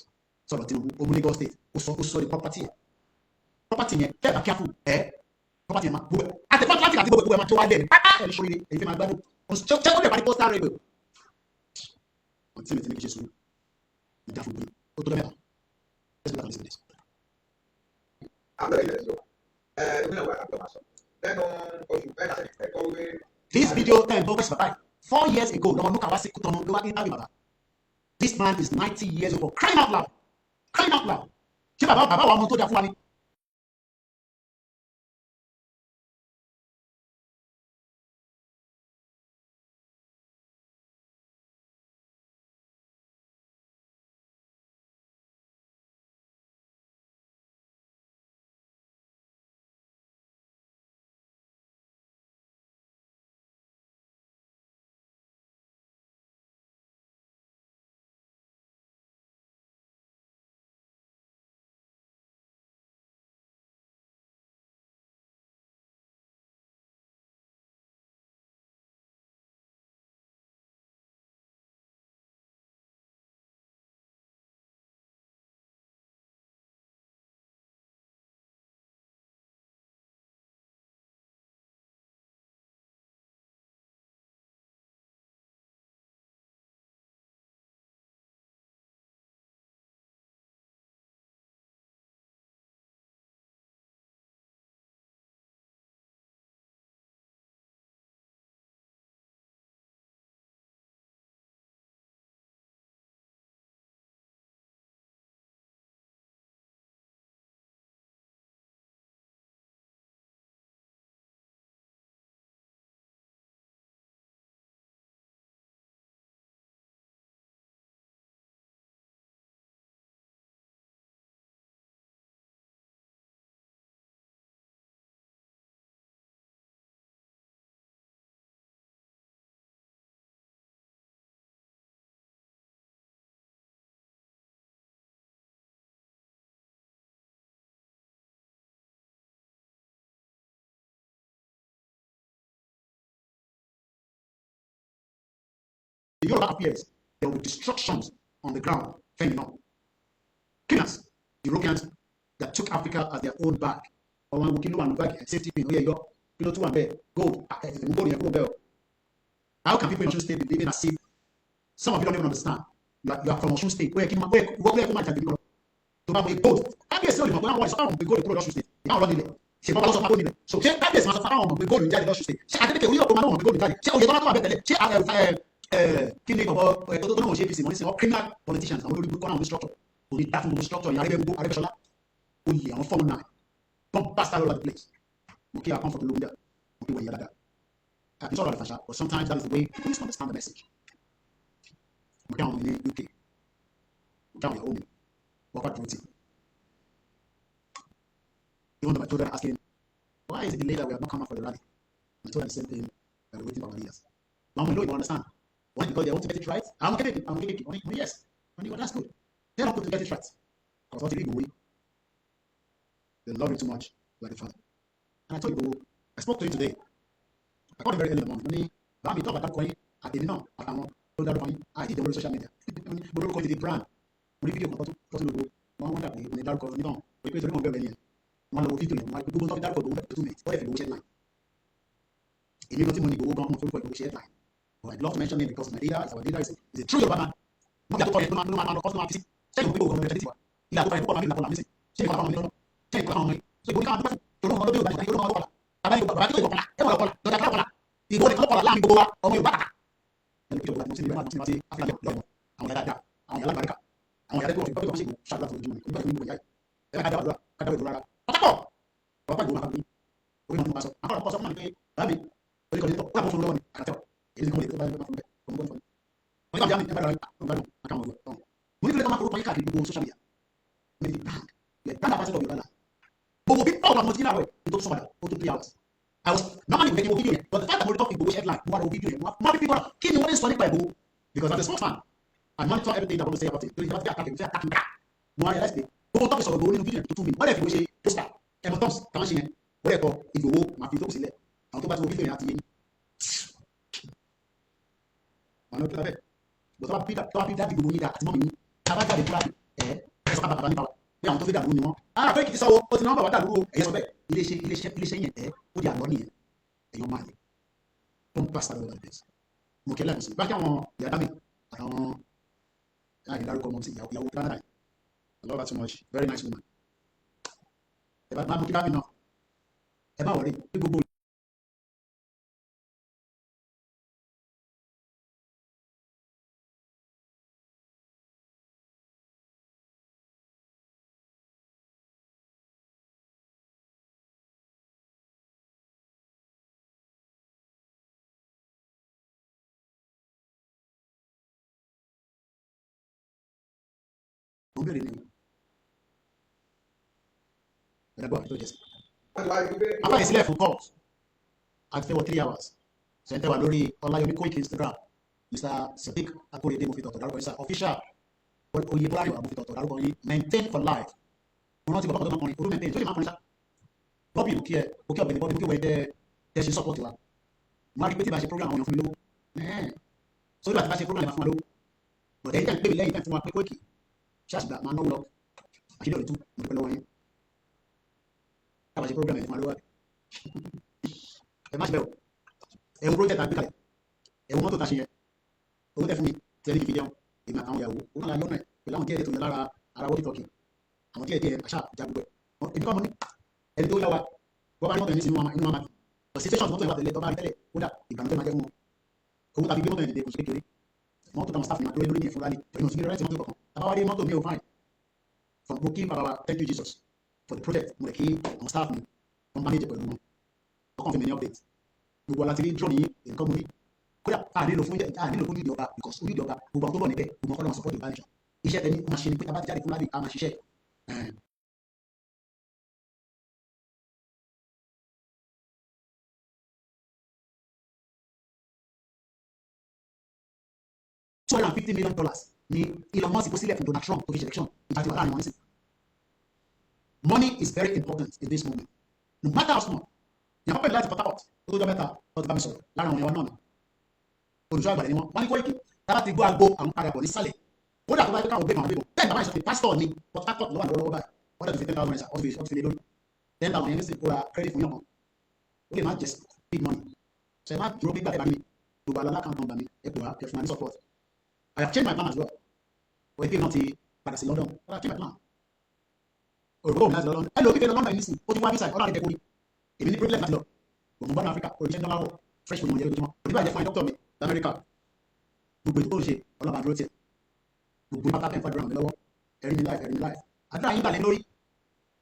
sọ̀rọ̀ Tinubu ogun Lagos State ó sọ di property yẹn tẹ́ẹ̀ bá kíáfù property yẹn máa gbogbo ẹ̀ àtẹ̀fọ́ traffic àti gbogbo ẹ̀ máa tó wá dẹ̀ pátá ẹ̀ ní sórí èyí fẹ́ máa gbádùn ṣé ó lè parí postal railway wọ́n ti ní kí ṣe sùn ìjà fún gbogbo ó tó lọ mẹ́ta let's go back and listen to this. This video time focus baba 4 years ago lọ́wọ́ lókà wá sí Kútọ́nù ló wá ní àbí bàbá this man is 90 years old crying out loud ṣé bàbá wa ọmọ tó dá fún wa ni. Yoruba appears, there will be destructions on the ground, fending on. Cleaners, Europeans that took Africa as their own bag. Or one will kill one bag, safety pin, oh yeah, you go, pillow 2 and bed, gold, how can people in Osun State be living as if some of you don't even understand? You are from Osun State. Where you work there, man, to buy gold. That is only one is found gold in Osun State. You can't run it. C'est pas so gold. So that is my found gold in Osun State. Say I think we are going to gold in. Say o ye don't have better. Say kini baba don't know APC money say all criminal politicians and we go on structure. To the that structure, you are able to Arebesola. Only on 419. Don't pass all over the place. Okay, I come from Colombia. Okay, where you are that. It's all right, but sometimes that is the way people misunderstand the message. We're down in the UK. We're down in home. What about voting? Even though my children are asking, why is it delayed that we have not come out for the rally? I told them the same thing that we're waiting for our leaders. Now we know you understand. Why? Because they want to get it right. I'm getting it. I'm getting it. Only yes. Only that's good. They're not going to get it right. Because what they do, they love you too much, like the father. And I told you, I spoke to you today. I called him very early in the morning. When we talk about that coin, I didn't know. I did the social media. But we call it the brand. We video kan tó ti lògbò wọn wọn dàbí ní dárúkọ nígbà wọn pé torí wọn bẹ̀rẹ̀ yẹn wọn lọ fídíò yẹn wọn gbogbo tó fi dárúkọ gbogbo 2 minutes wọ́n lè fi gbogbo headline èmi ló ti mọ ní gbogbo gan ọmọ forúkọ gbogbo headline but I'd love to mention him because my leader is our leader is a true Yoruba man wọn bí àtúkọ yẹn ló máa lọ kọ́sọ́mà fisi sẹ́yìn gbogbo gbogbo ọmọ ìjọba ilé àtúkọ yẹn púpọ̀ máa ń bí ìlàpọ̀ làmísì sẹ́yìn kọ́lá ọmọ ìlọ́nà sẹ́yìn kọ́lá ọmọ ìlọ́nà so ìbò ní káwọn dúpẹ́ torí wọn lọ́dọ̀ Yorùbá ìgbà yóò lọ́wọ́ bàbá yóò bàbá yóò kọ́lá ẹ̀ wọ́n lọ́kọ́lá lọ́dà kọ́lá ìbò ní kọ́lá láàrin gbogbo wa ọmọ Yorùbá kàkà ẹni pé Yorùbá ti ní bẹ́ẹ̀ náà ti afilajọ lọ́wọ́ àwọn yàrá dáa àwọn yàrá gbàdúrà àwọn yàrá tó wọ́n fi bọ́ọ̀lù ṣègùn ṣáàdúrà fún ojúmọ́ nígbà tí wọ́n ń bọ̀ yáyì ẹ̀ka dáwà dúrà kádàwà ìdúrà rárá pátákọ̀ ọ̀pá ìdúrà kan ní orí wọn tó máa sọ àwọn ọ̀pọ̀ sọ fún mi pé báàmì orí kan ní tọ́ wọ́n fún lọ́wọ́ ni àkàtọ̀ èyí ni kò lè tó bá yẹ fún bẹ́ẹ̀ kò ń bọ́ fún mi. wọ́n ní báàmì ẹ̀ka dáwà ìgbàdùn àkàwọn ọ̀gbọ̀n tán. mo ní kí ló máa forúkọ yín káàkiri gbogbo social media mo ní brand yẹ brand ambassador of Yorùbá gbogbo bí ọ̀rọ̀ àmọ́ ti ní àwẹ̀ ní tó sọ̀rọ̀ ó tó 3 hours. I was normally making a video yẹn but the fact that mo rí tọ́ Igboho headline mo wá lọ video yẹn mo wá bí people kí ni wọ́n ní sọ nípa Igboho because as a spokesman I monitor everything that I want to say about it torí ìjọba ti attacking back mo wá realize pé gbogbo tọ́pì sọ̀rọ̀ gbogbo nínú fídíò tó 2 minutes wọ́n lè fi wọ́n ṣe poster ẹ̀mọ̀ tọ́ms táwọn ṣe yẹn wọ́n lè kọ Ìgbòho máa fi tókù sílẹ̀ àwọn tó bá ti wo fídíò yẹn àti yẹn wọn ló kílá bẹ́ẹ̀ bọ̀ tó bá fi dáàbì gbogbo yín dá àti mọ́mí yín tábà jáde kúrò ẹ̀ sọ́kà bàbá nípa pé àwọn tó fi dàrú ni wọ́n á fẹ́ kìí sọ́wọ́ ó ti náà bàbá dàrú ẹ̀yẹ sọ bẹ́ẹ̀ iléeṣẹ́ yẹn ó di àlọ́ nìyẹn ẹ̀yọ́ máa yẹ tó ń pàṣẹ lọ́wọ́ ẹ̀ mo kí lẹ́nu sí bá kí àwọn ìyá mi àtàwọn ìdárúkọ ọmọ sí ìyàwó Canada I love her so much very nice woman ẹ bá mú kí bá mi náà ẹ bá wọlé ní gbogbo mo bẹ̀rẹ̀ ní ẹ̀rẹ́gbọ́ àti tó jẹ́ sí. After his left for calls at 3 hours. So enter lórí Ọláyọmí Koiki Instagram. Mr. Sadiq Akorede mo fi tọ̀tọ̀ dárúkọ yín official Oyèbọ́láyọ̀ mo fi tọ̀tọ̀ dárúkọ yín maintain for life. Mo rántí bàbá kan tó máa kọrin orú maintain tó lè máa kọrin sá. Bọ́bì òkè ọ̀gbẹ̀ni bọ́bì òkè wẹ̀ tẹ́ ṣe support wa. Mo rí pé tí bá ṣe program àwọn èèyàn fún mi lówó. So nígbà tí bá ṣe program yẹn fún wa lówó. Bọ̀dẹ̀ yìí tẹ̀ ń pè mí lẹ́yìn tẹ̀ fún wa pé Koiki. Ṣé àṣìgbà máa náwó lọ? Àṣìlẹ̀ òtún mo dúpẹ́ lọ́wọ́ yín. Káwá ṣe program yẹn fún wa lówó. Ẹ má ṣe bẹ́ẹ̀ o. Ẹ̀wọ̀n project àgbé kalẹ̀. Ẹ̀wọ̀n mọ́tò ta ṣe yẹ. Owó tẹ̀ fún mi tẹ̀lé ìfìdí ẹ̀wọ̀n. Èmi àtàwọn ìyàwó. Òun náà lọ́nà ẹ̀ pẹ̀lú àwọn díẹ̀ tó yẹ lára ara wọ́n tìtọ́kì. Àwọn díẹ̀ àṣà ìjà gbogbo ẹ̀. Èmi kọ́ mo ní ẹni tó yá wa. Wọ́n bá ní mọ́tò yẹn sí inú wa máa. Situation mọ́tò yẹn wà tẹ̀lé tọ́ bá rí tẹ́lẹ̀. Kódà ìbànújẹ́ máa jẹ́ fún wọn. Owó tàbí gbé mọ́tò yẹn dìde kò sí kékeré. Mọ́tò táwọn staff máa dúró lórí yẹn fún rally. Pẹ̀lú òsì rẹ̀ mọ́tò kọ̀ọ̀kan. Àbáwárí mọ́tò mi ò fine. From Boki Baba, thank you Jesus for the project. Mo lè kí àwọn staff mi wọ́n manage pẹ̀lú wọn. Wọ́n kàn fi mi ní update. Gbogbo aláti rí drone yìí nǹkan mo ní. Kódà ànílò fún nídìí ọba because onídìí ọba gbogbo àwọn tó bọ̀ níbẹ̀ gbogbo ọkọ̀ lọ́wọ́ support Yorùbá nation. Iṣẹ́ tẹni máa ṣe ni pé tá a bá ti jáde fún lábì a máa ṣiṣẹ́. $250 million ni Elon Musk kó sílẹ̀ fún Donald Trump tó fi ṣe election ìjà tí wà láàrin wọn nísìn. Money is very important in this moment. No matter how small. Ìyàwó pẹ̀lú láti Port Harcourt tó tó jọ mẹ́ta ọdún bá mi sọ̀rọ̀ lára àwọn ìyàwó náà ni. Olùṣọ́ àgbàlẹ̀ ni wọ́n ní Koiki tábà ti gbọ́ àgbo àwọn padà bọ̀ nísàlẹ̀ ó dà tó bá yẹ káwọn gbé àwọn gbé bẹ́ẹ̀ bàbá ìṣọ́ ti pásítọ̀ ni Port Harcourt lọ́wọ́ lọ́wọ́ báyìí wọ́n dẹ̀ ti fi 10,000 naira ọ̀sẹ̀ fi lé lórí 10,000 yẹn ní sì kó ra credit fún yàn kan ó lè má jẹ big money ṣe má dúró gbígbà ẹ̀bà mi gbogbo àlọ́ lákàntàn nọ́mbà mi ẹ pè wá kẹfún wa ní support I have changed my plan as well wọ́n ẹgbẹ́ náà ti padà sí London I have changed my plan òrùkọ́ òun láti lọ London ẹ lọ kíkẹ́ lọ London nísìn ó ti wá visa ọlọ́run àti ẹ̀kọ́ èmi ní problem láti lọ òun bọ́ọ̀nù Africa oríṣẹ́ dọ́là wọ̀ fresh money jẹ́ lójúmọ́ òní bàjẹ́ fún dókítà mi lamẹ́ríkà gbogbo ètò tó ń ṣe ọlọ́ba dúró tiẹ̀ gbogbo pátá pẹ́ fàdúrà mi lọ́wọ́ ẹ̀rí mi life àdúrà yín balẹ̀ lórí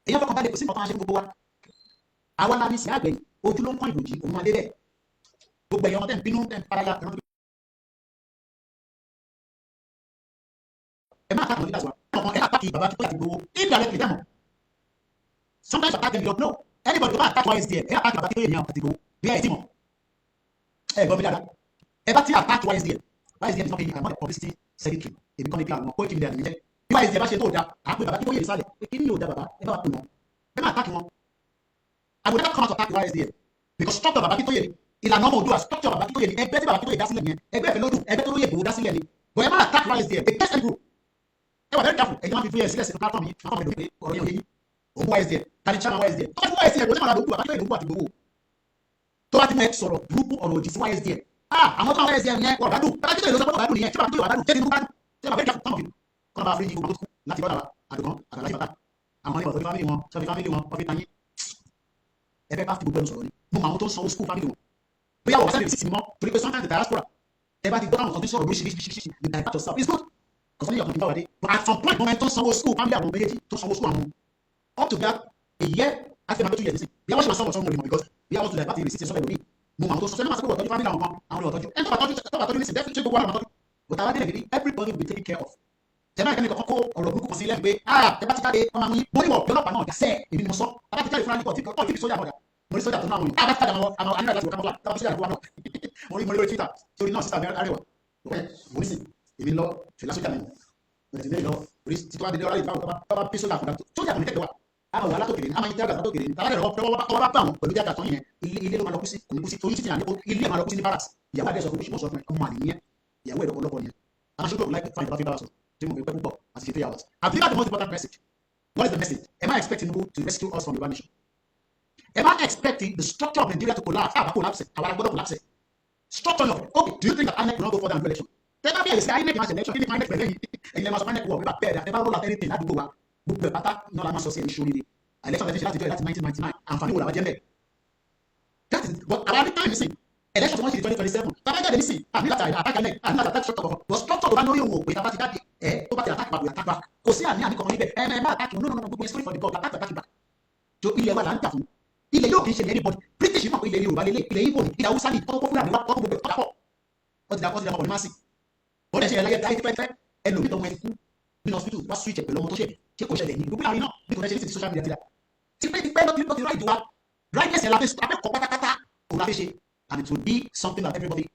èyàn fọkàn balẹ̀ kò sí nǹkan ṣe gbogbo wa àwa la ní sí àgbẹ̀ ojú ló ń kọ́ ìbòjì òun máa dé bẹ́ẹ̀ gbogbo ẹ̀yọ́ tẹ̀ ń bínú tẹ̀ ń paraya ẹ má kàtàkùn nígbà tí wọn ẹ àtàkì bàbá tó yà ti gbowó indirectly dẹ́mọ̀ sometimes attack them you don't know anybody tó bá attack wise there ẹ àtàkì bàbá tó yẹ ìyàn àti gbowó bí ẹ ti mọ̀ ẹ gbọ́ mi dáadáa ẹ bá ti attack wise there is not paying I'm not a publicity secretary èmi kọ́ ni bí àwọn kó ìkíni dẹ̀ bí wise there bá ṣe tó dáa àpè bàbá tó yẹ ìsàlẹ̀ pé kí ni yóò dá bàbá ẹ bá wà pè wọn ẹ má attack wọn I will never come out to attack wise there because structure bàbá tó yẹ ìlànà ọmọ òdua structure bàbá tó yẹ ni ẹgbẹ́ tí bàbá tó yẹ dá sílẹ̀ yẹn ẹgbẹ́ ìfẹ́ lódù ẹgbẹ́ tó yẹ gbòó dá sílẹ̀ ni but ẹ má attack wise there the best group ẹ wà very careful ẹ̀yin máa fi fúyẹ́ sílẹ̀ sínú platform yìí platform ìdòwò pé ọ̀rọ̀ yẹn ò yẹ yín òun wise there tani chairman wise there tó bá ti wise there kò sí màá dòwò àbájọ́ ìdòwò àti gbòwò tó bá ti mọ ẹ sọ̀rọ̀ burúkú ọ̀rọ̀ òdì sí wise there àwọn tó wà wise there yẹn wọ́n bá dùn bá ti tẹ̀lé lọ́sọ̀rọ̀ bá dùn nìyẹn tí bá tó wà bá dùn tẹ́lẹ̀ bá dùn tẹ́lẹ̀ bá very careful táwọn fi kọ́ bá fíríjì gbogbo tó kú láti bọ́dà àdùkán àtàlájì bàtà àwọn onímọ̀ tó fi fámìlì wọn sọ fi fámìlì wọn wọ́n fi tayín ẹ fẹ́ bá fi gbogbo ẹnu sọ̀rọ̀ ni mo mọ àwọn tó ń sanwó school fámìlì wọn bóyá wọ́n sẹ́ni rìsíìtì mọ́ torí pé sometimes the diaspora ẹ bá ti gbọ́ àwọn kan tó sọ̀rọ̀ lóríṣiríṣi you divert yourself it's good because only your company power dey but at some point moment tó ń sanwó school family àwọn méjèèjì tó sanwó school àwọn up to that a year after my 2 years nísìn bí wọ́n ṣe máa sọ̀rọ̀ sọ́mọ́ because bí wọ́n tún divert the receipt sọ́fẹ̀ lórí mo mọ àwọn tó sọ sẹ́ni máa sọ pé wọ́n tọ́jú family àwọn kan àwọn olùtọ́jú ẹni tó bá tọ́jú nísìn definitely gbogbo àwọn tọ́jú but àwọn adé everybody will be taken care of tẹ̀lé àìkẹ́ni kankan kó ọ̀rọ̀ burúkú kan sí lẹ́nu pé ẹ bá ti jáde ọmọ àwọn yín mo ní wọ̀ ọlọ́pàá náà dàsẹ́ èmi ni mo sọ abá ti jáde fúnra nípa tí kì í sójà náà mo ní sójà tó náà wọ̀nyí abá ti jáde àwọn anílẹ̀ láti wọ̀ kámọ́lá tábà sójà náà mo rí lórí Twitter sórí náà sísá arẹwà mo ní sìn èmi lọ fìlà sójà mi mo ti lé lọ orí títí wá dédé ọ̀rá ìfowópamọ́ tó bá bí sójà àkùdá sójà kò ní tẹ̀lé wa àwọn wàhálà tó kéré ní àmọ́ ìjà àgbà tó kéré ní tàbí ẹ̀rọ ọwọ́ bá bá wọn pẹ̀lú jáde àtọ́ yẹn ilé ló máa lọ kú sí kò ní kú sí torí títí àná ilé máa lọ kú sí ní barracks ìyàwó àdé sọ fún mi sọ fún mi ọmọ àlè nìyẹn ìyàwó ẹ̀rọ ọlọ́pọ̀ nìyẹn àwọn aṣojú òkú láìpẹ́ fáìn bá fi bá wa sọ tí mo fi pẹ́ púpọ̀ àti ṣe 3 hours. I've delivered the most important message. What is the message? Am I expecting Tinubu to rescue us from the nation? Am I expecting the structure of Nigeria to collapse? Collapse. Our God collapse. Structure of it. Okay. Do you think that INEC will not go further and do election? Tell me, is INEC mass election? If INEC bẹ̀rẹ̀ yìí, ẹ̀yin lè INEC wọ̀ wípé bẹ́ẹ̀ never roll out anything láti gbogbo wa. Gbogbo ẹ̀ pátá náà la máa sọ sí ẹni ṣorí ni. Election election láti jọ láti 1999. Àǹfààní wo làwọn jẹ́ mẹ́ẹ̀? That is but our time is in. Election tó wọ́n ṣe 2027. Tàbí jáde nísìn, àmì láti àtàkì INEC, àmì láti àtàkì structure of but structure tó bá lórí òun òpè tàbá ti jáde tó bá ti attack back we attack back. Kò sí àní kankan níbẹ̀ ẹ má attack no gbogbo story for the god attack back. Jo ilẹ̀ wa là ń jà fún. Ilẹ̀ yóò kì í ṣe anybody. British náà pé ilẹ̀ Yorùbá lélẹ̀ ilẹ̀ Igbo ni ilẹ̀ Hausa ni ọkọ̀ fúlàní wa ọkọ̀ gbogbo ọ̀dà pọ̀. Ó ti dà pọ̀ ní máa sì. Bọ́dẹ̀ ṣe ẹlẹ́yẹ láyé pẹ́pẹ́ ẹlòmíì tó wọn ẹkú nínú hospital wá switch pẹ̀lú ọmọ tó ṣẹ̀bi ṣé kò ṣẹlẹ̀ ní gbogbo àárín náà bí kò ṣe ní social media ti dà. Tipẹ́ lọ́ti ráìdì wa rightness ẹ̀ la fẹ́ kọ́ pátápátá òun la fẹ́ ṣe and it will be something that everybody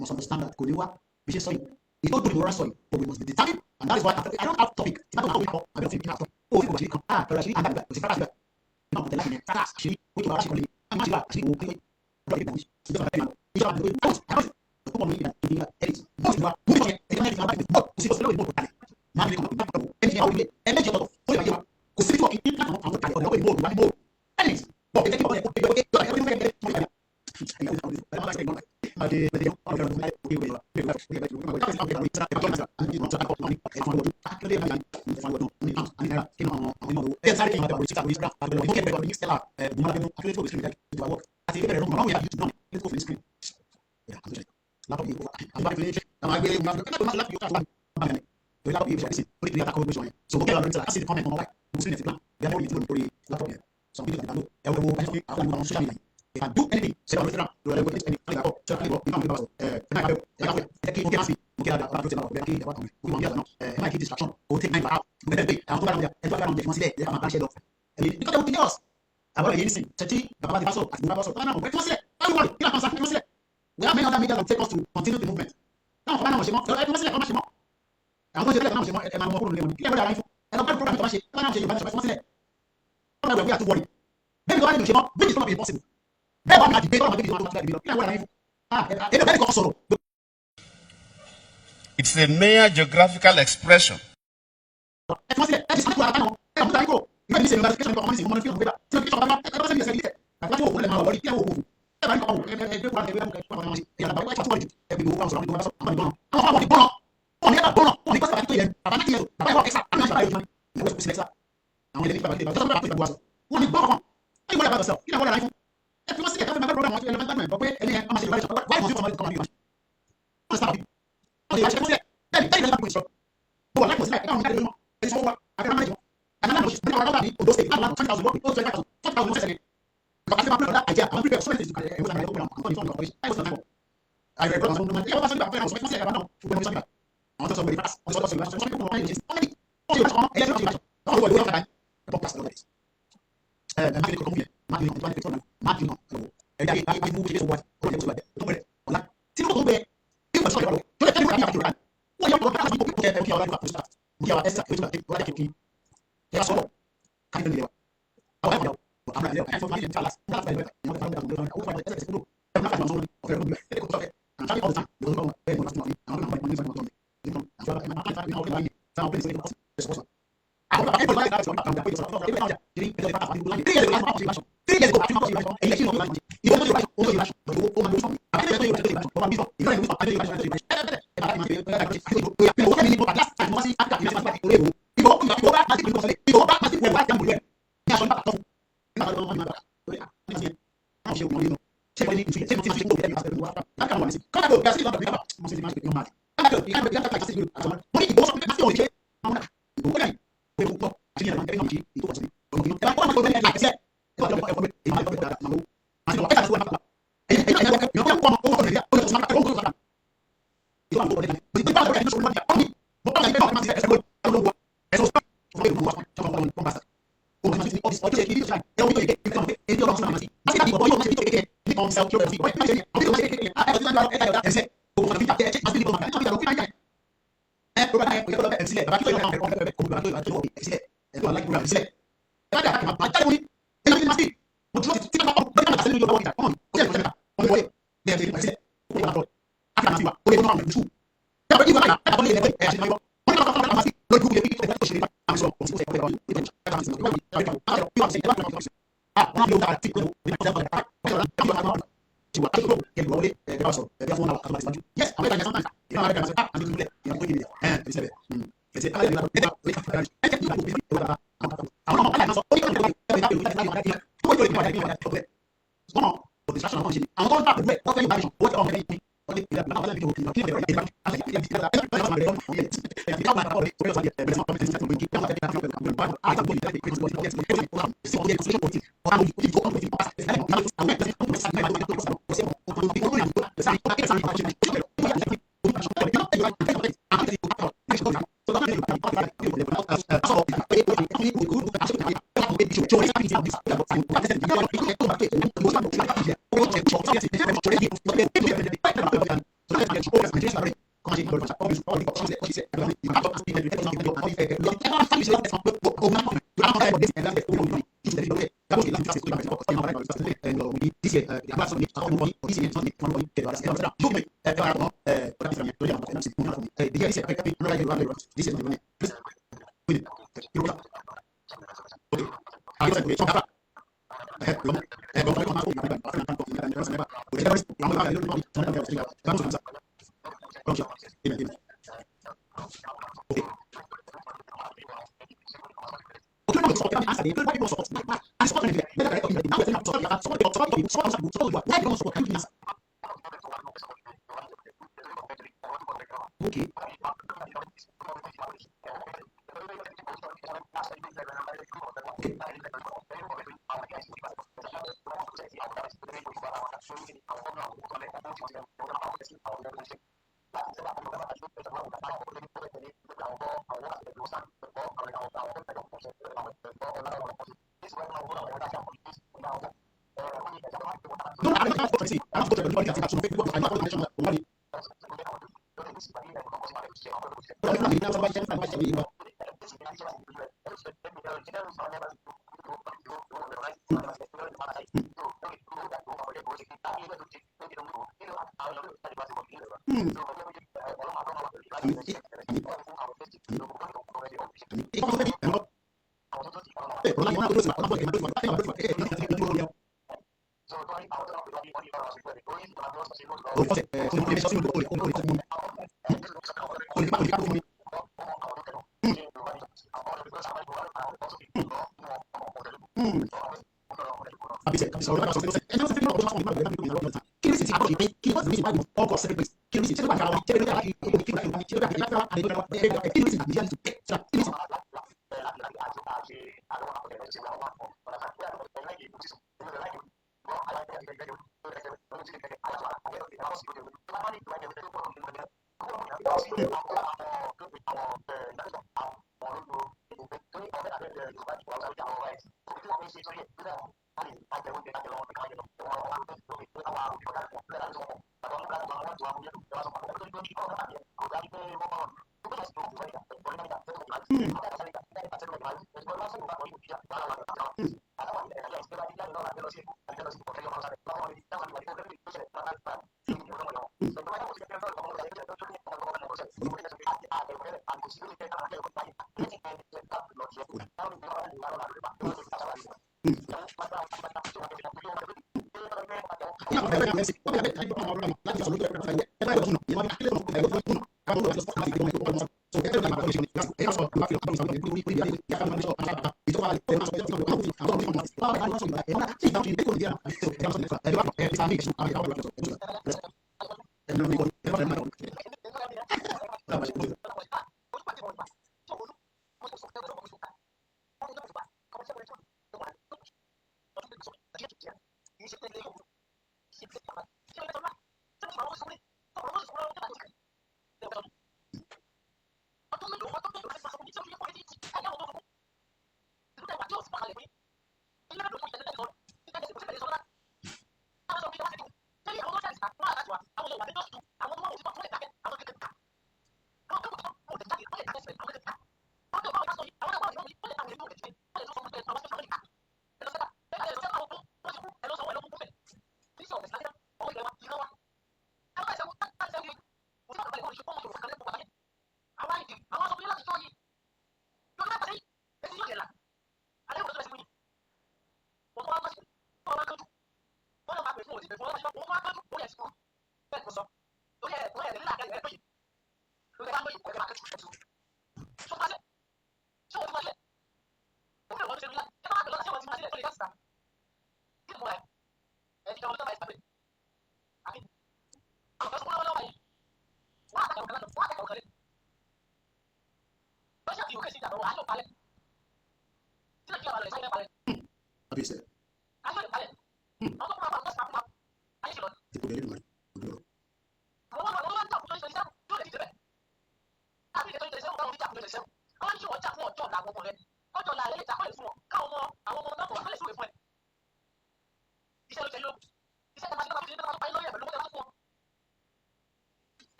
must understand that kò ní wá bí ṣe sọ yìí. It's not good in moral story, but we must be determined, and that is why I don't have topic. I don't have topic. I don't think enough. Oh, people actually come. But actually, and that is actually. You know, the life in it. Actually, we can actually. I'm actually okay. Don't get damaged. You don't have to. You don't have to. I don't. The people need that. You need that. Edit. Most people are. Most people. They don't have to. But you see, what's the way? Man, they come up. Anything how we get. And make your lot. For you, because if you are in that, I'm not carry on. Nobody more. Nobody more. Anything. But they keep on. Okay. Everything get. I know how it is. I don't like saying. I did. But they don't. I don't know. If I do anything, say on Instagram, do anything, we might keep distraction, or take 9 out, we better pay, and go around there, and go around there, they have a bad share of. I mean, because everything else, I want to listen, Chachi, Baba the Paso, as Baba, no, wait, don't worry, we have many other media that take us to continue the movement. Now, I'm going to let I'm going to we have to worry. Maybe the one is not impossible. Bẹ́ẹ̀ wá ní àdìgbé tọ́lọ̀ mọ́tò ìdíwọ́n tó wá ti bẹ̀rẹ̀ kí ni àwọn ará yín fún? It's a mere geographical expression.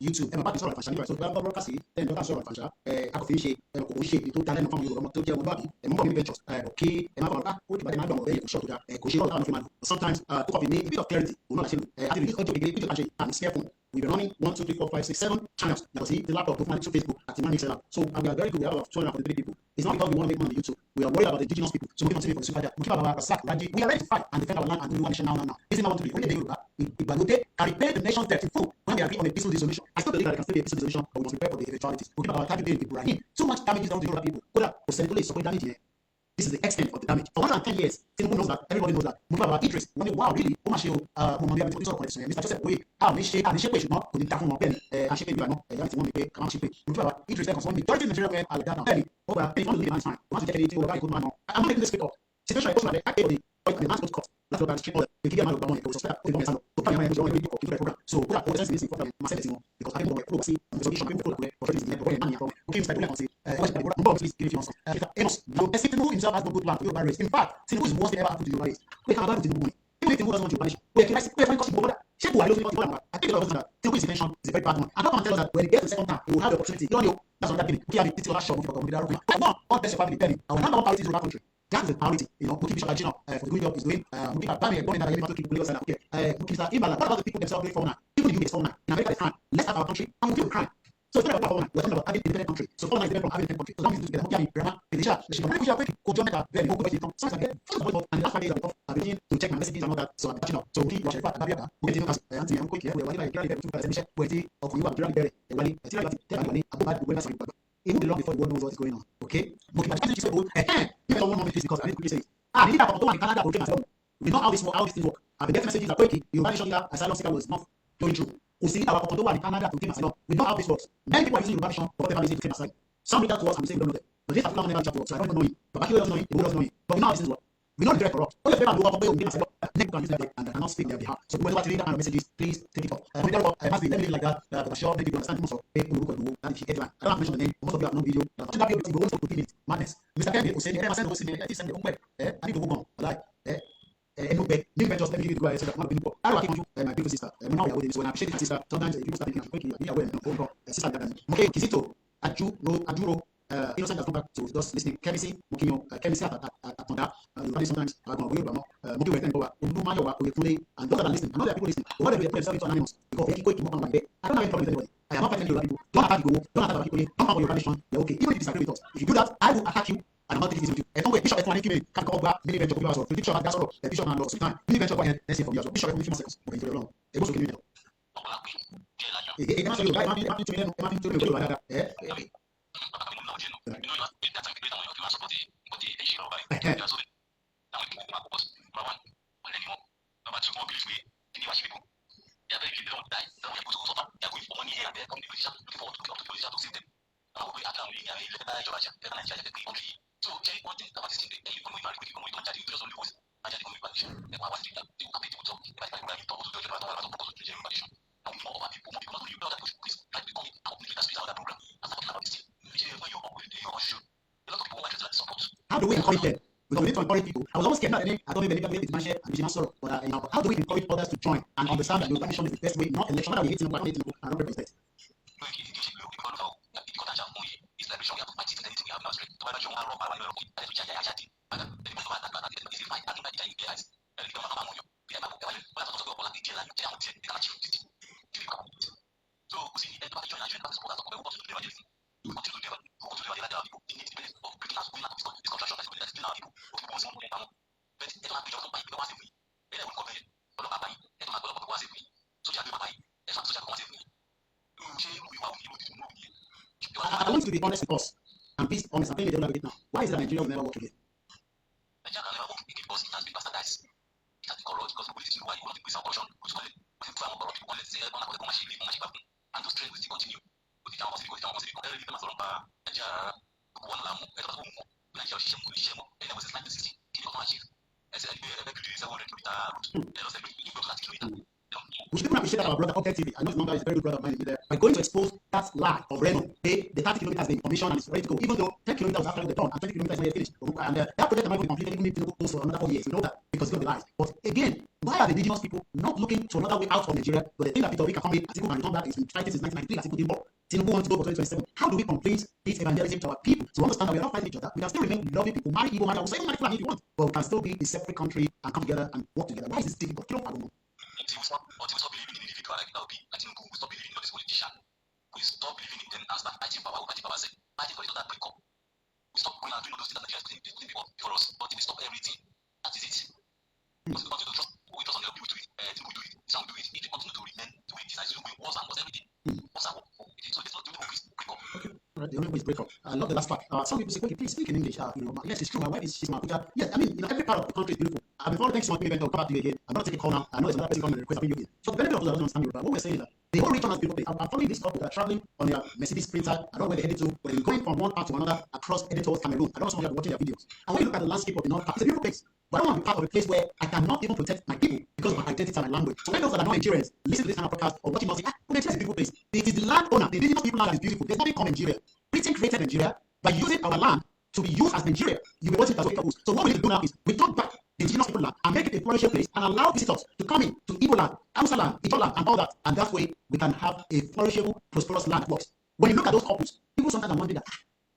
YouTube ẹ máa bá mi sọ̀rọ̀ àfàṣà nígbà tó bá bọ́ kásì ẹ̀ ń dọ́ta sọ̀rọ̀ àfàṣà akọ̀fin ṣe kò ṣe ètò ìdálẹ́nu fún Yorùbá tó jẹ́ ọgbà ẹ̀ mú bọ̀ ní ventures kí ẹ má bọ̀ ó ti bá dé máa gbọ̀ngàn bẹ́ẹ̀ ṣọ́ọ̀tù kò ṣe ọ̀la àwọn fi máa lò sometimes tó kọ̀ fi ní a bit of clarity òun náà ṣe lò àti release ọjọ́ ìgbé fídíò àṣẹ àmì spare phone we been running 1 2 3 4 5 6 7 channels yàtọ̀ sí the laptop tó fún wa Facebook àti manage seller so we are very good we have about 243 people it's not because we want to make money on YouTube we are worried about the indigenous people so we continue for the super we keep our sack raji we are ready to fight and defend our land and do one nation now this is not what to do when they Yoruba Ìgbàlódé can repay the nation's debt in full when they agree on a peaceful dissolution I still believe that there can still be a peaceful dissolution but we must prepare for the eventualities we keep our target in Ibrahim too much damages down to Yoruba people kódà kò sẹ́ni tó lè sọ pé damage yẹn This is the extent of the damage. For 110 years, Tinubu knows that, everybody knows that. Mufa Idris, when they wow, really, Mr. Joseph, wait, how they shake, should not put in down on penny, and shake it, one day, come on, shake it. Mufa Idris, that's one majority of Nigeria where I got penny, over penny, one time. Once you take it, good man. I'm making this quick up. Situation I post my I the man's cut. That's what I'm street. They give me money, go suspect, they to find my program. So, put up all the sense in front of myself, because I don't know what see, the solution, people, for the money from, okay, start to say, please give you answer. Amos, no, Tinubu himself has no good plan to Yoruba race. In fact, Tinubu is the worst thing ever happened to the Yoruba race. We can abandon Tinubu money. Even if Tinubu doesn't want to banish, we can find cost more. Shape who I love you. I think the person that Tinubu's intention is a very bad one. I'm not going to tell us that when he gets the second time, he will have the opportunity. You know, that's what that means. We have the titular shop for the I want all best family penny. I will have more priorities in our country. That is the priority. You know, Muki Bishop Ajino, for the good job he's doing. Muki Bami, going that I to keep the Lagos and okay. Muki Mr. Imbala, what about the people themselves doing for now? Even the UK is for now. In America, it's crime. Let's have our country and we'll deal with crime. So it's not about we're talking about having independent country. So foreign is different from having independent country. So long as you together, Muki Brahma, Felicia, she can push go to Mecca, very good question. So I get first of all, and the last 5 days I've been to check my messages and all that. So I'm catching up. So we watch Fat Abia, we get to Auntie and quick here, we're like very where the of you are very very well. I tell you tell me about the weather. It won't be long before the world knows what is going on. Okay? Muki, but you say, give me one moment please because I need to quickly say I need that from Canada will myself. We know how this things work. I've been getting messages that quickly, the Yoruba Nation asylum seeker was not going through. We see our Kotodo in Canada to claim asylum. We know how this works. Many people are using Yoruba Nation for whatever reason to claim asylum. Some reach out to us and we say we don't know them. But this particular one never reach out to us, so I don't even know him. But Bakio doesn't know him, Ibu doesn't know him. But we know how this things work. We know the direct corrupt. All the paper will claim asylum. People can use them and they cannot speak their behalf. So whoever read that kind of messages, please take it off. Let me leave it like that. I'm sure maybe you understand most of people who do that is headline. I don't have to mention the name. Most of you have no video. But that video will also put it madness. Mr. Kennedy will say, I send the own way. I need to go on. Like, no beg. New ventures, let me give it to you. I said, I'm not people. I don't want my beautiful sister. Now we are waiting. So when I appreciate my sister, sometimes people start thinking, I'm quickly, aware, sister, okay, Kizito, Ajuro, innocent has come back to just listening. Kemisi, Mokinyo, Kemisi at Tonda, you sometimes are going to go, Moki with Tenkoa, Unumayo, Uyekune, and those that are listening. I know there are people listening. What if they put themselves into anonymous? Because they keep going to more like that. I don't have any problem with anybody. I am not fighting people. Don't attack you, don't attack people, don't come for your tradition. They're okay. Even if you disagree with us. If you do that, I will attack you. And I'm not taking this with you. And don't wait, Bishop F1 can come back, many venture people as well. Bishop and Gasol, Bishop and Lord, time, many venture point, let's say from you as well. Bishop F1 few seconds, but it's long. It goes to give me How do we encourage them? Because we need to encourage people. I was almost scared that I don't even believe it's and sorrow. But how do we encourage others to join and understand that the election is the best way, not election that we hate and don't represent? I want you to be honest with us. And please, honest, I'm telling you the now. Why is it that Nigeria will never work again? We should even appreciate our brother Update TV. I know his number is a very good brother of mine there. By going to expose that lie of Reno, the 30 kilometers been commissioned and is ready to go, even though 10 kilometers was actually done and 20 kilometers not yet finished. And that project might be completed even if it goes for another 4 years. We know that because it's going to be lies. But again, why are the indigenous people not looking to another way out from Nigeria? But they think that Peter Obi can come in, Atiku can return back, he's been fighting since 1993, Atiku did more. Tinubu wants to go for 2027. How do we complete this evangelism to our people to understand that we are not fighting each other? We can still remain loving people, marry Igbo, marry Hausa, even marry Fulani if you want, but we can still be a separate country and come together and work together. Why is this difficult? I don't know. Stop believing in individual like LP, I think we stop believing in all these politicians. We stop believing in them and start fighting for our sake. Fighting for each other, break up. We stop going and doing all those things that Nigeria is putting for us, but we stop everything. That is it. Because we continue to trust, we trust on LP, we do it, we do it, some do it. If they continue to remain doing this, I assume we worse and worse every day. What's our work? So it's not doing all this, break up. Okay. Right. the only way is break up. I love the last part. Some people say, okay, please speak in English. Yes, it's true. My wife is she's my Abuja. Yes, I mean, every part of the country is beautiful. Before the next one, event, I'll come back to you again. I'm going to take a call now. I know there's another person coming and request you again. So the benefit of those that don't understand Yoruba, what we're saying is that the whole region has beautiful place. I'm following this couple that are traveling on their Mercedes Sprinter. I don't know where they're headed to, but they're going from one part to another across heading towards Cameroon. I don't know some of you are watching their videos. And when you look at the landscape of the North, it's a beautiful place. But I don't want to be part of a place where I cannot even protect my people because of my identity and my language. So when those that are not Nigerians listen to this kind of podcast or watching us say, Nigeria is a beautiful place. It is the landowner, the indigenous people land that is beautiful. There's nothing called Nigeria. Britain created Nigeria by using our land to be used as Nigeria. You will watch it as well. So what we need to do now is we turn back the indigenous people land and make it a flourishing place and allow visitors to come in to Igbo land, Hausa land, Ijo land, and all that. And that way we can have a flourishable, prosperous land that works. When you look at those couples, people sometimes are wondering that,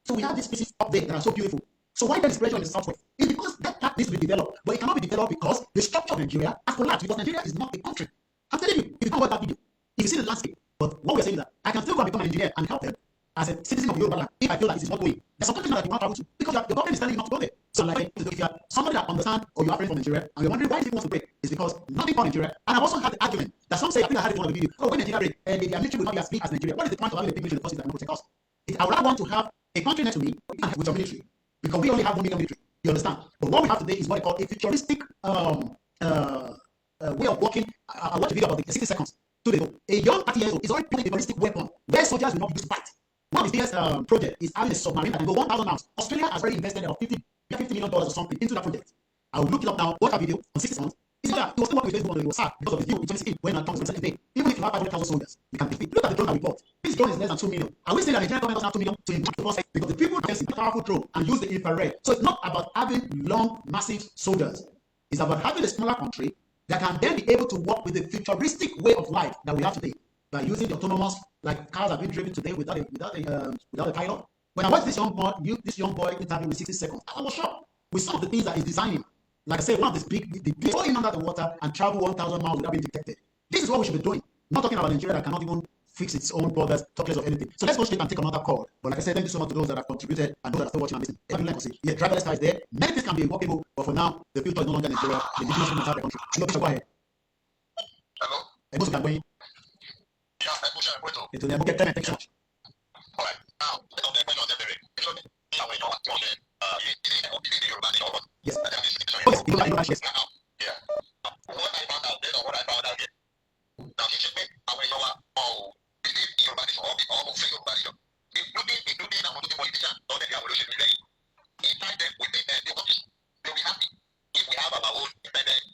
so we have these places up there that are so beautiful. So why there is pressure in the southwest? It's because that part needs to be developed, but it cannot be developed because the structure of Nigeria has collapsed because Nigeria is not a country. I'm telling you, if you don't watch that video, if you see the landscape, but what we're saying is that I can still go and become an engineer and help them as a citizen of Yoruba land if I feel that it is not going. There's some countries that you want to travel to because your government is telling you not to go there. So like if you're somebody that understands or you are friends from Nigeria and you're wondering why this wants to break, it's because nothing about Nigeria. And I've also had the argument that some say, I think I had it in one of the videos, when Nigeria break, the military will not be as big as Nigeria. What is the point of having a big military in the first place that protect us? I would want to have a country next to me with a military because we only have 1 million military. You understand? But what we have today is what they call a futuristic way of working. I watched a video about it, 60 seconds. 2 days ago. A young 30 years old is already building a ballistic weapon where soldiers will not be used to fight. One of the biggest project is having a submarine that can go 1,000 miles. Australia has already invested $50 million or something into that project. I will look it up now, watch a video on 60 seconds. He said that he was still working with Facebook and it was sad because of the deal in 2016 when Trump was president. Even if you have 500,000 soldiers, you can defeat. Look at the drone that we bought. This drone is less than 2 million. Are we saying that the Nigerian government doesn't have 2 million to impact the force because the people can see a powerful drone and use the infrared? So it's not about having long, massive soldiers. It's about having a smaller country that can then be able to work with the futuristic way of life that we have today by using the autonomous, like cars have been driven today without a pilot. When I watched this young boy interview with 60 seconds, I was shocked with some of the things that he's designing. Like I said, one of the big go in under the water and travel 1,000 miles without being detected. This is what we should be doing. Not talking about Nigeria that cannot even fix its own borders, talkless or anything. So let's go straight and take another call. But like I said, thank you so much to those that have contributed and those that are still watching and listening. Everything like I say, yeah, driverless car is there. Many things can be workable, but for now, the future is no longer Nigeria. The indigenous people have the country. No, go ahead. Hello? What's that going? Yeah, I push it. It's only get time and take much. All right. Now, let us when on the very. Yes. Okay, you know that, yes. Yeah. What I found out, based on what I found out here. Now, she should make away your believe in your body or say your body. Including I'm looking politicians, not the revolution today. Inside them, we make the country. They'll be happy if we have our own independent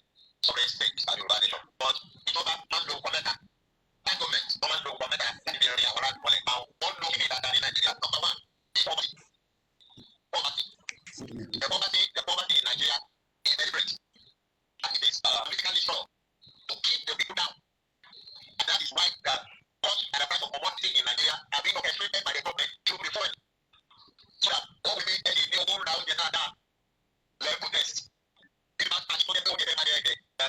sovereign state and your nation. But it's not that man low commander. That government, no man low commander, that is the area where I'm calling now. One low in Nigeria, number one, is poverty. Poverty. The poverty in Nigeria is very great. And it is politically strong to keep the people down. And that is why the cost and the price of commodity in Nigeria are being orchestrated by the government to reform. So that what we need is the whole round the level test. If not, and people don't get them at the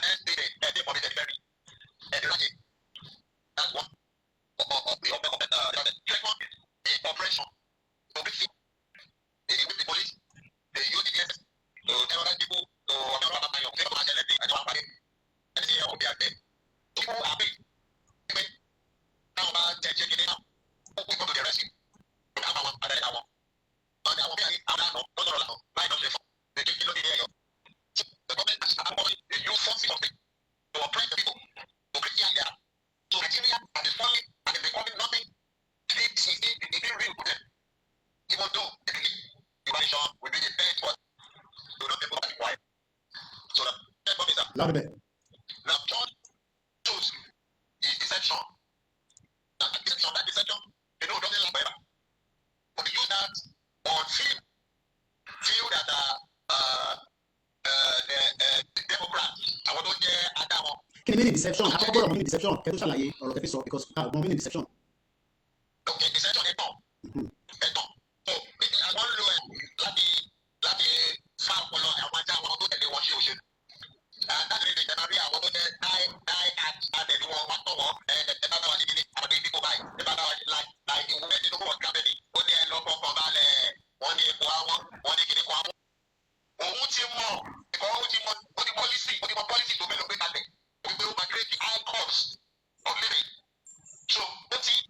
next day, they probably get very. And that's one of the second is operation. Publicity. They use the police, they use the DSS to terrorize people, to terrorize my young people, and they want to and they are dead. People are big. Even now, checking it out, we go to the rescue. We have one, and then I want. And I will be out now, not all along. Why not they take the area? The government is they use force of it to oppress the people, to bring the idea. So Nigeria and the family and the becoming nothing. They didn't really put them. Even though they believe humanity will be the best one, do not people be quiet. So the third one is that. Now, John chose his deception. Now, that deception, they know doesn't last forever. But they use that on film. Feel that the Democrats, I want to get Adamo. Can you mean deception? I talk about deception. Can you shalaye or episode because more meaning deception. Okay, deception is top. So, I want to know like the far color and one time I want to tell you what you should. And that's the reason I want to die at the one what to walk and the other one is I'm going to go by. The other one like the woman in the world company. One day I love for Vale, one day one day get one. Policy to make a we will migrate the high cost of living. So, let's see.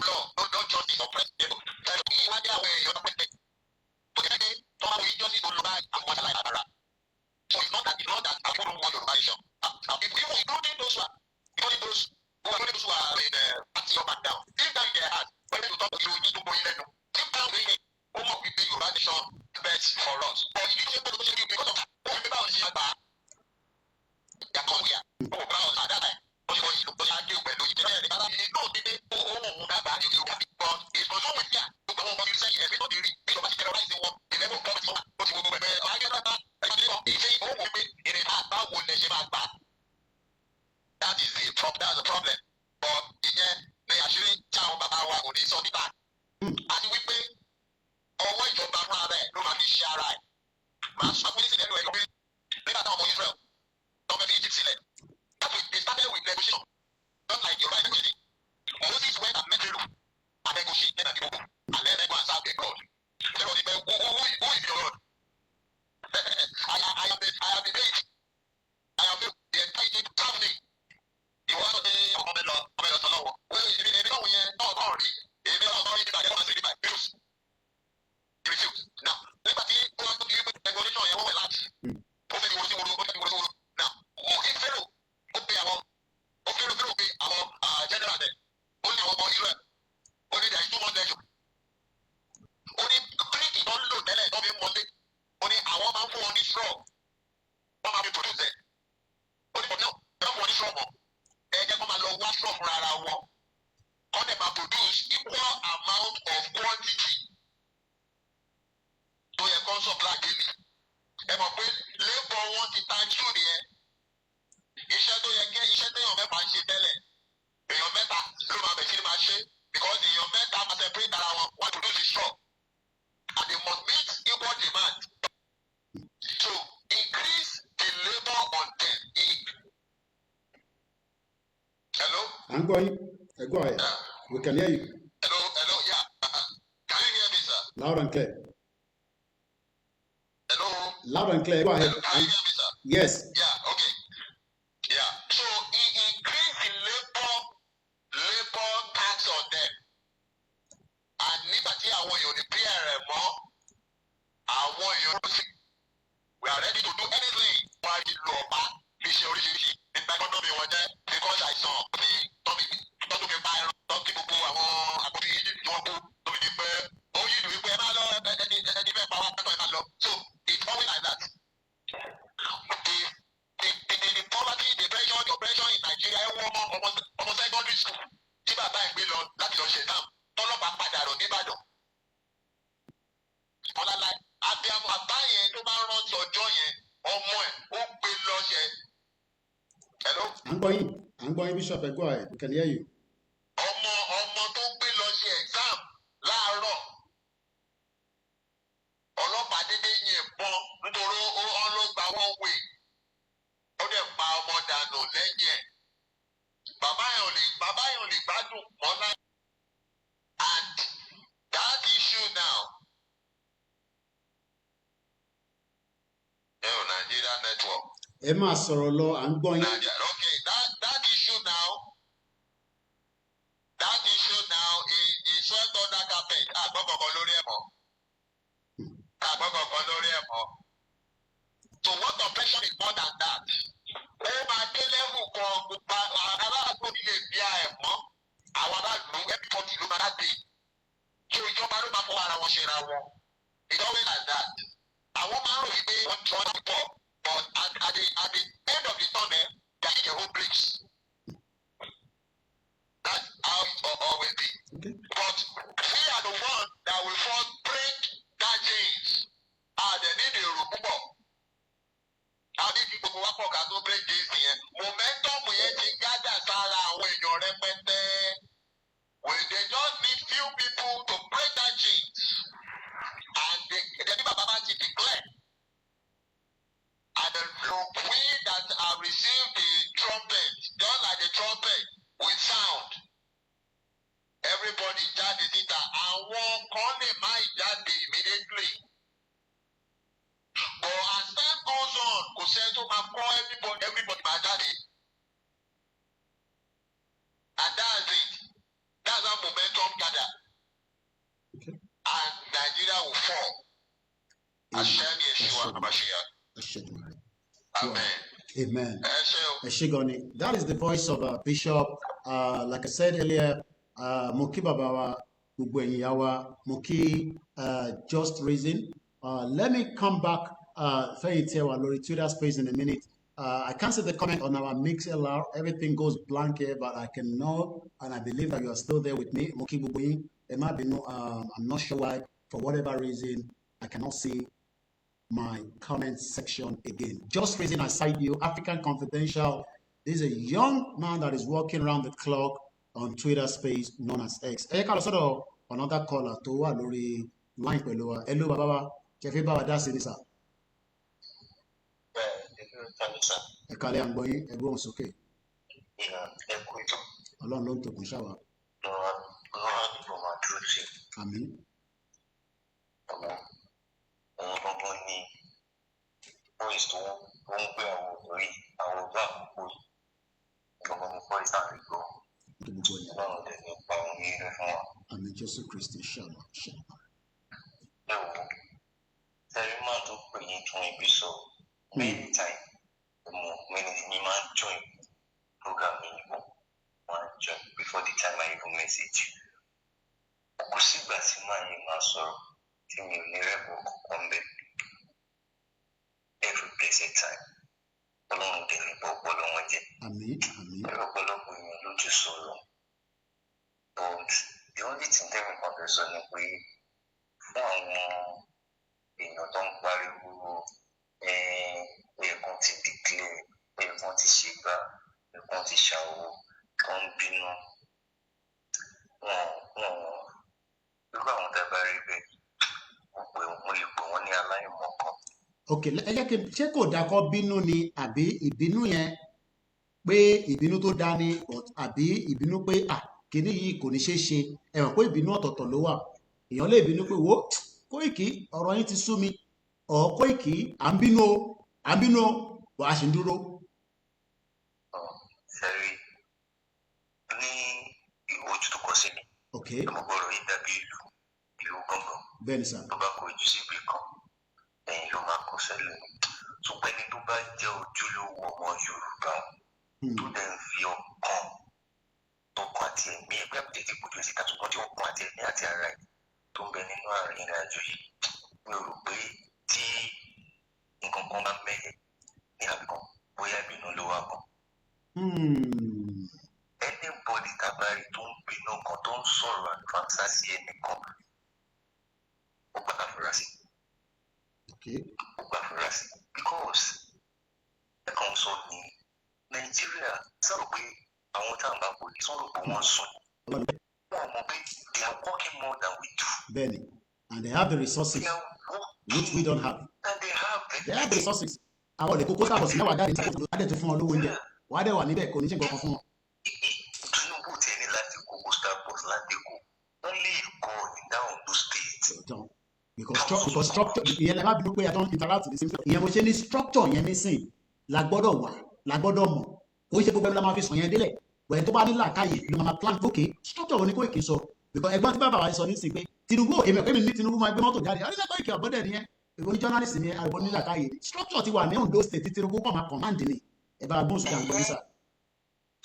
law, no justice or president. He had their way, you're not president. But then, justice don't look like what I like. So it's not that I don't want your nation. People, including those who are in party up and down. Deep down in their heart, when they talk to you, need to go in there. Deep down in it, we pay your nation best for us. But if you say because of what we about to about, they are coming here. Oh, about that time. But you know, you know, it's for some with here. Look at what you say, everybody read. You know, terrorizing one. The level of poverty, but you will be that is the problem. That's the problem. But again, they actually tell Baba what is on the back. And we pay always your background there. No man is share right. Mass police in anyway. They are now Israel. Not very Egypt. They started with negotiation. Not like you're right. Moses went and met Pharaoh and negotiated and people. And then they go and serve their God. Who is your God? I have been made. I have been the entire traveling. You want to be a law, well, if you know, not already, if you are already by the bills, you refuse. Now, liberty, who wants to give negotiation, you won't relax. Now, if Pharaoh, Pharaoh, our general, only our Israel, only there is 2 months leisure. Only 3 don't load, then don't be Monday. Only our man for this straw. What have you produced there? Only for now, not for this straw. They come along one straw for our war. On them produce equal amount of quantity to a consult like daily. They must pay labor one time through the air. Iṣẹ́ tó yẹ kí iṣẹ́ téèyàn mẹ́fà ń ṣe tẹ́lẹ̀. Èèyàn mẹ́ta ló máa bẹ̀ sí máa ṣe because èèyàn mẹ́ta máa separate ara wọn wọ́n produce the straw. And they must meet equal demand. So increase the labor on them. Hello? I'm going. Go ahead. We can hear you. Hello, yeah. Can you hear me, sir? Loud and clear. Hello? Loud and clear. Go ahead. Hello, can you hear me, sir? Yes. Yeah, okay. Yeah. So increase the labor tax on them. And nígbà tí àwọn èèyàn ní PRM mọ́, àwọn èèyàn we are ready to do anything. Wọ́n á di lu ọ̀pá fi ṣe oríṣiríṣi. Nígbà gbọ́dọ̀ mi wọ́n jẹ́ because àìsàn mi tọ́jú mi pa ẹran tọ́jú gbogbo àwọn àkókò yìí tí wọ́n kó tóbi ní pé ó yí ìlú wípé ẹ máa lọ ẹni bẹ́ẹ̀ pa wá pẹ́tọ́ ẹ máa lọ. So it's always like that. The poverty, the oppression in Nigeria ẹ wọ́n ọmọ secondary school tí bàbá ẹ̀ gbé lọ láti lọ ṣe exam tọ́lọ́pàá padà rọ̀ nìbàdàn. Ọ̀làlà abiyamọ àbá yẹn tó bá rántí ọjọ́ yẹn ọmọ ẹ̀ ó gbé lọ ṣe. Hello? I'm going, Bishop. Go ahead. We can hear you. Ọmọ tó gbé lọ ṣe exam láàárọ̀. Ọlọ́pàá dédé yìnbọn nítorí ó ló gba one way. Ó dẹ̀ pa ọmọ dànù lẹ́yìn ẹ̀. Bàbá yẹn ò lè gbádùn mọ́ náà. And that issue now. Nigeria network. Ẹ máa sọ̀rọ̀ lọ, à ń gbọ́ yín. Okay, that issue now is swept under carpet. Àgbọ̀kọ̀kọ̀ lórí ẹ̀ mọ́. So what oppression is more than that? Ó máa dé level kan gba aráàlú nílé bíà ẹ̀ mọ́. Àwọn aráàlú everybody ló máa dé. So ìjọba ló máa fọwọ́ ara wọn ṣe ra wọn. It's always like that. Àwọn máa ń rò wípé wọ́n ti wọ́n pọ̀. But at the end of the tunnel, they are in the whole place. That's how it will always be. Okay. But we are the one that will first break that chains. They need a rope. How did people work for to break this here? Momentum we have to gather Sarah when you're repentant. Well, they just need few people to break that chains. And the people about to declare. And the we that have received the trumpet, just like the trumpet, with sound. Everybody that is Amen. Amen. That is the voice of Bishop. Like I said earlier, Moki Babawa, Ugwenyawa, Moki, Just Reason. Let me come back, Lori Twitter space in a minute. I can't see the comment on our MixLR. Everything goes blank here, but I can know and I believe that you are still there with me. Moki Bubui. It might be no, I'm not sure why. For whatever reason, I cannot see my comment section again. Just Reason aside you, African Confidential. This is a young man that is walking around the clock on Twitter space known as X. Another caller to Lori line pẹ̀lú. Hello, Baba. Kẹfí bá wa dá sí ní sà. Ẹ kálẹ̀ à ń gbọ́ yín, ẹ gbóhùn sókè. Ọlọ́run ló ń tòkùn ṣáwa. Àmín. Voice tó ń gbé àwọn orí àwọn ọgbà àkókò ìjọba ní voice àrígbó Ọlọ́run dẹ̀ ní pa òun ní ilé fún wa. Àmín Jésù Kristi ṣàlọ́. Ẹ wò ó, tẹ́rí máa tó pè yín tún ibi sọ many time mi máa ń join program yìí bọ̀ máa ń join before the time I even message you. Kò sígbà tí màá yín máa sọ̀rọ̀ tí mi ò ní rẹ́pọ̀ kankan bẹ́ẹ̀. Every blessed time. Ọlọ́run tẹ̀lé bọ́ ọpọlọ wọn jẹ́. Àmín. Ẹ̀rọ ọ̀pọ̀lọpọ̀ èèyàn ló ti sọ̀rọ̀. But the only thing tẹ́mi kan fẹ́ sọ ni pé fún àwọn èèyàn tó ń pariwo ẹ̀ẹ̀kan ti declare, ẹ̀ẹ̀kan ti ṣe gbá, ẹ̀ẹ̀kan ti ṣàwọ̀, kan bínú. Irú àwọn tá a bá rí bẹ́ẹ̀, mo lè pè wọ́n ní aláìmọ̀kan. Ok, ṣé kò dákọ́ bínú ni àbí ìbínú yẹn pé ìbínú tó dá ní àbí ìbínú pé kíní yìí kò ní ṣeé ṣe ẹ̀wọ̀n pé ìbínú ọ̀tọ̀ọ̀tọ̀ ló wà èèyàn lè bínú pé wo Kóìkí ọ̀rọ̀ yín ti sú mi Kóìkí à ń bínú wàá ṣì ń dúró. Sẹ́rí ní ojú tó kọ sí mi. Ok. Mo gbọ́dọ̀ yín dàbí ìlú gbọ̀ngàn. Bẹ́ẹ̀ni sà. Tó bá kọ ojú sí ibi kan. Ẹ̀yin ló máa kọ sẹ́lẹ̀ ṣùgbọ́n ẹni tó bá jẹ́ ojúlówó ọmọ Yorùbá tó dẹ̀ ń fi ọkàn àti ẹ̀mí ẹgbẹ́ àpèjì ìpòjù ẹ̀sìn kàtúkọ́ tí ọkàn àti ẹ̀mí àti ara ẹ̀ tó ń bẹ nínú àárín ìrìn àjò yìí mi ò rò pé tí nǹkan kan bá mẹ́yẹ ní àbíkan bóyá ìbínú ló wà kan. Anybody tàbárí tó ń bínú kan tó ń sọ̀rọ̀ àlùfáàsá sí ẹnìkan ó gbà fúra sí. Because ẹ̀kan sọ ní Nàìjíríà sọ̀rọ̀ pé àwọn tá à ń bá wọlé sọ̀rọ̀ pé wọ́n sùn. Wọ́n mọ̀ pé they are working more than we do. Bẹ́ẹ̀ni, and they have the resources which we don't have. And they have the resources. Àwọn ọ̀dẹ̀ kókó tàbọ̀ sí náà jáde níta wọ́n dẹ̀ tún fún wọn lówó oúnjẹ wọ́n á dẹ̀ wà níbẹ̀ kò ní ṣe nǹkan fún wọn. Tinubu tẹ̀ ní láti kókó Starbucks láti kó wọ́n lè kọ́ ìdáhùn tó state. Because structure ìyẹn lè má bínú pé I don't interact with the same ìyẹn mo ṣe ní structure yẹn nísìn la gbọ́dọ̀ wà la gbọ́dọ̀ mọ̀ ó ṣe gbogbo ẹni la máa fi sàn yẹn délẹ̀ wẹ̀ tó bá ní làákàyè ló máa plan fókè structure wo ni Kóìkí sọ because ẹgbọ́n tí bàbá wa sọ nísìn pé Tinubu èmi ní Tinubu máa gbé mọ́tò jáde àwọn ìṣẹ́ Kóìkí ọ̀bọ̀dẹ̀ nìyẹn ìwọ ní journalist ni àìbọn ní làákàyè structure ti wà ní Ondo state tí Tinubu kàn máa command ni ẹ bá gbóhùn sókè àgbọn nísà.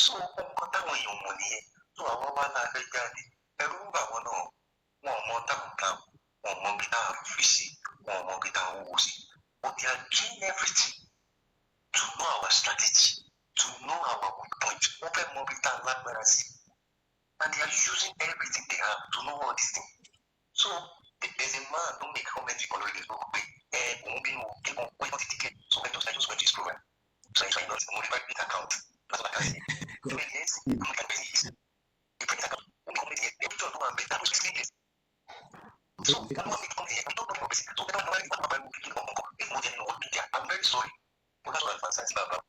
So nǹkan táwọn èèyàn mọ̀ nìyẹn tó àwọn bá náà fẹ́ jáde ẹrú ń bà wọn náà wọn mọ táwọn wọn mọ bí táwọn fi sí wọn mọ bí táwọn wò sí but they are doing everything to know our strategy to know our weak point wọn fẹ́ mọ bí táwọn lágbára sí and they are using everything they have to know all these things so there's a man who make comment on the Facebook pé òun bí wọn kí wọn pé wọn ti dìde so I just went to this program so I not modify the account that's what I say yes so I'm very sorry. But that's what I'm saying about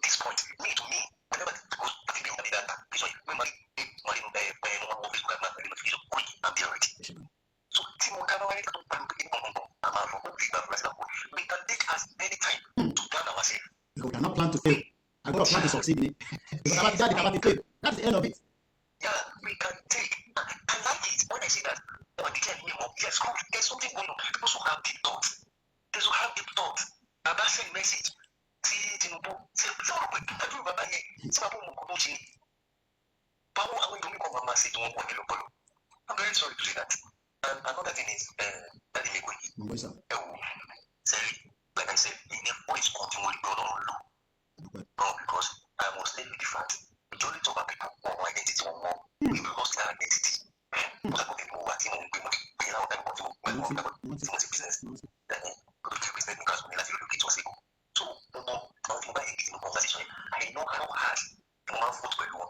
this point. Me to me, whenever it goes to be money that is why we money no one always got my quick and be already. So Timo Kanawari we can take us any time to plan ourselves. We cannot plan to fail. I got a plan to succeed. Because that's the end of it. Yeah, we can take. I like it when I see that Yes, there's something going on. People should have deep thoughts. They should have deep thoughts. Baba send message. See, Tinubu. See, Baba here. See, Baba Mokoboji. Baba, I'm going to make a message to one. I'm very sorry to say that. And another thing is, that they make way. Like I said, the voice continually go on low. No, because I must tell you the fact. Majority of our people want identity or more. We lost their identity. But I got people who are team on we now have business. Then go to business because we like to look at what's ego. So, now if you buy a conversation, I know how hard the man fought for you.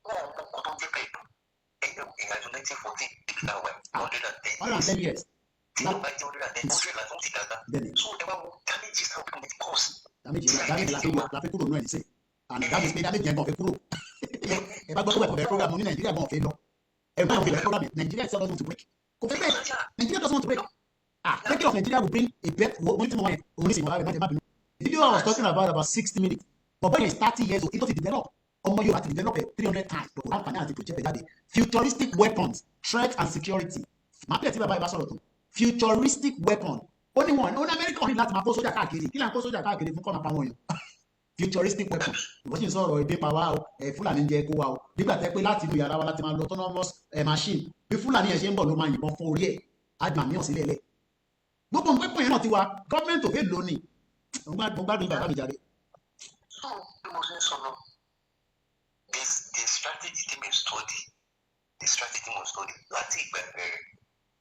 Oh, don't get paid. In 1914, they got 110 years. So, damage is how come it costs. Damage la fe kúrò nínú ẹ̀ ṣe. And that is damage yẹn gan fe kúrò. Ẹ bá gbọ́ pé ẹ̀kọ́ program ní Nàìjíríà gan fe lọ. Ẹ bá gbọ́ program Nigeria itself doesn't want to break. Kò fẹ́ bẹ́ẹ̀. Nigeria doesn't want to break. Thinking of Nigeria will bring a bet. One thing more, the video I was talking about 60 minutes. But when it's 30 years old, it doesn't develop. You have to develop it 300 times. But without financial project, futuristic weapons, threat and security. Futuristic weapon. Only one. Only America only láti máa kó sójà káàkiri. Kí là ń kó sójà káàkiri fún kọ́nà pàwọn èèyàn. Futuristic weapon. Ìwọ́n sì ń sọ̀rọ̀ èdè pa wá o. Fúlàní ń jẹ kó wa o. Nígbà tẹ́ pé láti inú yàrá wa láti máa lo autonomous machine. Bí Fúlàní yẹn ṣe ń bọ̀ ló máa yìnbọn fún orí ẹ̀. Àgbà mìíràn sílẹ̀ lẹ̀. Gbogbo nǹkan yẹn náà ti wa gọ́ọ̀mẹ̀ntì òfin lónìí. Mo gbádùn bàbá mi jáde. The strategy team is study. The strategy team was study. Láti ìgbà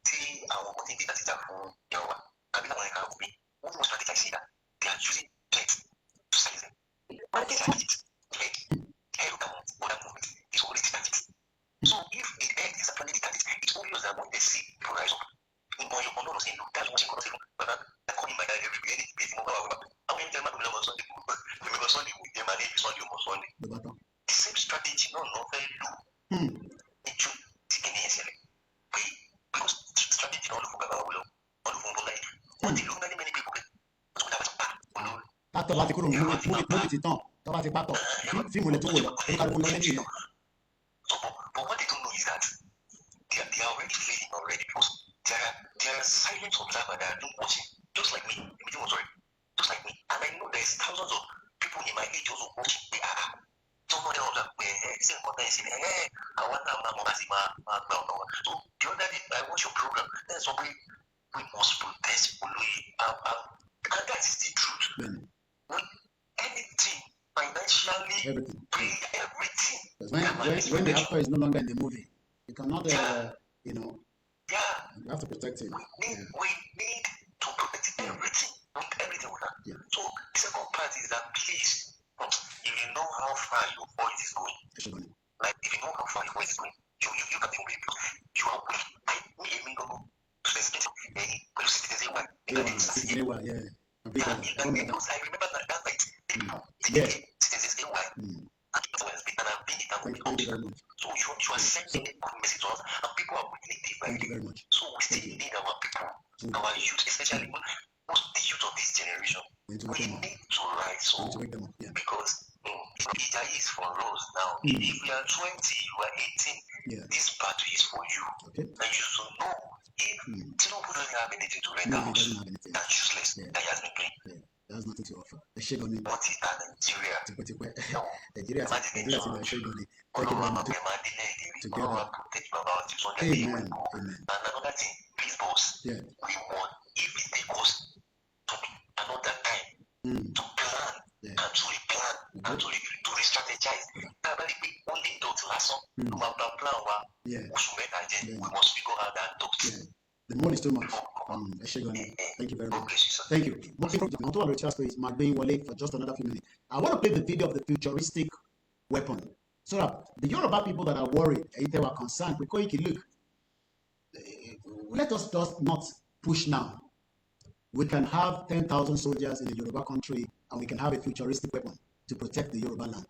tí àwọn ọmọ tí ń gbé títà fún Yorùbá àbí àwọn ẹ̀ka òbí wọ́n mọ̀ strategize that they are using legs to size them. And they are it. Leg. Head of other movement is already tactics. So if the head is apparently the tactics, it's obvious that when they see people rise up, in one your control saying, look, that's what you're going to say. But I'm calling my dad every day, anything over. How many times I remember Sunday? Remember Sunday with them and every Sunday almost Sunday. The same strategy, no, very low. Into taking it. Because strategy all over all over life. What do many people get? What's what happens? Pátọ̀ láti kúrò mórí ti tán tó bá ti pátọ̀ fíìmù lè tó wò lọ ó kálukú lọ lẹ́yìn lọ. But what they don't know is that they are already failing already because they are silent observers that are doing watching just like me. Just like me. And I know there's thousands of people in my age also watching. Somebody else like say what I say. I want to so the other day I watch your program. Then somebody we must protest and that is the truth. Anything financially, everything. When the actor is no longer in the movie, you cannot, you have to protect him. We need to protect everything. Yeah. So the second part is that please, if you know how far your voice is going, like if you know how far your voice is going, you can think of it. You are weak. I remember that night. So you are sending a good message to us, and people are really different. So we still need our people, our youth, especially most the youth of this generation. We need to rise up because Ija is for us now. If you are 20, you are 18, this battle is for you. And you should know if Tinubu doesn't have anything to render us, that's useless. That has been playing. There's nothing to offer. What is that Nigeria? Nigeria is a shade on it. Thank you very much. Together. Amen. And another thing, please, boss. We want, if it takes us to another time to plan and to replan and to re-strategize. Only those last we must figure out that thoughts. The more is too much. Thank you very much. Thank you. Moving from the Motor Richard story is being Wale for just another few minutes. I want to play the video of the futuristic weapon. So that the Yoruba people that are worried, if they were concerned, because look, let us just not push now. We can have 10,000 soldiers in the Yoruba country and we can have a futuristic weapon to protect the Yoruba land.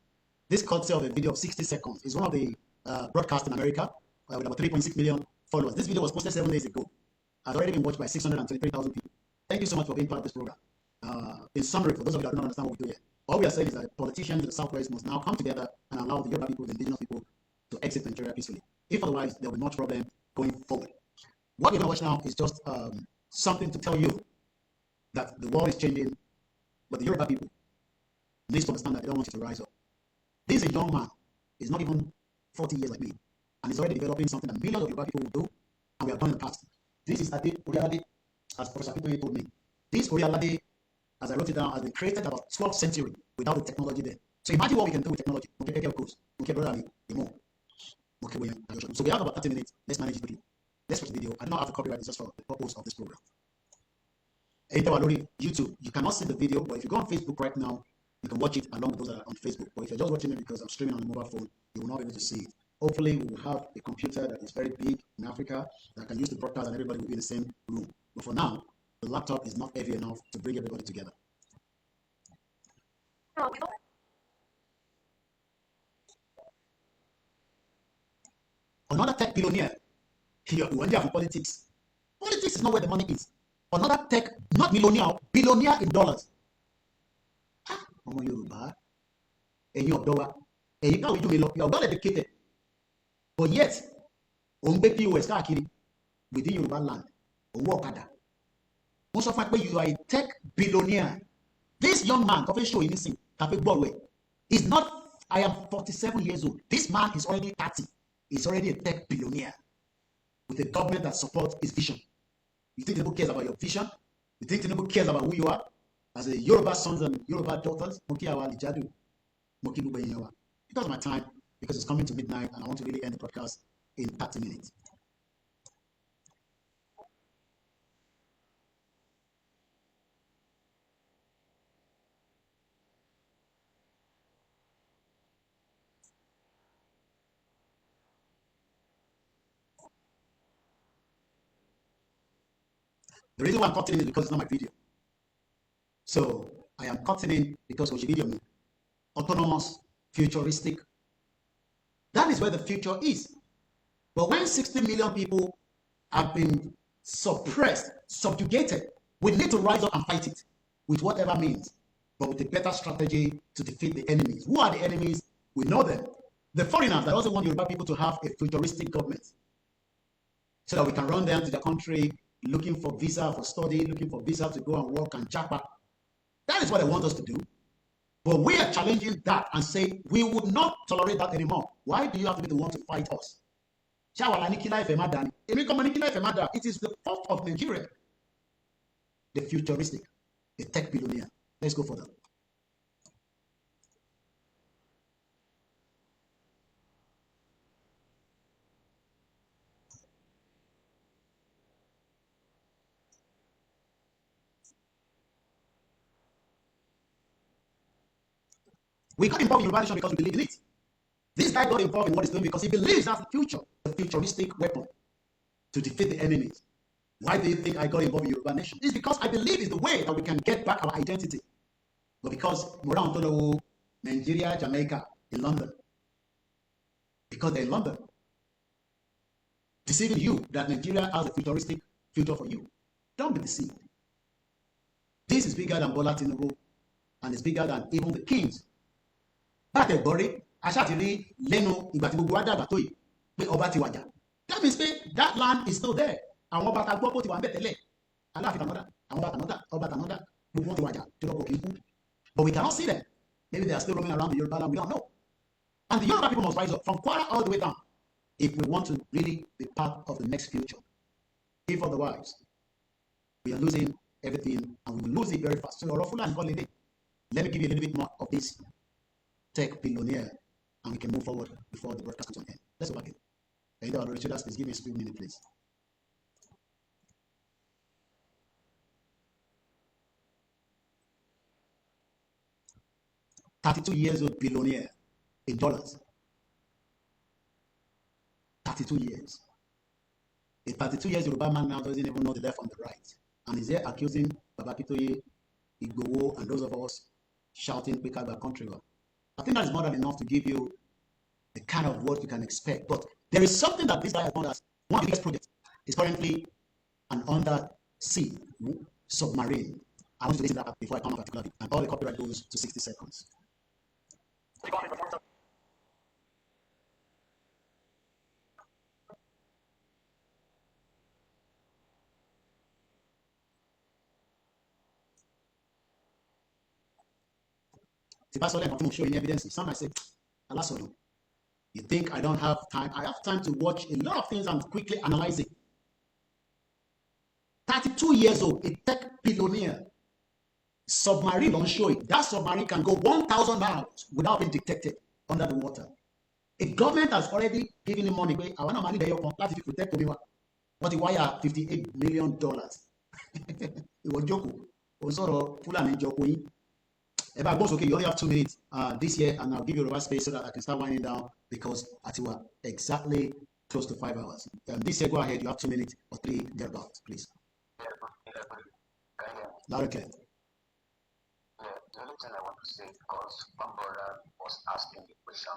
This courtesy of a video of 60 seconds is one of the broadcasts in America with about 3.6 million followers. This video was posted 7 days ago. Has already been watched by 623,000 people. Thank you so much for being part of this program. In summary, for those of you that don't understand what we do here, all we are saying is that politicians in the Southwest must now come together and allow the Yoruba people, the indigenous people, to exit Nigeria peacefully. If otherwise, there will be much problem going forward. What we're going to watch now is just something to tell you that the world is changing, but the Yoruba people needs to understand that they don't want you to rise up. This is a young man. He's not even 40 years like me. And he's already developing something that millions of Yoruba people will do, and we have done in the past. This is Ade Orialade, as Professor Peter told me. This Orialade, as I wrote it down, has been created about 12th century without the technology there. So imagine what we can do with technology. Okay, of course. Okay, brother, okay, so we have about 30 minutes. Let's manage it quickly. Let's watch the video. I do not have to copyright this just for the purpose of this program. YouTube, you cannot see the video, but if you go on Facebook right now, you can watch it along with those that are on Facebook. But if you're just watching it because I'm streaming on a mobile phone, you will not be able to see it. Hopefully, we will have a computer that is very big in Africa that can use the broadcast and everybody will be in the same room. But for now, the laptop is not heavy enough to bring everybody together. Another tech billionaire here, when they have politics. Politics is not where the money is. Another tech, not millionaire, billionaire in dollars. Ọmọ Yorùbá, ẹ̀yin ọ̀dọ́ wa, ẹ̀yin káwé jù mí lọ, you are well educated, but yet, òun gbé POS káàkiri within Yoruba land, òun wọ ọ̀kadà. Wọ́n sọ fún ẹ pé you are a tech billionaire. This young man, tó fẹ́ show yìí nísìn, tàbí gbọ́rọ̀ ẹ̀, is not, I am 47 years old. This man is already 30. He's already a tech billionaire with a government that supports his vision. You think Tinubu cares about your vision? You think Tinubu cares about who you are? As a Yoruba sons and Yoruba daughters, because of my time, because it's coming to midnight and I want to really end the broadcast in 30 minutes. The reason why I'm cutting it is because it's not my video. So I am cutting in because of the video, autonomous, futuristic. That is where the future is. But when 60 million people have been suppressed, subjugated, we need to rise up and fight it with whatever means, but with a better strategy to defeat the enemies. Who are the enemies? We know them. The foreigners that also want Yoruba people to have a futuristic government so that we can run them to the country looking for visa for study, looking for visa to go and work and japa. That is what they want us to do. But we are challenging that and say we would not tolerate that anymore. Why do you have to be the one to fight us? It is the fault of Nigeria. The futuristic, the tech billionaire. Let's go further. We got involved in Yoruba because we believe in it. This guy got involved in what he's doing because he believes that's the future, the futuristic weapon to defeat the enemies. Why do you think I got involved in Yoruba Nation? It's because I believe it's the way that we can get back our identity. But because Moran, Nigeria, Jamaica, in London, because they're in London, deceiving you that Nigeria has a futuristic future for you. Don't be deceived. This is bigger than Bola Tinubu, and it's bigger than even the kings. That means that land is still there. But we cannot see them. Maybe they are still roaming around the Yoruba land. We don't know. And the Yoruba people must rise up from Kwara all the way down if we want to really be part of the next future. If otherwise, we are losing everything and we will lose it very fast. So, let me give you a little bit more of this tech billionaire and we can move forward before the broadcast comes on end. Let's go back in. Please give me a few minutes, please. $32 years old billionaire in dollars. 32 years. A 32 years Yoruba man now doesn't even know the left from the right. And is there accusing Babakitoye, Igbowo, and those of us shouting quicker about country. I think that is more than enough to give you the kind of what you can expect. But there is something that this guy has done as one of the biggest projects. It's currently an undersea submarine. I want you to listen to that before I come on particularly. And all the copyright goes to 60 seconds. I'm showing evidence. Some might say, Alasono, you think I don't have time? I have time to watch a lot of things and quickly analyze it. 32 years old, a tech billionaire, submarine on show it. That submarine can go 1,000 miles without being detected under the water. A government has already given him money. I want money there. That's if you protect me. But why are $58 million? It was joke. Also, Fulani joke. If I okay, you only have 2 minutes this year, and I'll give you a space so that I can start winding down because at you are exactly close to 5 hours. This year, go ahead. You have 2 minutes or 3 thereabouts, please. Loud and clear. Yeah, the only thing I want to say, because one brother was asking the question,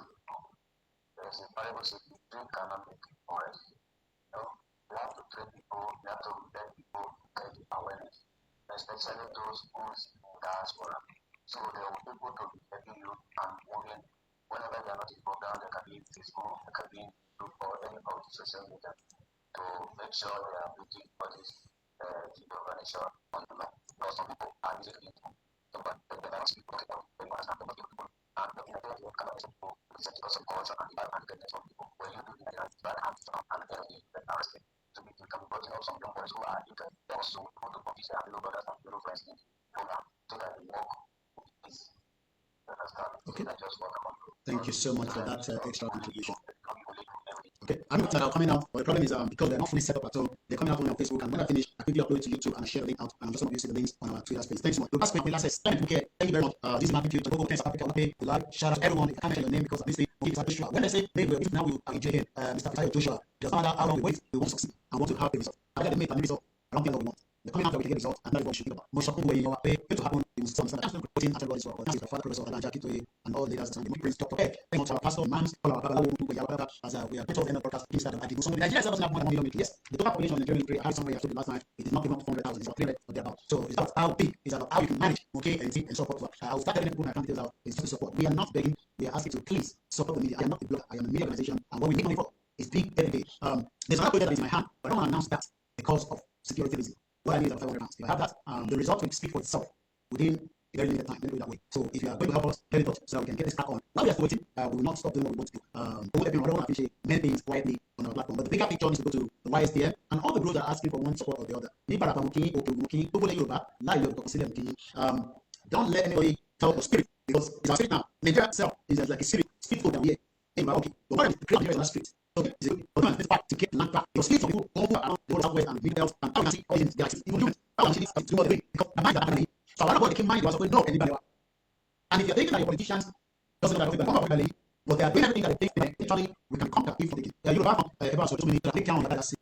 there's a Bible says you cannot make it forest. You know, you have to train people, you have to let people get awareness, especially those who's in diaspora. So there will be people to be helping you and moving. Whenever they are not in program, they can be in Facebook, they can be in group or any of the social media to make sure they are meeting for this organization on the map. Because some people are using it to but they are speaking about very much and people and the idea of kind of people because of culture and bad and some people when you do the idea bad and then they are arrested to be become brought up some young boys who are eager also go to police and little brothers and little friends in program so that they work with peace. Okay. Thank you so much for that extra contribution. Okay, I'm not coming out, but the problem is because they're not fully set up at all, they're coming out on Facebook, and when I finish, I quickly upload it to YouTube and I share the link out, and I'm just going to use the links on our Twitter space. Thanks so much. Lucas Payne says, thank you very much. This is my video to go to South Africa. Okay, like, shout out to everyone. I can't mention your name because this thing is Joshua. When I say maybe if now we are enjoying Mr. Fitayo Joshua, just find out how long we wait, we won't succeed. I want to have the result. I got the mate and the result. I don't think that we want. The coming out that we get results, and that is what you think about. Most of the way you are going to happen, you will understand. I'm still putting at everybody's work. Thanks to the father, Professor Alanja Kitoye, and all the leaders and the Prince Dr. Peck. Thank you to our pastor, Mams, all our Babalawo, as we are going to end the broadcast. Please start the IDU. So Nigeria doesn't have more than 1 million. Yes, the total population of Nigeria is somewhere I told you last night. It is not even 400,000. It's about 300 or thereabout. So it's about how big, it's about how you can manage, okay, and see and support. I will start telling people my account details out. It's just to support. We are not begging. We are asking to please support the media. I am not a blogger. I am a media organization, and what we need money for is big every day. There's another project that is in my hand, but I don't want to announce that because of security reasons. What I need is 500 pounds. If I have that, the result will speak for itself within a very limited time. Let me do it that way. So if you are going to help us, get it up so that we can get this back on. While we are still waiting, we will not stop doing what we want to do. I don't want to appreciate many things quietly on our platform. But the bigger picture needs to go to the YSDM and all the groups that are asking for one support or the other. Don't let anybody tell your spirit because it's our spirit now. Nigeria itself is like a spirit food that we are. Anyway, okay. The problem is the Nigeria is not spirit. Okay, this part to get land back. Your spirit of people all around the southwest and the middle belt and how you can see all these galaxies. Even humans, how can see this through all the way because the mind that happened. So I want to go the mind was no anybody. And if you're thinking that your politicians doesn't know that but they are doing everything that they think eventually we can conquer if they you have ever so many click down that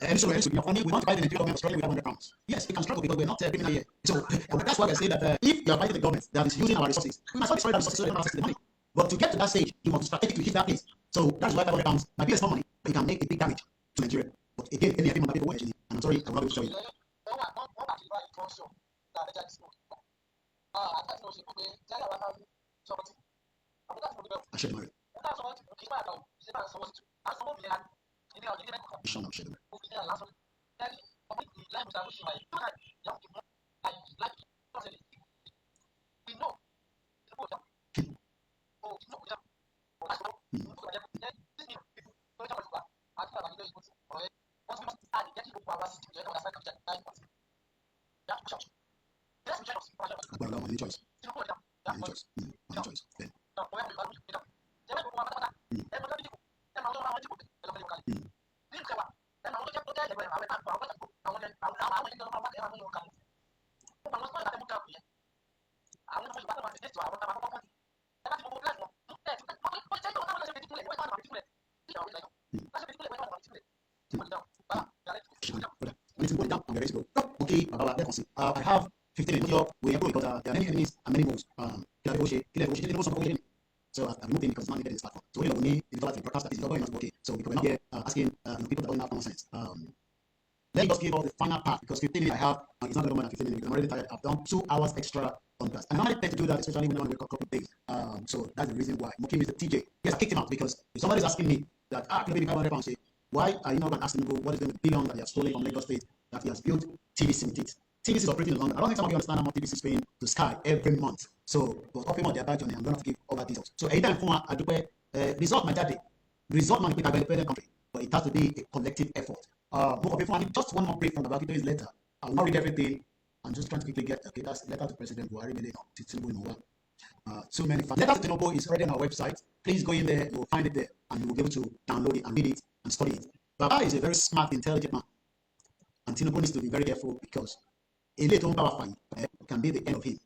and so we want to buy the Nigerian government struggling with 500 pounds. Yes, we can struggle because we're not criminal here. So that's why I say that if you are fighting the government that is using our resources, we must not destroy our resources so they don't access the money. But to get to that stage, you must strategically hit that place. So that's why 500 pounds might be a small money, but it can make a big damage to Nigeria. But again, any people actually, and I'm sorry, I'm not going to show you. I should marry. Any choice. Okay, I have 15 in New York. We are because there are many enemies and many moves. So I'm moving because it's not needed in this platform. So we need in the broadcast that is going not working. So we're not here asking people that don't have common sense. Let me just give all the final part because 15 minutes I have it's not going to more than 15 minutes. I'm already tired. I've done 2 hours extra on class. And I normally tend to do that, especially when I want to wake up a couple of days. So that's the reason why. Mokim is the TJ. Yes, I kicked him out because if somebody's asking me that maybe 500 pounds, say, why are you not going to ask him what is the billion that they have stolen from Lagos State that he has built TVC with it. TVC is operating in London. I don't think some of you understand how much TVC is paying to Sky every month. So, but off their badge on it, I'm going to give all that details. So, anytime for result my daddy, result money with a independent country, but it has to be a collective effort. Just one more brief from about his letter. I will not read everything. I'm just trying to quickly get, okay, that's letter to President Buhari. Too many facts. Letter to Tinubu is already on our website. Please go in there, you will find it there, and you will be able to download it and read it and study it. Baba is a very smart, intelligent man, and Tinubu needs to be very careful because a little power can be the end of him.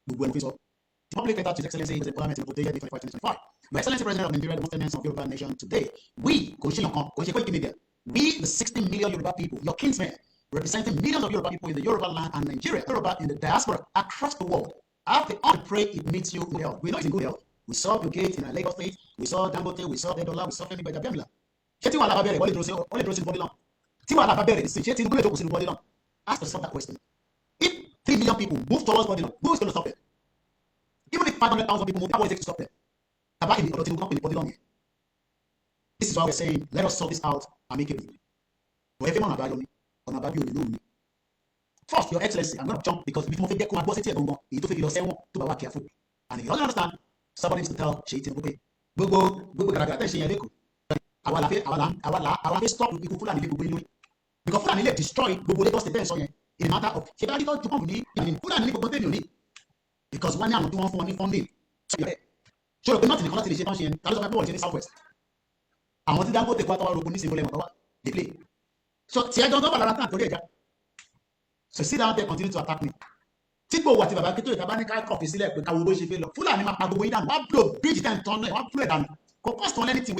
The public letter to His Excellency is a parliament in 2025. My Excellency President of Nigeria, the most eminent of Yoruba nation, today, we, the 60 million Yoruba people, your kinsmen, representing millions of Yoruba people in the Yoruba land and Nigeria, Yoruba in the diaspora across the world, after all the pray it meets you in good health. We know it's in good health. We saw Bill Gates in Lagos State, we saw Dangote, we saw Dedola, we saw Femi Bajabemla. Ask yourself that question. If 3 million people move towards body long, who is going to stop them? Even if 500,000 people move, how is it to stop them? This is why we're saying, let us sort this out and make it move. First, Your Excellency, I'm going to jump because before we get you to careful. And if you don't understand, somebody needs to tell Shaitan, okay, stop people Fulani people because Fulani let destroy Lagos State in a matter of because one year not one funding. So not in the country in the southwest. I want to go to the they play. So see, I don't know. So sit down there, continue to attack me. Tipo what if I get to the Tabanica coffee select with Kawo Shefelo. Fulani ma pago down, one blow, bridge and turn, one blow down. Cost on anything.